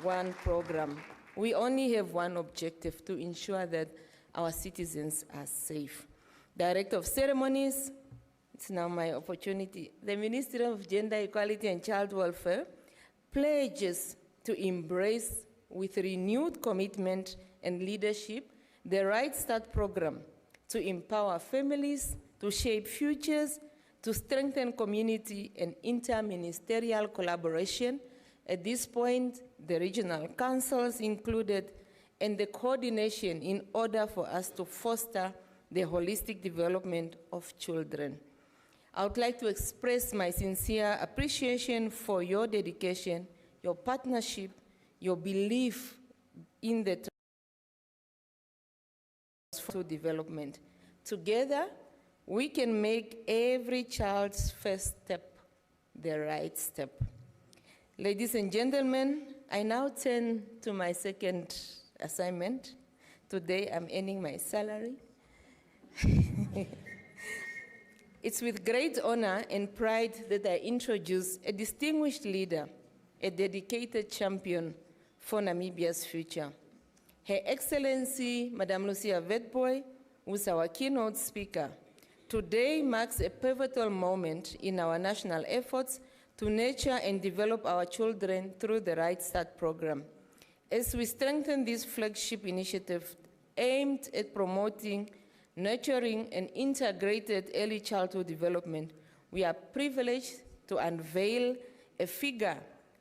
one program. We only have one objective: to ensure that our citizens are safe. Director of Ceremonies, it's now my opportunity. The Ministry of Gender Equality and Child Welfare pledges to embrace with renewed commitment and leadership the Right Start program to empower families, to shape futures, to strengthen community and inter-ministerial collaboration. At this point, the regional councils included, and the coordination in order for us to foster the holistic development of children. I would like to express my sincere appreciation for your dedication, your partnership, your belief in the development. Together, we can make every child's first step the right step. Ladies and gentlemen, I now turn to my second assignment. Today, I'm earning my salary. It's with great honor and pride that I introduce a distinguished leader, a dedicated champion for Namibia's future. Her Excellency, Madame Lucia Witbooi, who is our keynote speaker. Today marks a pivotal moment in our national efforts to nurture and develop our children through the Right Start program. As we strengthen this flagship initiative aimed at promoting, nurturing, and integrated early childhood development, we are privileged to unveil a figure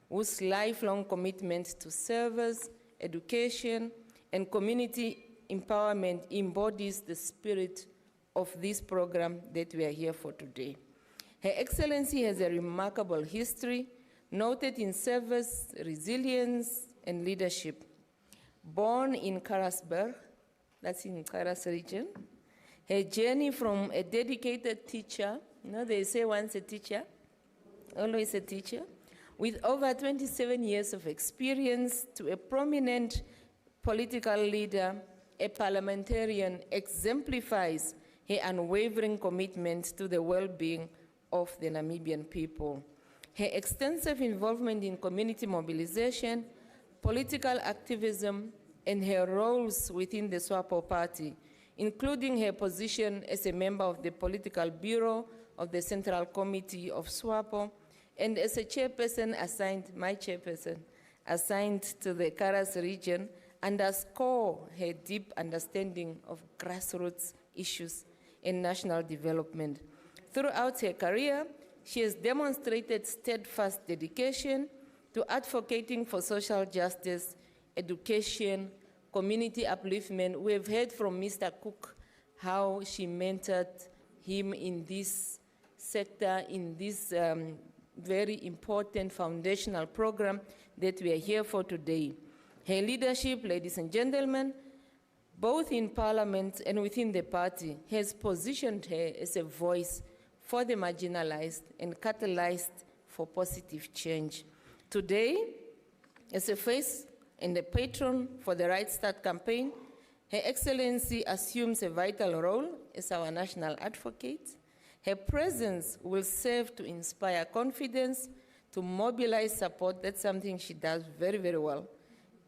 whose lifelong commitment to service, education, and community empowerment embodies the spirit of this program that we are here for today. Her Excellency has a remarkable history, noted in service, resilience, and leadership. Born in Karasburg, that's in Karas region, her journey from a dedicated teacher, you know, they say once a teacher, always a teacher, with over 27 years of experience to a prominent political leader, a parliamentarian, exemplifies her unwavering commitment to the well-being of the Namibian people. Her extensive involvement in community mobilization, political activism, and her roles within the SWAPO party, including her position as a member of the political bureau of the Central Committee of SWAPO, and as a chairperson assigned, my chairperson, assigned to the Karas region, underscore her deep understanding of grassroots issues in national development. Throughout her career, she has demonstrated steadfast dedication to advocating for social justice, education, community upliftment. We have heard from Mr. Cook how she mentored him in this sector, in this very important foundational program that we are here for today. Her leadership, ladies and gentlemen, both in Parliament and within the party, has positioned her as a voice for the marginalized and catalyzed for positive change. Today, as a face and a patron for the Right Start campaign, Her Excellency assumes a vital role as our national advocate. Her presence will serve to inspire confidence, to mobilize support, that's something she does very, very well,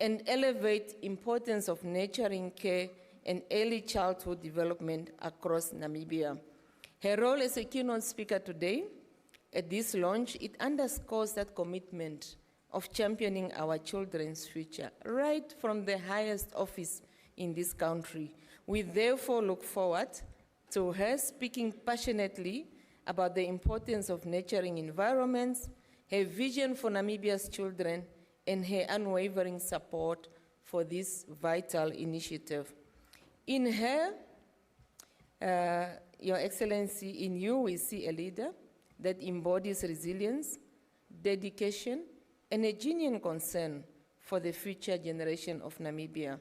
and elevate importance of nurturing care and early childhood development across Namibia. Her role as a keynote speaker today at this launch, it underscores that commitment of championing our children's future, right from the highest office in this country. We therefore look forward to her speaking passionately about the importance of nurturing environments, her vision for Namibia's children, and her unwavering support for this vital initiative. In her, Your Excellency, in you we see a leader that embodies resilience, dedication, and a genuine concern for the future generation of Namibia.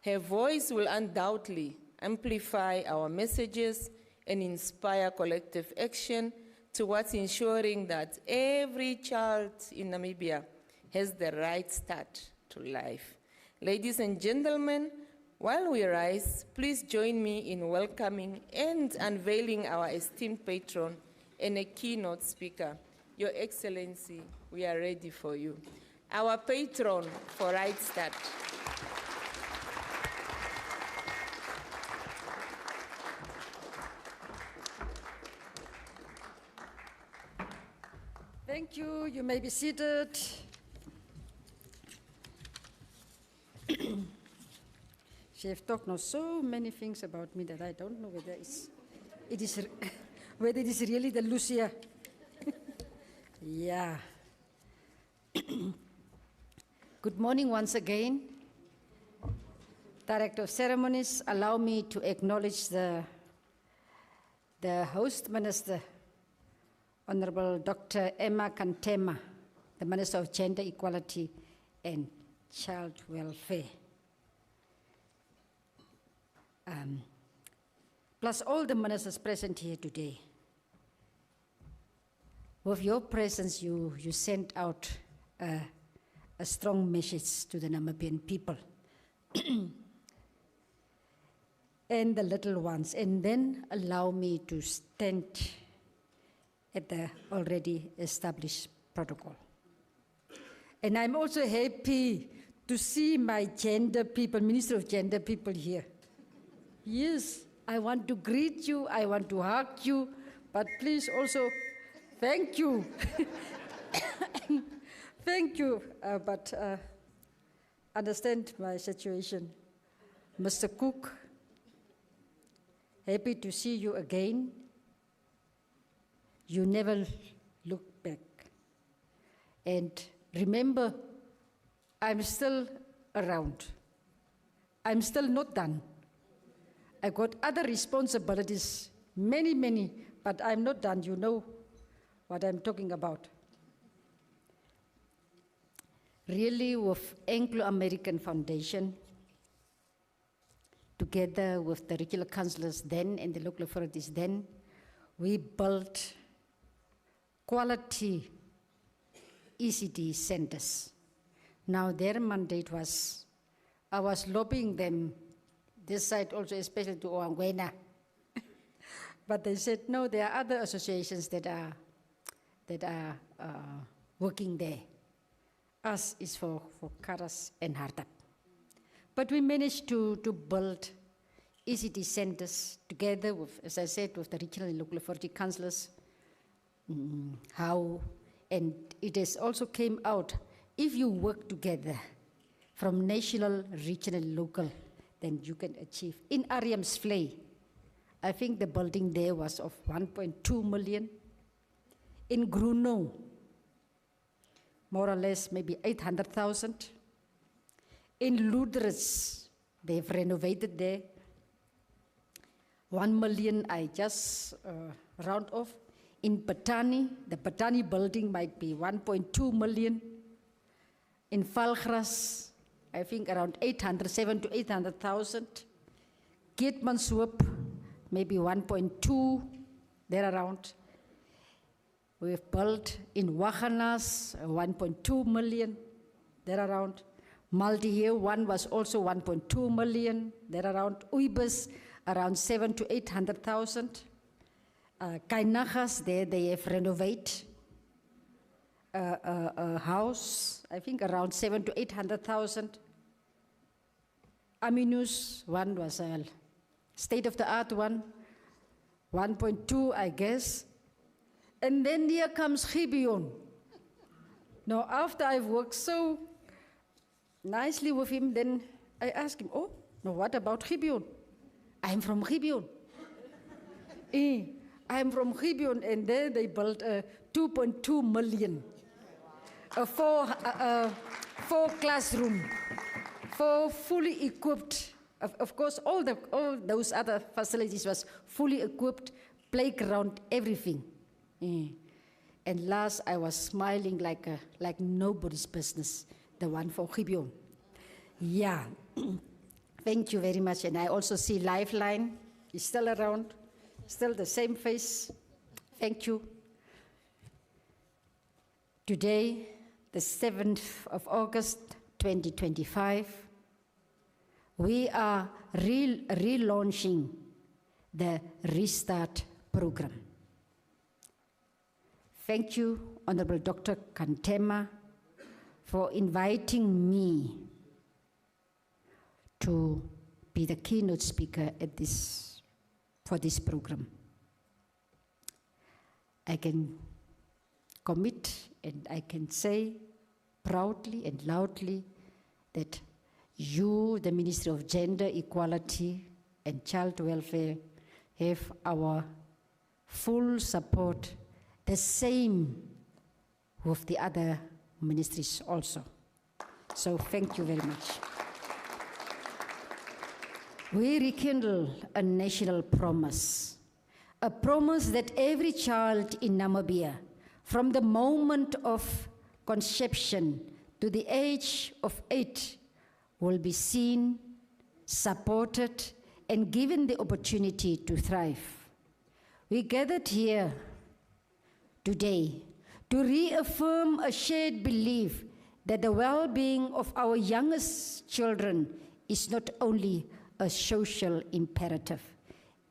Her voice will undoubtedly amplify our messages and inspire collective action towards ensuring that every child in Namibia has the right start to life. Ladies and gentlemen, while we rise, please join me in welcoming and unveiling our esteemed patron and a keynote speaker. Your Excellency, we are ready for you. Our patron for Right Start. Thank you. You may be seated. She have talked now so many things about me that I don't know whether whether it is really the Lucia. Yeah. Good morning once again. Director of Ceremonies, allow me to acknowledge the host minister, Honorable Dr. Emma Kantema, the Minister of Gender Equality and Child Welfare. Plus all the ministers present here today. With your presence, you sent out a strong message to the Namibian people. and the little ones, and then allow me to stand at the already established protocol. And I'm also happy to see my gender people, Minister of Gender people here. Yes, I want to greet you, I want to hug you, but please also thank you. Thank you, but understand my situation. Mr. Cook, happy to see you again. You never look back. And remember, I'm still around. I'm still not done. I got other responsibilities, many, but I'm not done. You know what I'm talking about. Really, with Anglo-American Foundation, together with the regional councillors then and the local authorities then, we built quality ECD centers. Now their mandate was, I was lobbying them, this side also especially to Oangwena, but they said, no, there are other associations that are working there. Us is for Karas and Hartap. But we managed to build ECD centers together with, as I said, with the regional and local authority councillors, and it has also came out, if you work together from national, regional, local, then you can achieve. In Ariamsvlei, I think the building there was of 1.2 million. In Gruno, more or less maybe 800,000. In Ludres, they've renovated there. 1 million, I just round off. In Patani, the Patani building might be 1.2 million. In Valgras, I think around 700 to 800,000. Keetmanshoop, maybe 1.2, there around. We've built in Waganas, 1.2 million, there around. Maldihier one was also 1.2 million, there around. Uibus, around 700 to 800,000. Kainagas, there they have renovated a house, I think around 700 to 800,000. Aminus, one was a state-of-the-art one, 1.2, I guess. And then here comes Gibeon. Now, after I've worked so nicely with him, then I asked him, oh, now what about Gibeon? I'm from Gibeon. I'm from Gibeon, and there they built a 2.2 million. A four classroom, 4 fully equipped. Of course, all those other facilities was fully equipped, playground, everything. And last, I was smiling like nobody's business, the one for Gibeon. Yeah, thank you very much. And I also see Lifeline is still around, still the same face. Thank you. Today, the 7th of August, 2025, we are relaunching the Restart program. Thank you, Honorable Dr. Kantema, for inviting me to be the keynote speaker for this program. I can commit and I can say proudly and loudly that you, the Ministry of Gender, Equality and Child Welfare, have our full support, the same with the other ministries also. So thank you very much. We rekindle a national promise, a promise that every child in Namibia, from the moment of conception to the age of 8, will be seen, supported, and given the opportunity to thrive. We gathered here today to reaffirm a shared belief that the well-being of our youngest children is not only a social imperative.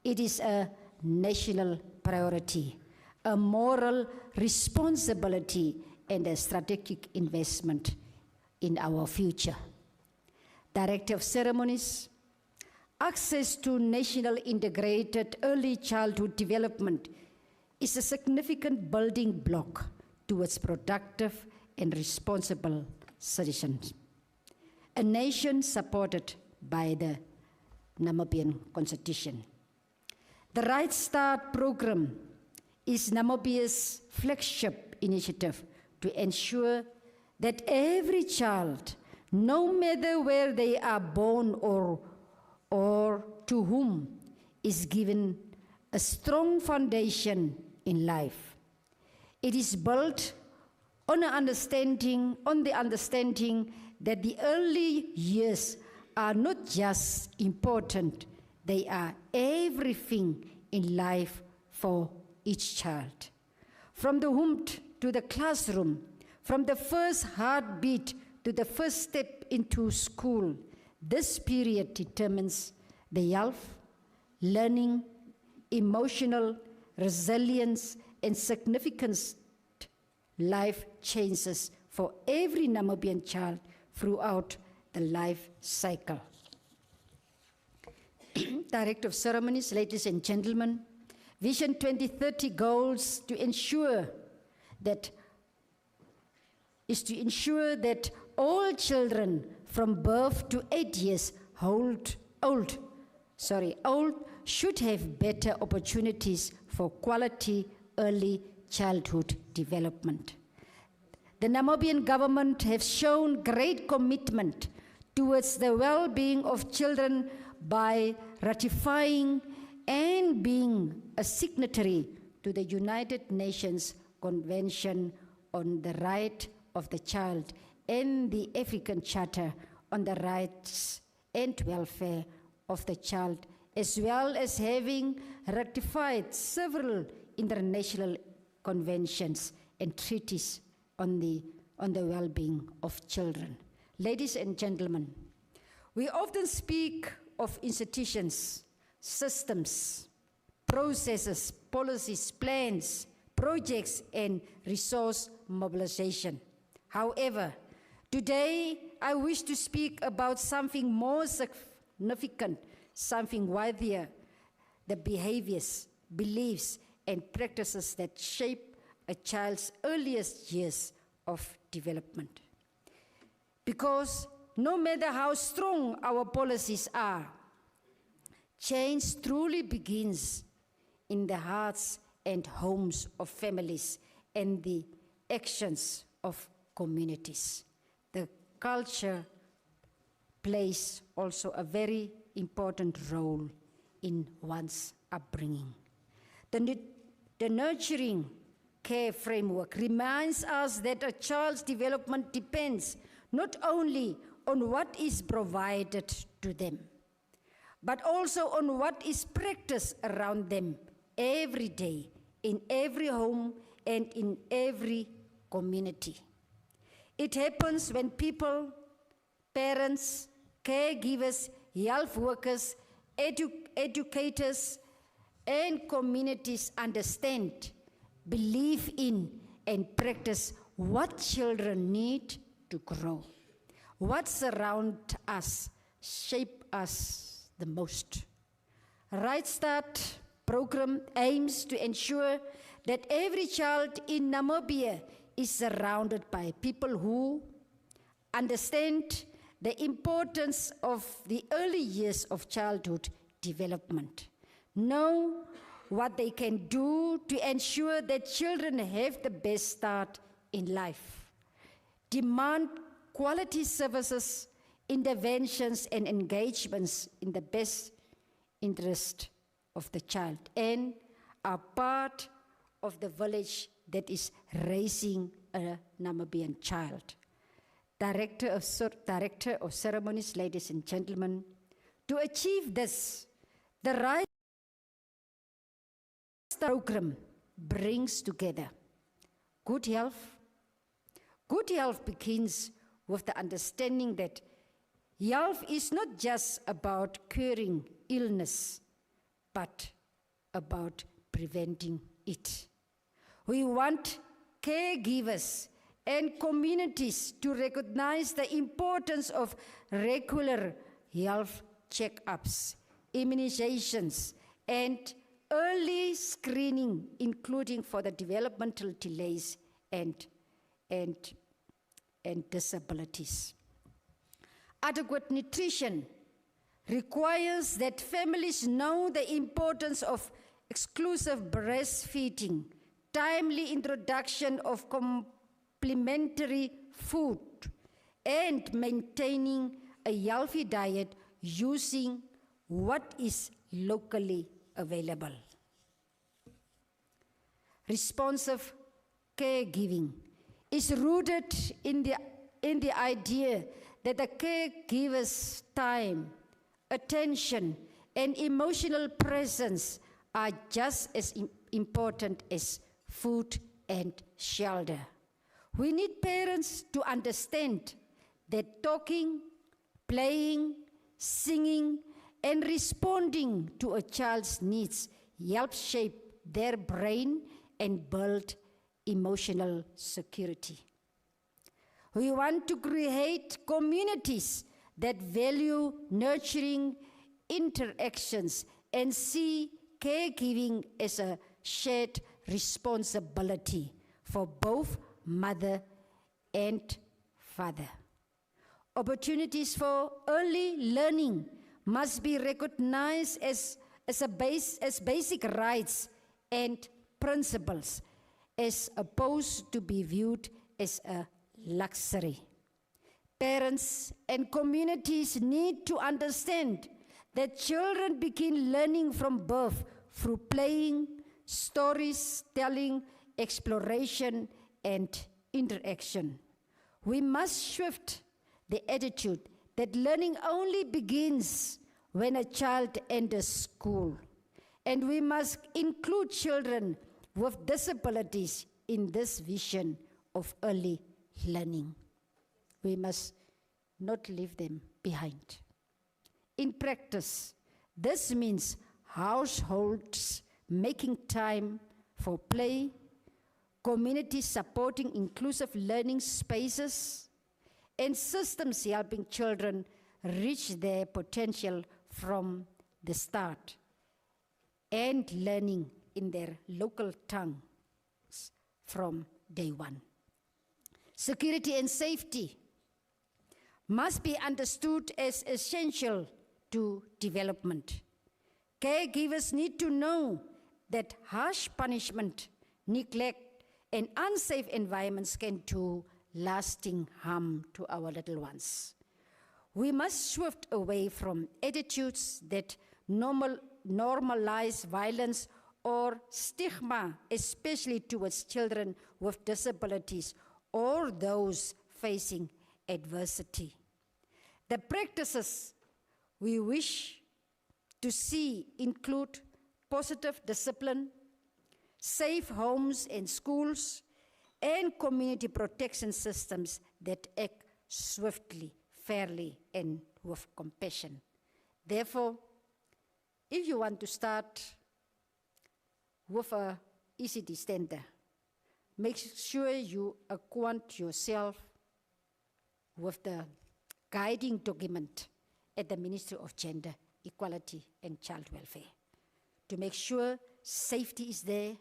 It is a national priority, a moral responsibility, and a strategic investment in our future. Director of Ceremonies, access to national integrated early childhood development is a significant building block towards productive and responsible citizens. A nation supported by the Namibian Constitution. The Right Start program is Namibia's flagship initiative to ensure that every child, no matter where they are born or to whom, is given a strong foundation in life. It is built on the understanding that the early years are not just important, they are everything in life for each child. From the womb to the classroom, from the first heartbeat to the first step into school, this period determines the health, learning, emotional resilience, and significant life changes for every Namibian child throughout the life cycle. Director of Ceremonies, ladies and gentlemen, Vision 2030 goals to ensure that all children from birth to 8 years old should have better opportunities for quality early childhood development. The Namibian government has shown great commitment towards the well-being of children by ratifying and being a signatory to the United Nations Convention on the Right of the Child and the African Charter on the Rights and Welfare of the Child, as well as having ratified several international conventions and treaties on the well-being of children. Ladies and gentlemen, we often speak of institutions, systems, processes, policies, plans, projects, and resource mobilization. However, today I wish to speak about something more significant, something wider, the behaviors, beliefs, and practices that shape a child's earliest years of development. Because no matter how strong our policies are, change truly begins in the hearts and homes of families and the actions of communities. The culture plays also a very important role in one's upbringing. The nurturing care framework reminds us that a child's development depends not only on what is provided to them, but also on what is practiced around them every day, in every home and in every community. It happens when people, parents, caregivers, health workers, educators, and communities understand, believe in, and practice what children need to grow. What surrounds us, shape us the most. Right Start program aims to ensure that every child in Namibia is surrounded by people who understand the importance of the early years of childhood development, know what they can do to ensure that children have the best start in life, demand quality services, interventions, and engagements in the best interest of the child, and are part of the village that is raising a Namibian child. Director of Ceremonies, ladies and gentlemen, to achieve this, the Right program brings together good health. Good health begins with the understanding that Health is not just about curing illness, but about preventing it. We want caregivers and communities to recognize the importance of regular health checkups, immunizations, and early screening, including for the developmental delays and disabilities. Adequate nutrition requires that families know the importance of exclusive breastfeeding, timely introduction of complementary food, and maintaining a healthy diet using what is locally available. Responsive caregiving is rooted in the idea that the caregiver's time, attention, and emotional presence are just as important as food and shelter. We need parents to understand that talking, playing, singing, and responding to a child's needs help shape their brain and build emotional security. We want to create communities that value nurturing interactions and see caregiving as a shared responsibility for both mother and father. Opportunities for early learning must be recognized as basic rights and principles, as opposed to be viewed as a luxury. Parents and communities need to understand that children begin learning from birth through playing, stories telling, exploration, and interaction. We must shift the attitude that learning only begins when a child enters school, and we must include children with disabilities in this vision of early learning. We must not leave them behind. In practice, this means households making time for play, communities supporting inclusive learning spaces, and systems helping children reach their potential from the start, and learning in their local tongues from day one. Security and safety must be understood as essential to development. Caregivers need to know that harsh punishment, neglect, and unsafe environments can do lasting harm to our little ones. We must shift away from attitudes that normalize violence or stigma, especially towards children with disabilities or those facing adversity. The practices we wish to see include positive discipline, safe homes and schools, and community protection systems that act swiftly, fairly, and with compassion. Therefore, if you want to start with an ECD standard, make sure you acquaint yourself with the guiding document at the Ministry of Gender, Equality, and Child Welfare to make sure safety is there,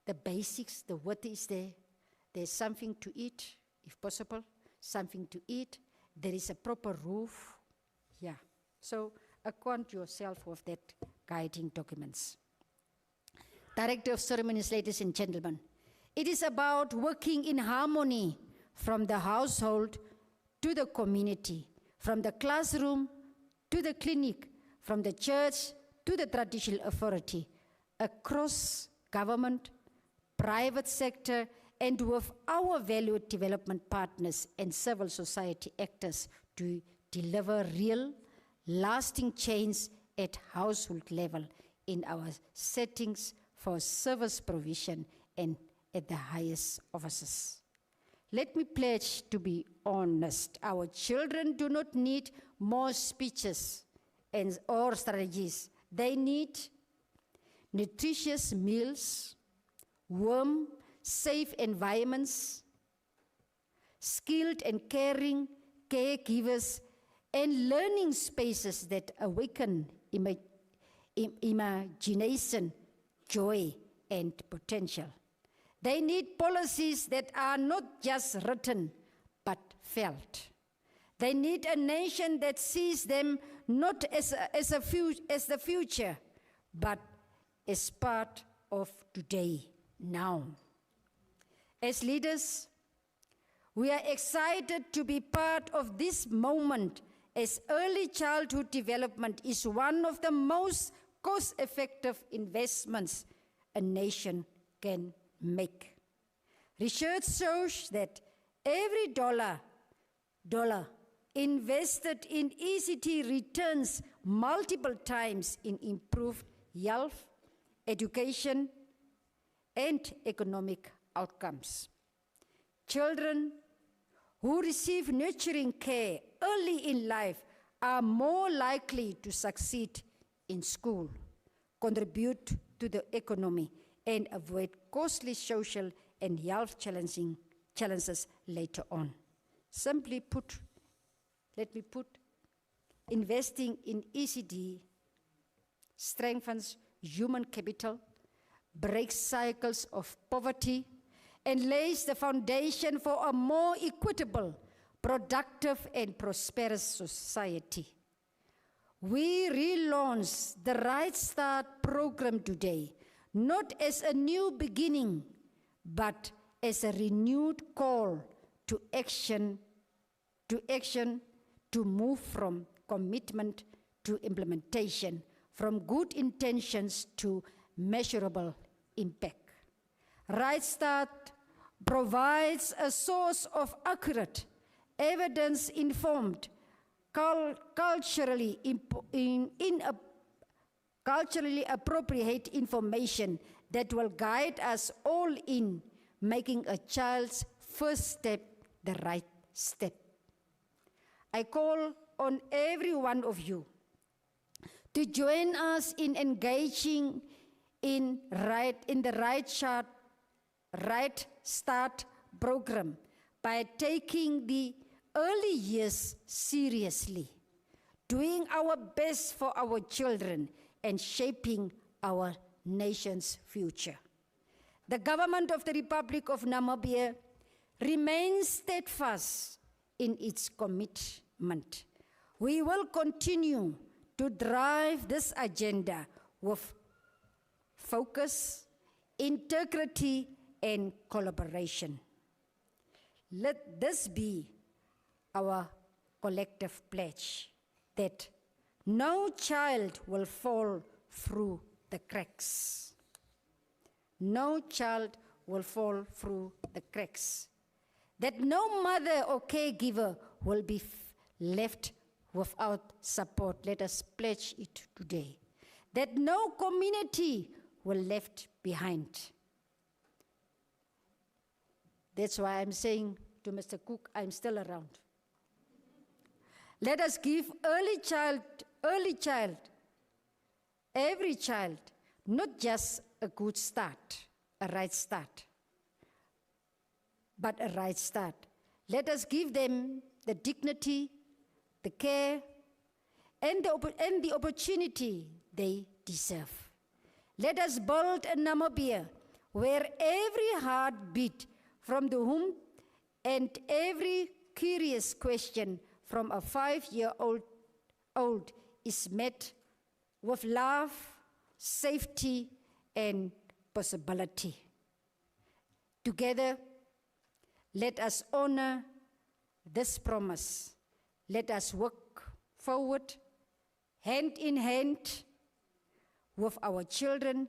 the basics, the water is there, there's something to eat, if possible, something to eat, there is a proper roof. Yeah, so acquaint yourself with that guiding documents. Director of Ceremonies, ladies and gentlemen, it is about working in harmony from the household to the community, from the classroom to the clinic, from the church to the traditional authority, across government, private sector, and with our valued development partners and civil society actors to deliver real, lasting change at household level in our settings for service provision and at the highest offices. let me pledge to be honest. Our children do not need more speeches or strategies. They need nutritious meals, warm, safe environments, skilled and caring caregivers, and learning spaces that awaken imagination, joy, and potential. They need policies that are not just written, but felt. They need a nation that sees them not as the future, but as part of today, now. As leaders, we are excited to be part of this moment, as early childhood development is one of the most cost-effective investments a nation can make. Research shows that every dollar invested in ECD returns multiple times in improved health, education, and economic outcomes. Children who receive nurturing care early in life are more likely to succeed in school, contribute to the economy, and avoid costly social and health challenges later on. Simply put, investing in ECD strengthens human capital, breaks cycles of poverty, and lays the foundation for a more equitable, productive, and prosperous society. We relaunch the Right Start program today, not as a new beginning, but as a renewed call to action, to move from commitment to implementation, from good intentions to measurable impact. Right Start provides a source of accurate, evidence-informed, culturally appropriate information that will guide us all in making a child's first step the right step. I call on every one of you to join us in engaging in the Right Start program by taking the early years seriously, doing our best for our children, and shaping our nation's future. The government of the Republic of Namibia remains steadfast in its commitment. We will continue to drive this agenda with focus, integrity, and collaboration. Let this be our collective pledge that no child will fall through the cracks. No child will fall through the cracks. That no mother or caregiver will be left without support. Let us pledge it today. That no community will be left behind. That's why I'm saying to Mr. Cook, I'm still around. Let us give every child, not just a good start, a right start, but a right start. Let us give them the dignity, the care, and the opportunity they deserve. Let us build a Namibia where every heartbeat from the womb and every curious question from a 5-year-old is met with love, safety, and possibility. Together, let us honor this promise. Let us work forward, hand in hand, with our children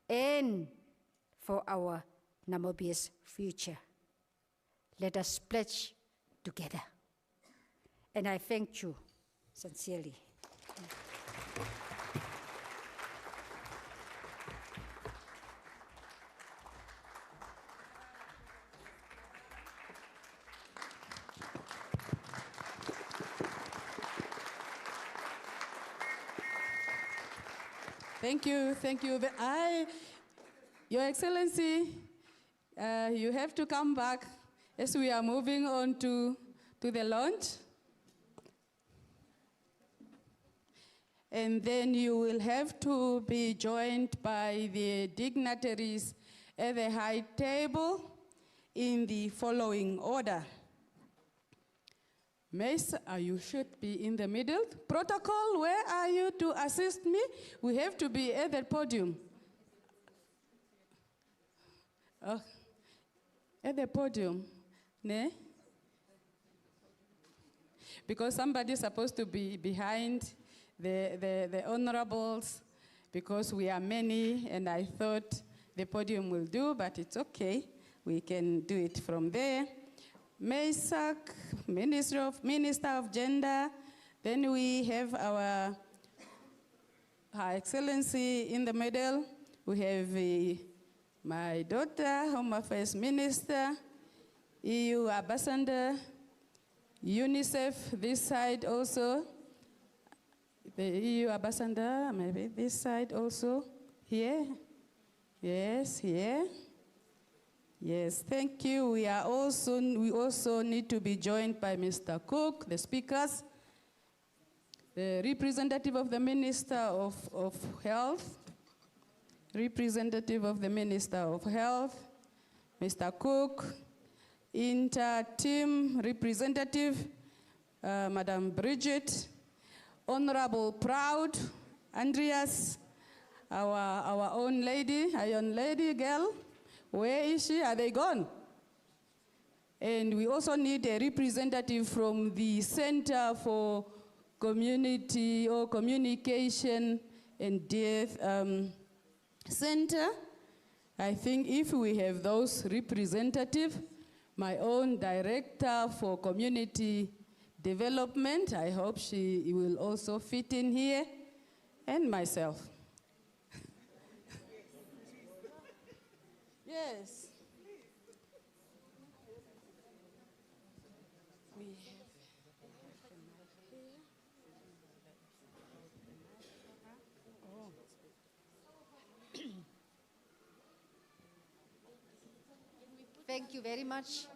and for our Namibia's future. Let us pledge together. And I thank you sincerely. Thank you, thank you. Your Excellency, you have to come back as we are moving on to the launch. And then you will have to be joined by the dignitaries at the high table in the following order. Mace, you should be in the middle. Protocol, where are you to assist me? We have to be at the podium. Oh, at the podium, ne? Because somebody's supposed to be behind the honorables, because we are many, and I thought the podium will do, but it's okay. We can do it from there. MESAC, Minister of Gender. Then we have our Her Excellency in the middle. We have my daughter, Home Affairs Minister, EU Ambassador, UNICEF this side also. The EU Ambassador, maybe this side also. Here. Yes, here. Yes, thank you. We also need to be joined by Mr. Cook, the speakers, the representative of the Minister of Health, representative of the Minister of Health, Mr. Cook, InterTeam representative, Madam Bridget, Honorable Proud, Andreas, our own lady, Iron Lady girl. Where is she? Are they gone? And we also need a representative from the Center for Community or Communication and Death Center. I think if we have those representatives, my own director for community development, I hope she will also fit in here, and myself. Yes. We have a mic here. Oh. Thank you very much.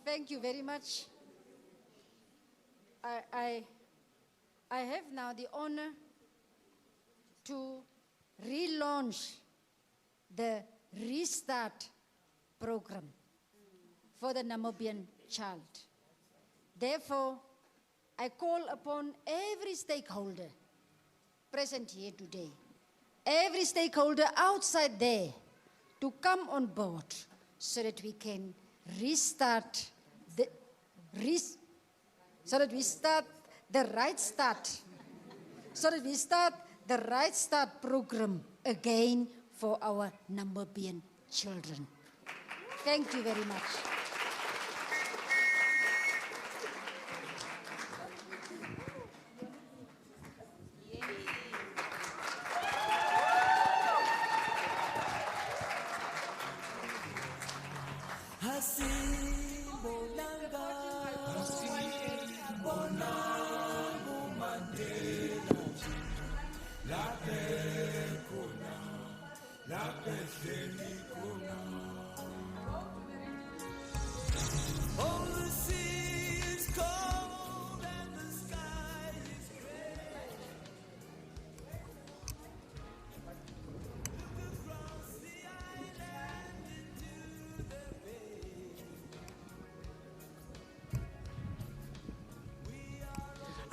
Thank you very much. I have now the honor to relaunch the Restart program for the Namibian child. Therefore, I call upon every stakeholder present here today, every stakeholder outside there, to come on board so that we can restart so that we start the Right Start, so that we start the Right Start program again for our Namibian children. Thank you very much.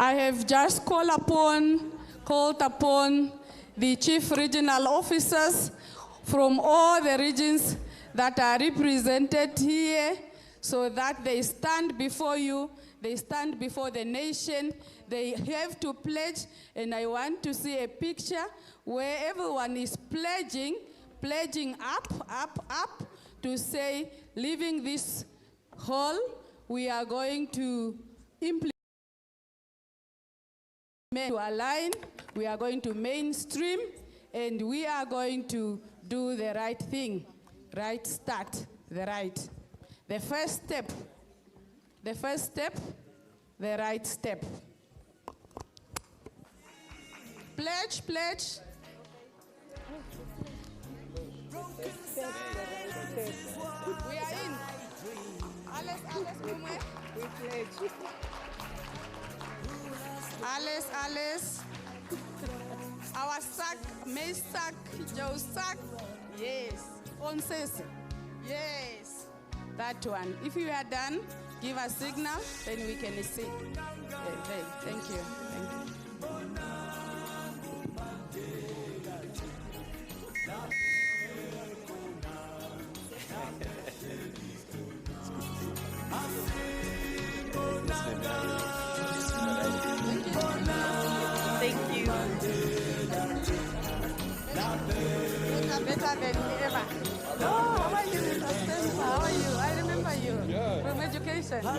I have just called upon the chief regional officers from all the regions that are represented here, so that they stand before you, they stand before the nation, they have to pledge, and I want to see a picture where everyone is pledging up, to say, leaving this hall, we are going to implement, to align, we are going to mainstream, and we are going to do the right thing, right start, the The first step, the right step. Pledge, pledge. We are in. Alice. Our sack, May sack, Joe sack. Yes. On says. Yes. That one. If you are done, give a signal, then we can see. Thank you. Thank you. Better than ever. Oh, how are you, Mr. Spencer? How are you? I remember you from education. Yes.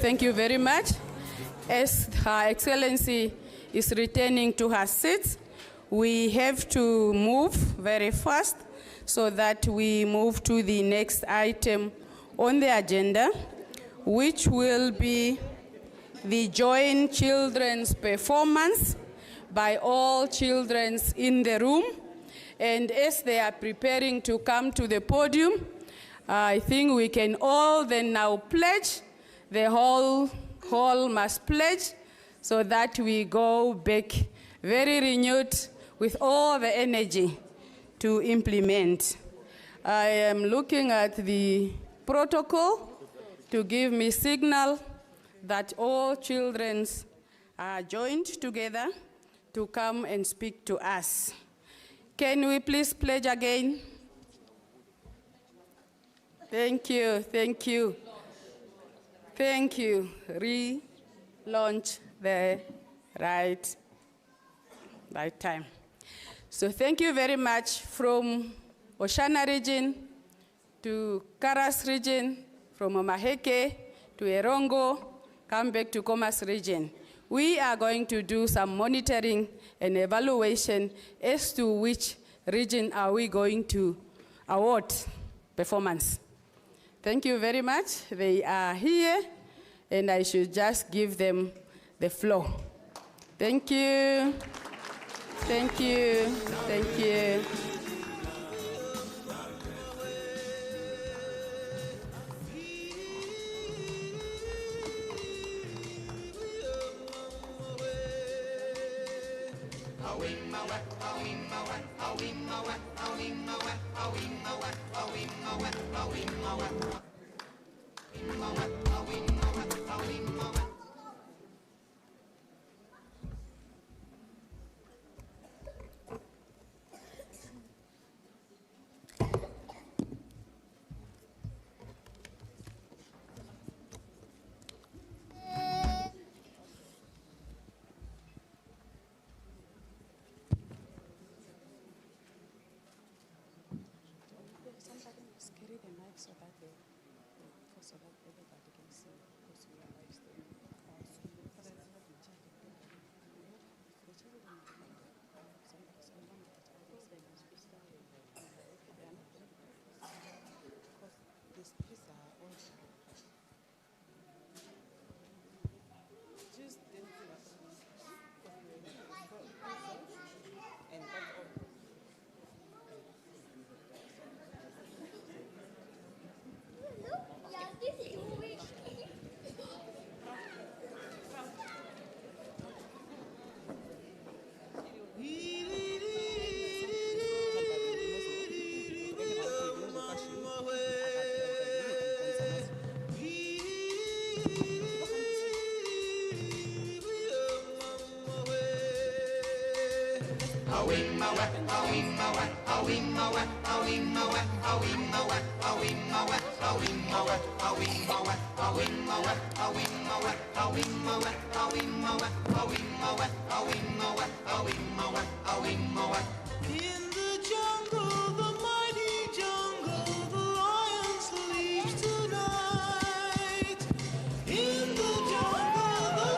Thank you very much. As Her Excellency is returning to her seat, we have to move very fast so that we move to the next item on the agenda, which will be the joint children's performance by all children in the room. And as they are preparing to come to the podium, I think we can all then now pledge. The whole hall must pledge so that we go back very renewed with all the energy to implement. I am looking at the protocol to give me signal that all children are joined together to come and speak to us. Can we please pledge again? Thank you. Relaunch the right time. So thank you very much from Oshana region to Karas region, from Omaheke to Erongo, come back to Comas region. We are going to do some monitoring and evaluation as to which region are we going to award performance. Thank you very much. They are here, and I should just give them the floor. Thank you. In the jungle, the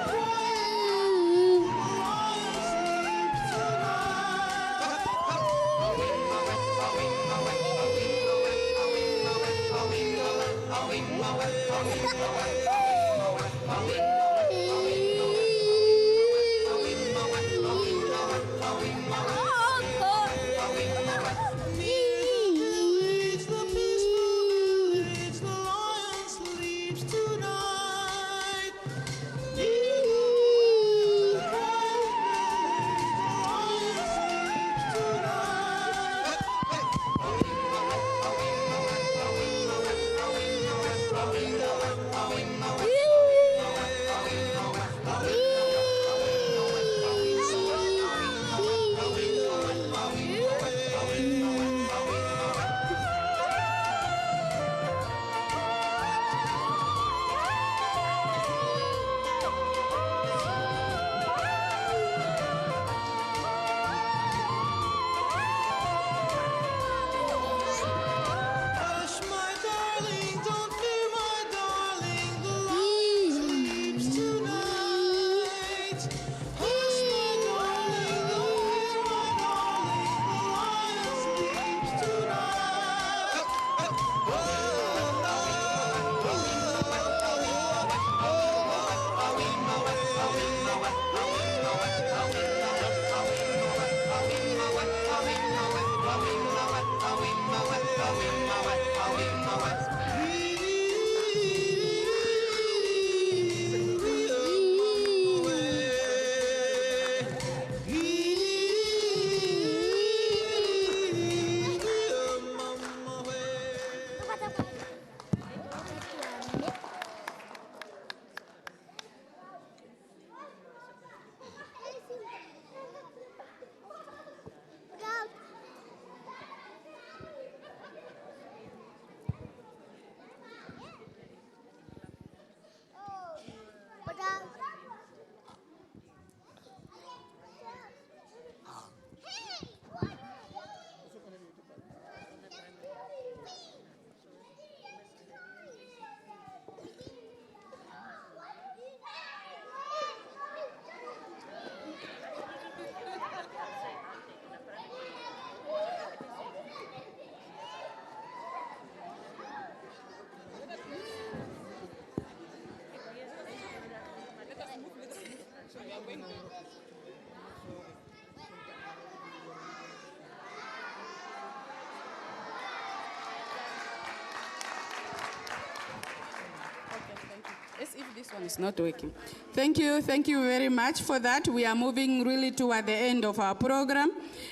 As if this one is not working. Thank you very much for that. We are moving really toward the end of our program.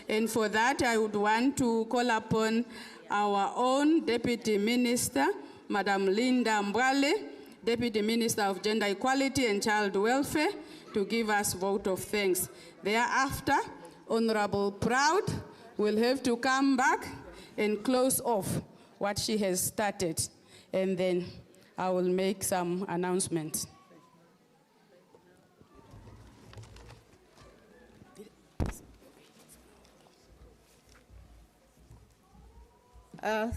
And for that, I would want to call upon our own Deputy Minister, Madam Linda Mbwale, Deputy Minister of Gender Equality and Child Welfare, to give us vote of thanks. Thereafter, Honorable Proud will have to come back and close off what she has started. And then I will make some announcements.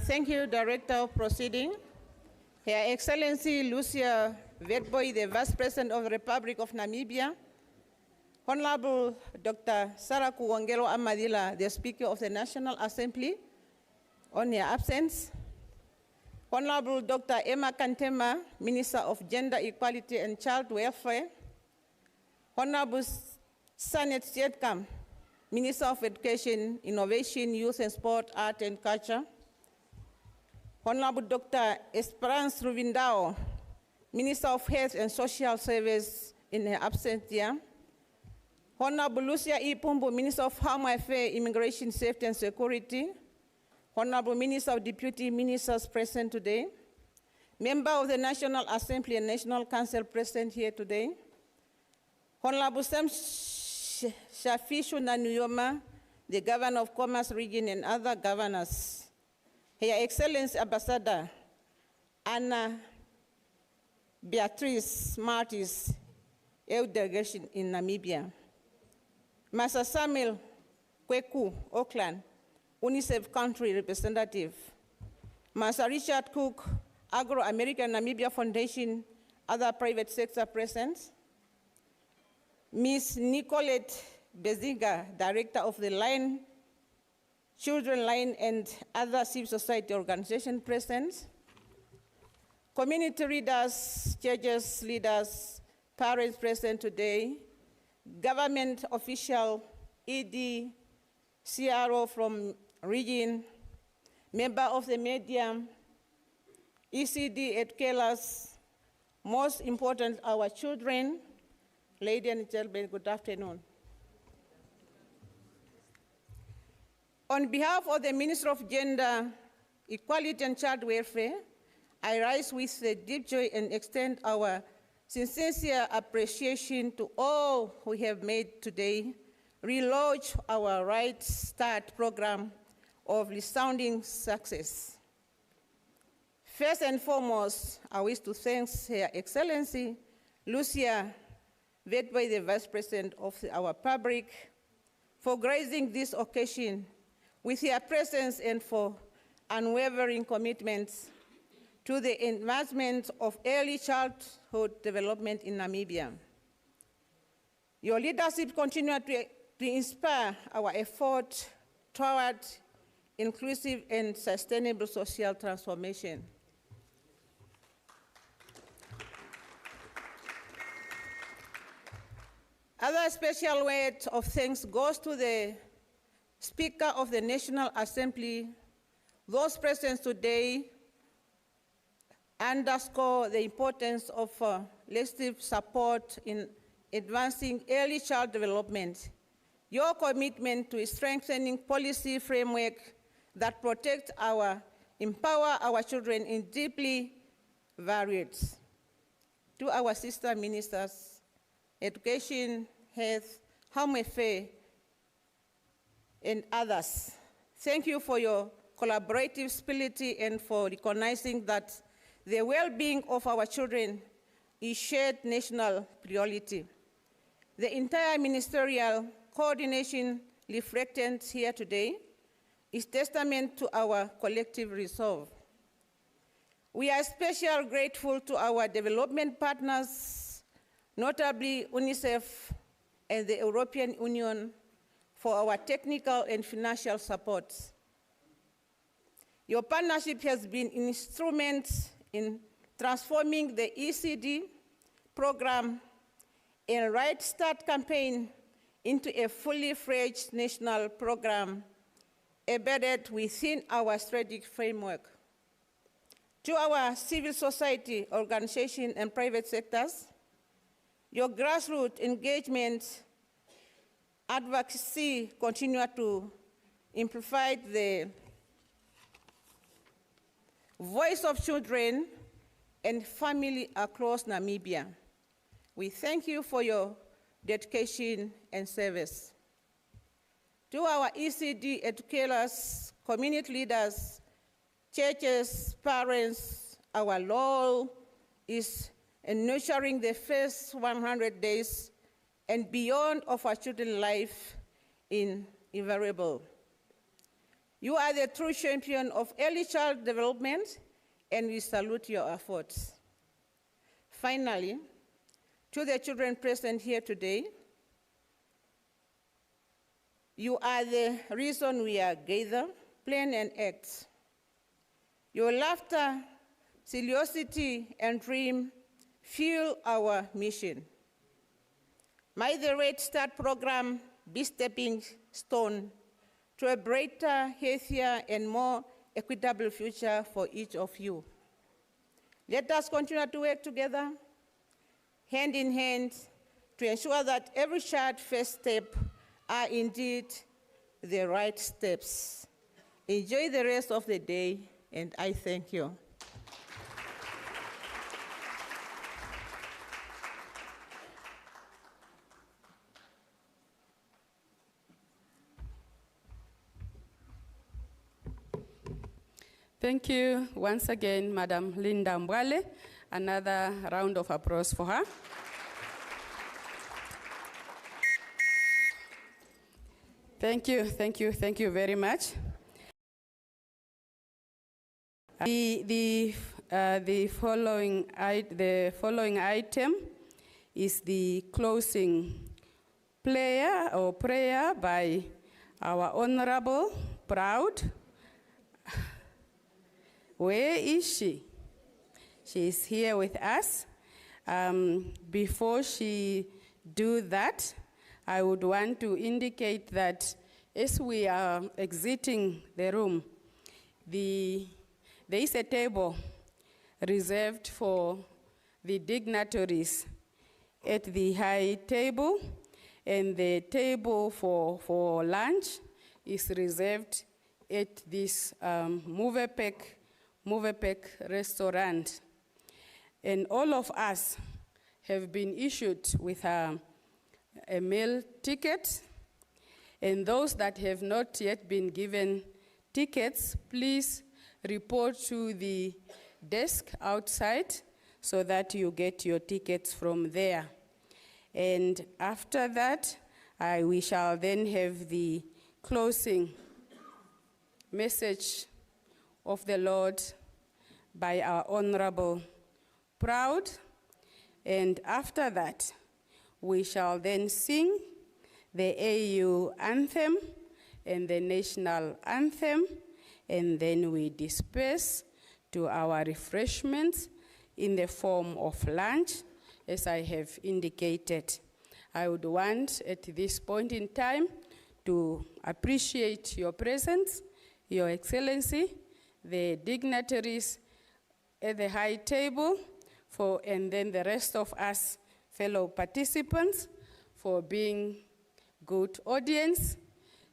Thank you, Director of Proceeding. Her Excellency Lucia Vetboy, the Vice President of the Republic of Namibia. Honorable Dr. Sarah Kuwangelo Amadila, the Speaker of the National Assembly, on her absence. Honorable Dr. Emma Kantema, Minister of Gender Equality and Child Welfare. Honorable Sanet Sietkam, Minister of Education, Innovation, Youth and Sport, Art and Culture. Honorable Dr. Esperance Ruvindao, Minister of Health and Social Service, in her absence here. Honorable Lucia E. Pumbo, Minister of Home Affairs, Immigration, Safety and Security. Honorable Minister of Deputy Ministers present today. Member of the National Assembly and National Council present here today. Honorable Sam Shafishu Nanuyoma, the Governor of Commerce Region and other governors. Her Excellency Ambassador Anna Beatrice Martis, EU Delegation in Namibia. Master Samuel Kweku, Auckland, UNICEF Country Representative. Master Richard Cook, Agro-American Namibia Foundation, other private sector present. Ms. Nicolette Beziga, Director of the Line, Children Line and other civil society organizations present. community leaders, churches leaders, parents present today, government official, ED, CRO from region, member of the media, ECD educators, most important, our children. Ladies and gentlemen, good afternoon. On behalf of the Minister of Gender, Equality and Child Welfare, I rise with deep joy and extend our sincere appreciation to all who have made today relaunch our Right Start program of resounding success. First and foremost, I wish to thank Her Excellency Lucia Wetboy, the Vice President of our Republic, for gracing this occasion with her presence and for unwavering commitments to the advancement of early childhood development in Namibia. Your leadership continues to inspire our effort toward inclusive and sustainable social transformation. Other special word of thanks goes to the Speaker of the National Assembly. Those present today underscore the importance of legislative support in advancing early child development. Your commitment to strengthening policy framework that protect empower our children in deeply varied. To our sister ministers, Education, Health, Home Affairs, and others, thank you for your collaborative spirit and for recognizing that the well-being of our children is shared national priority. The entire ministerial coordination reflected here today is testament to our collective resolve. We are especially grateful to our development partners, notably UNICEF and the European Union, for our technical and financial support. Your partnership has been an instrument in transforming the ECD program and Right Start campaign into a fully fledged national program embedded within our strategic framework. To our civil society organizations and private sectors, your grassroots engagement advocacy continue to amplify the voice of children and family across Namibia. We thank you for your dedication and service. To our ECD educators, community leaders, churches, parents, our role is in nurturing the first 100 days and beyond of our children's life invariable. You are the true champion of early child development, and we salute your efforts. Finally, to the children present here today, you are the reason we are gathered, plan and act. Your laughter, curiosity, and dream fuel our mission. May the Red Start program be stepping stone to a brighter, healthier, and more equitable future for each of you. Let us continue to work together, hand in hand, to ensure that every child's first step are indeed the right steps. Enjoy the rest of the day, and I thank you. Thank you once again, Madam Linda Mbwale. Another round of applause for her. Thank you very much. The following item is the closing prayer by our Honorable, proud. Where is she? She is here with us. Before she do that, I would want to indicate that as we are exiting the room, there is a table reserved for the dignitaries at the high table, and the table for lunch is reserved at this Movepack restaurant. And all of us have been issued with a meal ticket, and those that have not yet been given tickets, please report to the desk outside so that you get your tickets from there. And after that, we shall then have the closing message of the Lord by our Honorable Proud. And after that, we shall then sing the AU anthem and the national anthem, and then we disperse to our refreshments in the form of lunch, as I have indicated. I would want at this point in time to appreciate your presence, Your Excellency, the dignitaries at the high table, and then the rest of us fellow participants for being good audience.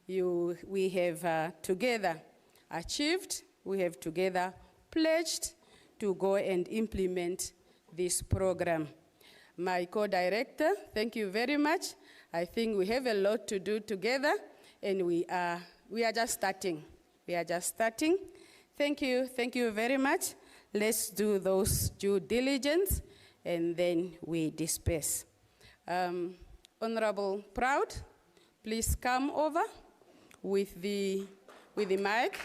We have together achieved, we have together pledged to go and implement this program. My co-director, thank you very much. I think we have a lot to do together, and we are just starting. We are just starting. Thank you very much. Let's do those due diligence, and then we disperse. Honorable Proud, please come over with the mic.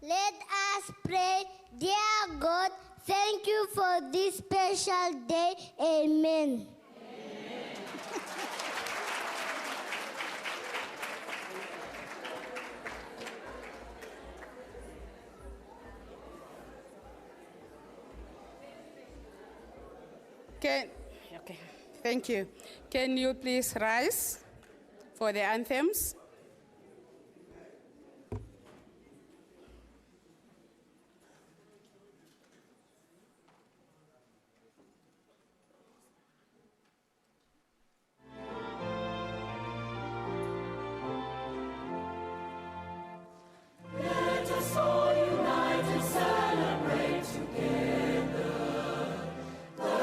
Let us pray. Dear God, thank you for this special day. Amen. Okay, thank you. Can you please rise for the anthems? Let us all unite and celebrate together the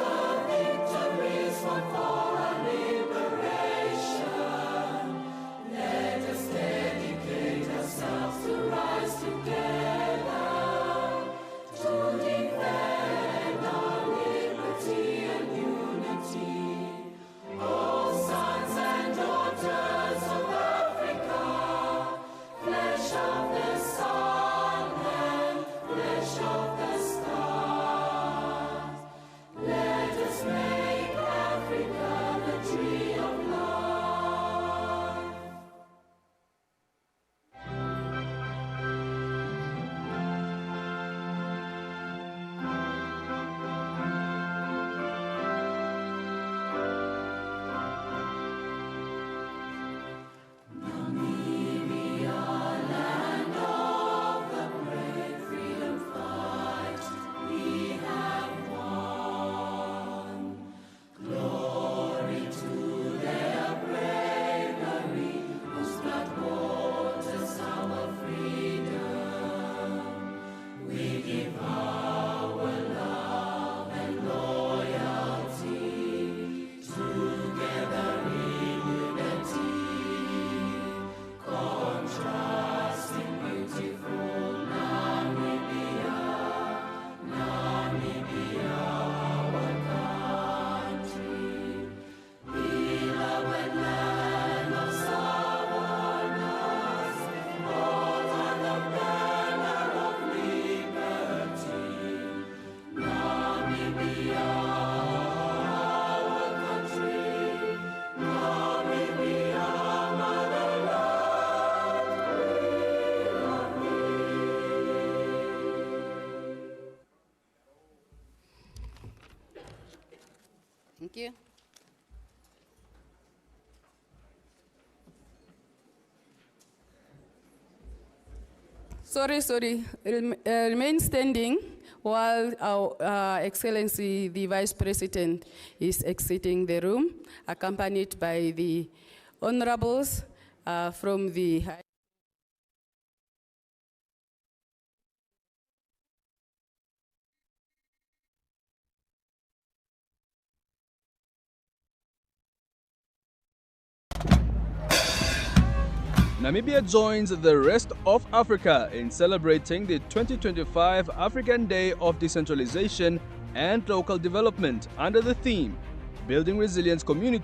victories won for our liberation. Let us dedicate ourselves to rise together to defend our liberty and unity. All sons and daughters of Africa, flesh of the sun and flesh of the stars, let us make Africa the tree of life. Namibia, land you. Sorry. Remain standing while our Excellency, the Vice President, is exiting the room, accompanied by the honorables from the Namibia joins the rest of Africa in celebrating the 2025 African Day of Decentralization and Local Development under the theme, Building Resilience Community.